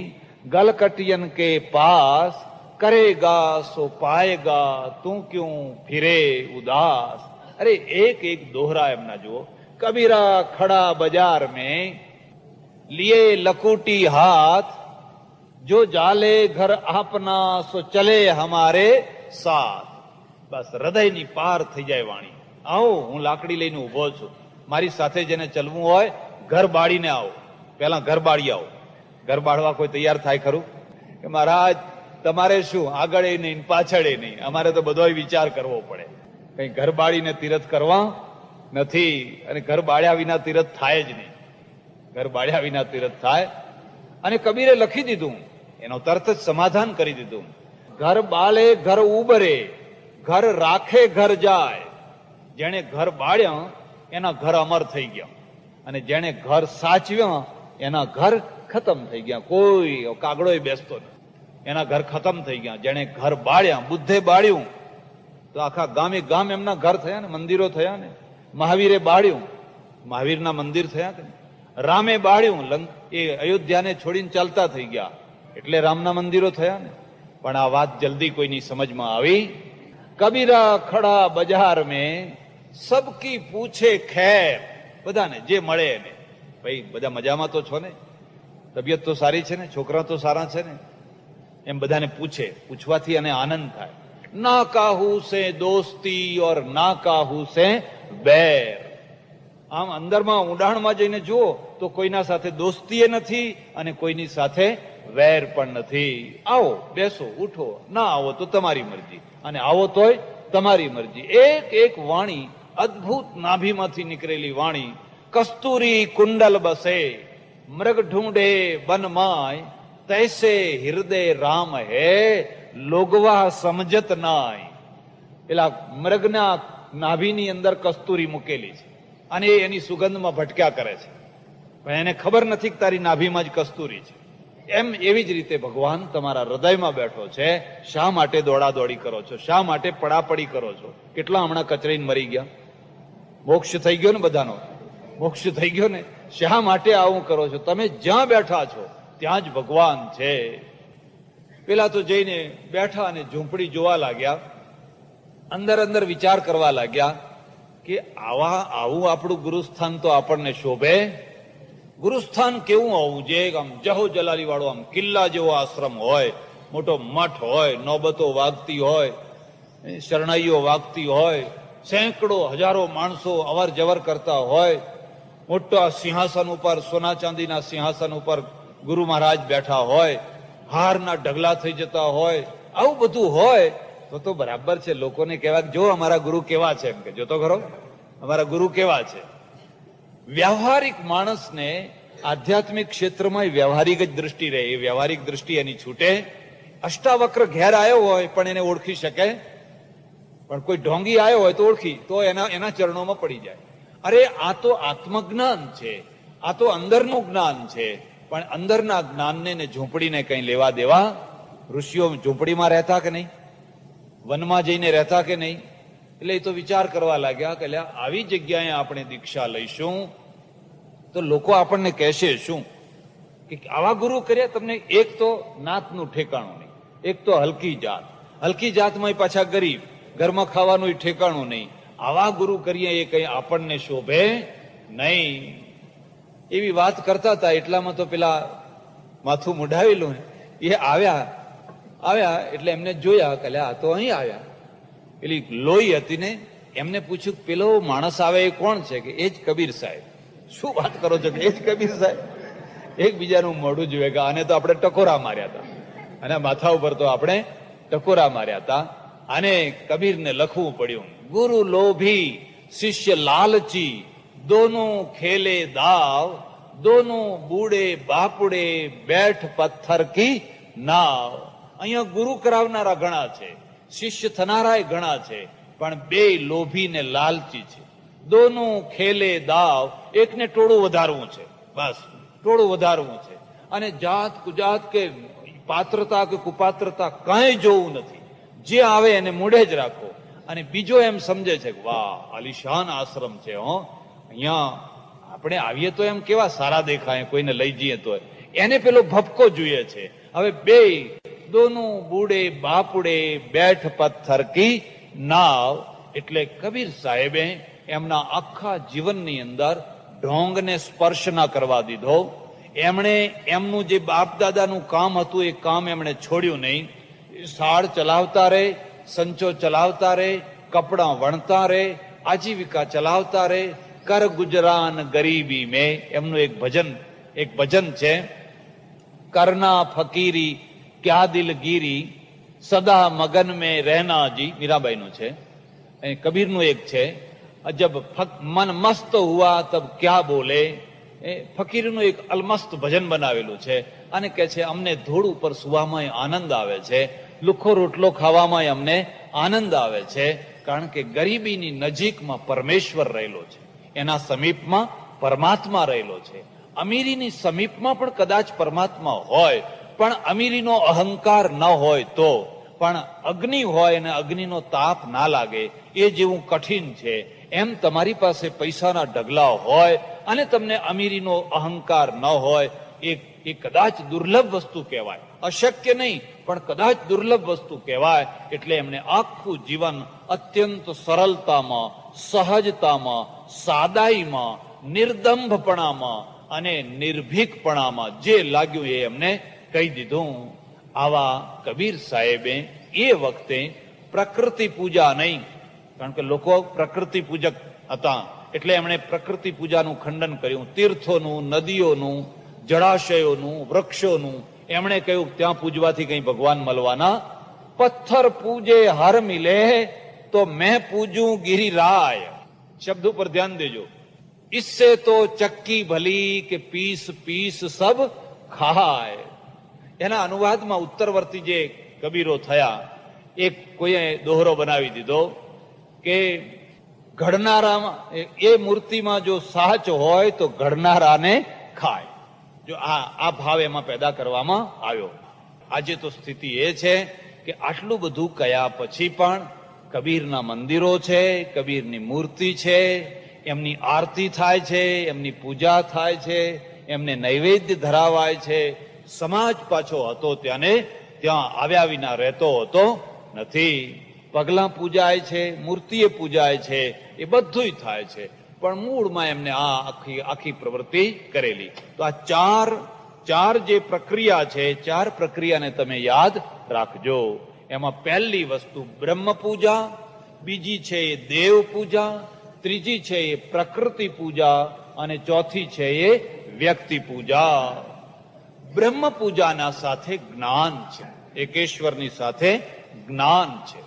ગલકટિયન કે પાસ, કરેગા સો પાએગા તું ક્યું ફિરે ઉદાસ. અરે એક એક દોહરા એમના જુઓ. કબીરા ખડા બજાર में लिए लकूटी हाथ, जो जाले घर આપના સો ચલે હમારે સાથ. બસ હૃદયની પાર થઈ જાય વાણી. આવો, હું લાકડી લઈને ઉભો છું, મારી સાથે જેને ચલવું હોય ઘર બાળીને આવો. પહેલા ઘર બાળી આવો. ઘર બાળવા કોઈ તૈયાર થાય ખરું? કે મહારાજ તમારે શું, આગળ નહીં પાછળ નહીં, અમારે તો બધો વિચાર કરવો પડે. કઈ ઘર બાળીને તીરથ કરવા નથી, અને ઘર બાળ્યા વિના તીરથ થાય જ નહીં. ઘર બાળ્યા વિના તીરથ થાય. અને કબીરે લખી દીધું, એનો તરત જ સમાધાન કરી દીધું. ઘર બાળે ઘર ઉબરે, ઘર રાખે ઘર જાય. જેણે ઘર બાળ્યા એના ઘર અમર થઈ ગયા, અને જેણે ઘર સાચવ્યા એના ઘર ખતમ થઈ ગયા. કોઈ કાગડો બેસતો નથી, એના ઘર ખતમ થઈ ગયા. જેણે ઘર બાળ્યા, બુદ્ધે બાળ્યું તો આખા ગામે ગામ એમના ઘર થયા ને, મંદિરો થયા ને. મહાવીરે બાળ્યું, મહાવીરના મંદિર થયા કે. રામે બાળ્યું, એ અયોધ્યાને છોડીને ચાલતા થઈ ગયા, એટલે રામના મંદિરો થયા ને. પણ આ વાત જલ્દી કોઈની સમજમાં આવી. કબીરા ખડા બજાર મેં સબકી પૂછે ખેર. બધાને જે મળે એને, ભાઈ બધા મજામાં તો છો ને, તબિયત તો સારી છે ને, છોકરા તો સારા છે ને, એમ બધાને પૂછે. પૂછવાથી અને આનંદ થાય. ના કાહુ સે દોસ્તી ઓર ના કાહુ સે બેર. આમ અંદરમાં ઊંડાણમાં જઈને જુઓ તો કોઈના સાથે દોસ્તી નથી અને કોઈની સાથે વેર પણ નથી. આવો, બેસો, ઉઠો, ના આવો તો તમારી મરજી, અને આવો તોય તમારી મરજી. એક એક વાણી અદ્ભુત નાભીમાંથી નીકળેલી વાણી. કસ્તુરી કુંડલ બસે, મૃગ ઢૂંઢે બનમાય, તૈસે હૃદય રામ હે, લોગવા સમજત નાય. પેલા મૃગના નાભીની અંદર કસ્તુરી મૂકેલી છે, અને એની સુગંધમાં ભટક્યા કરે છે, પણ એને ખબર નથી કે તારી નાભીમાં જ કસ્તુરી છે. એમ એવી જ રીતે ભગવાન તમારા હૃદયમાં બેઠો છે. શા માટે દોડાદોડી કરો છો? શા માટે પડાપડી કરો છો? કેટલા હમણાં કચરાઈને મરી ગયા? મોક્ષ થઈ ગયો ને બધાનો, મોક્ષ થઈ ગયો ને. શા માટે આવું કરો છો? તમે જ્યાં બેઠા છો ત્યાં જ ભગવાન છે. પેલા તો જઈને બેઠા અને ઝૂંપડી જોવા લાગ્યા, અંદર અંદર વિચાર કરવા લાગ્યા કે આવું આપણું ગુરુસ્થાન તો આપણને શોભે. ગુરુસ્થાન કેવું હોવું જોઈએ? આમ જહો જલાલી વાળો, આમ કિલ્લા જેવો આશ્રમ હોય, મોટો મઠ હોય, નોબતો વાગતી હોય, શરણાઈઓ વાગતી હોય, સેંકડો હજારો માણસો અવર જવર કરતા હોય, મોટા સિંહાસન ઉપર, સોના ચાંદીના સિંહાસન ઉપર ગુરુ મહારાજ બેઠા હોય, હારના ઢગલા થઈ જતા હોય, આવું બધું હોય તો બરાબર છે. લોકોને કહેવાય જો અમારા ગુરુ કેવા છે, એમ કે જો તો ખરો અમારા ગુરુ કેવા છે. વ્યવહારિક માણસને આધ્યાત્મિક ક્ષેત્રમાં વ્યવહારિક જ દ્રષ્ટિ રહે, એ વ્યવહારિક દ્રષ્ટિ એની છૂટે. અષ્ટાવક્ર ઘેર આવ્યો હોય પણ એને ઓળખી શકે, પણ કોઈ ઢોંગી આવ્યો હોય તો ઓળખી તો એના ચરણોમાં પડી જાય. અરે આ તો આત્મજ્ઞાન છે, આ તો અંદરનું જ્ઞાન છે. પણ અંદરના જ્ઞાનને ને ઝૂંપડીને કઈ લેવા દેવા? ઋષિઓ ઝૂંપડીમાં રહેતા કે નહીં? વનમાં જઈને રહેતા કે નહીં? એટલે એ તો વિચાર કરવા લાગ્યા કે આવી જગ્યાએ આપણે દીક્ષા લઈશું તો લોકો આપણને કહેશે શું કે આવા ગુરુ કર્યા તમને? એક તો નાતનું ઠેકાણું નહીં, એક તો હલકી જાત, હલકી જાતમાં પાછા ગરીબ, ઘરમાં ખાવાનું ઠેકાણું નહીં. આવા ગુરુ કરીએ એ કઈ આપણને શોભે નહીં. એવી વાત કરતા હતા એટલામાં તો પેલા માથું મુઢાવેલું એ આવ્યા એટલે એમને જોયા કે આ તો અહીં આવ્યા. પેલી લોહી હતી ને, એમને પૂછ્યું પેલો માણસ આવે એ કોણ છે? કે એ જ કબીર સાહેબ. શું વાત કરો છો? કે એ જ કબીર સાહેબ. એકબીજાનું મોઢું જોયે કે આને તો આપણે ટકોરા માર્યા હતા, અને માથા ઉપર તો આપણે ટકોરા માર્યા હતા. અને કબીરને લખવું પડ્યું, ગુરુ લોભી શિષ્ય લાલચી, દોનું ખેલે દાવ, દોનું બૂડે બાપુડે, બેઠ પથ્થર કી નાવ. અહીંયા ગુરુ કરાવનારા ઘણા છે, શિષ્ય થનારા ઘણા છે, પણ બે લોભી ને લાલચી છે. દોનું ખેલે દાવ, એકને ટોળું વધારવું છે, બસ ટોળું વધારવું છે, અને જાત કુજાત કે પાત્રતા કે કુપાત્રતા કઈ જોવું નથી, જે આવે એને મૂળે જ રાખો. અને બીજો એમ સમજે છે કે વાહ આલિશાન આશ્રમ છે, અહીંયા આપણે આવીએ તો એમ કેવા સારા દેખાય, કોઈને લઈ જઈએ તો એને પેલો ભપકો જોઈએ છે. હવે બે દોનું બૂડે બાપુડે, બેઠ પથ્થર કી નાવ. એટલે કબીર સાહેબે એમના આખા જીવનની અંદર ઢોંગને સ્પર્શ ના કરવા દીધો. એમણે એમનું જે બાપ દાદાનું કામ હતું એ કામ એમણે છોડ્યું નહીં. શાળ ચલાવતા રહે, સંચો ચલાવતા રહે, કપડાં વણતા રહે, આજીવિકા ચલાવતા રહે. કર ગુજરાન ગરીબી મેં એમનું એક ભજન છે, કરના ફકીરી ક્યા દિલગીરી, સદા મગન મેં રહેનાજી, મીરાબાઈનું છે. કબીરનું એક છે, જબ મન મસ્ત હુઆ તબ ક્યા બોલે. ફકીરનું એક અલમસ્ત ભજન બનાવેલું છે, અને કે છે અમને ધૂળ ઉપર સુવામાં આનંદ આવે છે, લુખો રોટલો ખાવામાં અમને આનંદ આવે છે, કારણ કે ગરીબીની નજીકમાં પરમેશ્વર રહેલો છે, એના સમીપમાં પરમાત્મા રહેલો છે. અમીરીની સમીપમાં પણ કદાચ પરમાત્મા હોય, પણ અમીરીનો અહંકાર ન હોય તો, પણ અગ્નિ હોય અને અગ્નિનો તાપ ના લાગે એ જેવું કઠિન છે, એમ તમારી પાસે પૈસાના ઢગલા હોય અને તમને અમીરીનો અહંકાર ન હોય, એ કદાચ દુર્લભ વસ્તુ કહેવાય. અશક્ય નહીં, પણ કદાચ દુર્લભ વસ્તુ કહેવાય. એટલે એમને આખું જીવન અત્યંત સરળતામાં, સહજતામાં, સાદાઈમાં, નિર્દંભપણામાં અને નિર્ભીકપણામાં જે લાગ્યું એ એમને કહી દીધું. આવા કબીર સાહેબે એ વખતે પ્રકૃતિ પૂજા નહીં, કારણ કે લોકો પ્રકૃતિ પૂજક હતા, એટલે એમણે પ્રકૃતિ પૂજાનું ખંડન કર્યું. તીર્થોનું, નદીઓનું, જળાશયોનું, વૃક્ષોનું એમણે કહ્યું ત્યાં પૂજવાથી કઈ ભગવાન મળવાના. પથ્થર પૂજે હર મિલે તો મેં પૂજું ગિરિરાય. શબ્દ ઉપર ધ્યાન દેજો. इससे तो चक्की भली કે પીસ પીસ સબ ખાય. એના અનુવાદમાં ઉત્તરવર્તી જે કબીરો થયા, એક કોઈએ દોહરો બનાવી દીધો કે ઘડનારામાં એ મૂર્તિમાં જો સાચ હોય તો ઘડનારાને ખાય. જો આ ભાવ એમાં પેદા કરવામાં આવ્યો. આજે તો સ્થિતિ એ છે કે આટલું બધું કયા પછી પણ કબીરના મંદિરો છે, કબીરની મૂર્તિ છે, એમની આરતી થાય છે, એમની પૂજા થાય છે, એમને નૈવેદ્ય ધરાવાય છે. સમાજ પાછો હતો ત્યાં આવ્યા વિના રહેતો હતો નથી. પગલા પૂજાય છે, મૂર્તિએ પૂજાય છે, એ બધું થાય છે, પણ મૂળમાં એમને આ આખી પ્રવૃત્તિ કરેલી. તો આ ચાર જે પ્રક્રિયા છે, ચાર પ્રક્રિયાને તમે યાદ રાખજો. એમાં પહેલી વસ્તુ બ્રહ્મ પૂજા, બીજી છે એ દેવ પૂજા, ત્રીજી છે એ પ્રકૃતિ પૂજા, અને ચોથી છે એ વ્યક્તિ પૂજા. બ્રહ્મ પૂજાના સાથે જ્ઞાન છે, એકેશ્વરની સાથે જ્ઞાન છે.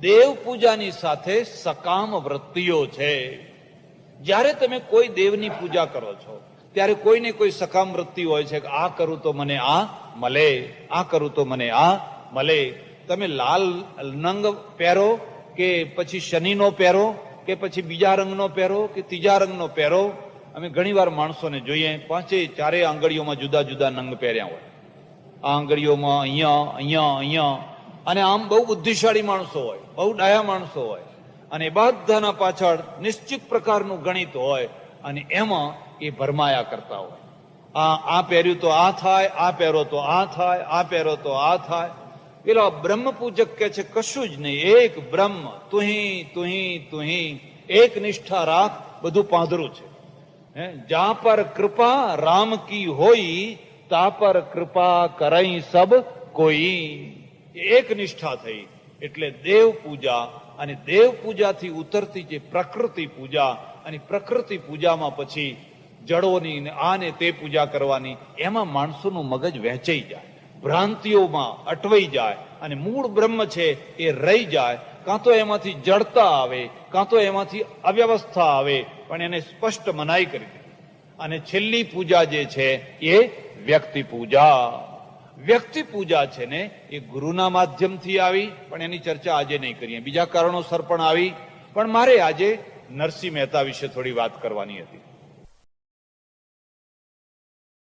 દેવ પૂજાની સાથે સકામ વૃત્તિઓ છે. જ્યારે તમે કોઈ દેવની પૂજા કરો છો ત્યારે કોઈને કોઈ સકામ વૃત્તિ હોય છે કે આ કરું તો મને આ મળે, આ કરું તો મને આ મળે. તમે લાલ રંગ પહેરો કે પછી શનિનો પહેરો કે પછી બીજા રંગનો પહેરો કે ત્રીજા રંગનો પહેરો. અમે ઘણી વાર માણસોને જોઈએ ચારેય આંગળીઓમાં જુદા જુદા નંગ પહેર્યા હોય. આ આંગળીઓમાં અહીંયા, અને આમ બહુ બુદ્ધિશાળી માણસો હોય, બહુ ડાયા માણસો હોય, અને બધાના પાછળ નિશ્ચિત પ્રકારનું ગણિત હોય, અને એમાં એ ભરમાયા કરતા હોય. આ પહેર્યું તો આ થાય, આ પહેરો તો આ થાય, આ પહેરો તો આ થાય. પેલો બ્રહ્મ પૂજક કે છે કશું જ નહીં, એક બ્રહ્મ, તુહી, એક નિષ્ઠા રાખ, બધું પાંધરું છે. જા પર કૃપા રામ કી હોઈ, તા પર કૃપા કરઈ સબ કોઈ. એક નિષ્ઠા થઈ. એટલે દેવ પૂજા, અને દેવ પૂજાથી ઉતરતી જે પ્રકૃતિ પૂજા, અને પ્રકૃતિ પૂજામાં પછી જડોની આ ને તે પૂજા કરવાની, એમાં માણસોનું મગજ વહેંચાઈ જાય. ભ્રાંતિઓમાં અટવાઈ જાય અને મૂળ બ્રહ્મ છે એ રહી જાય, કાં તો એમાંથી જડતા આવે, કાં તો એમાંથી અવ્યવસ્થા આવે, પણ એને સ્પષ્ટ મનાઈ કરી દે. અને છેલ્લી પૂજા જે છે એ વ્યક્તિ પૂજા. વ્યક્તિ પૂજા છે ને એ ગુરુના માધ્યમથી આવી, પણ એની ચર્ચા આજે નહીં કરીએ, બીજા કારણોસર પણ આવી. પણ મારે આજે નરસિંહ મહેતા વિશે થોડી વાત કરવાની હતી.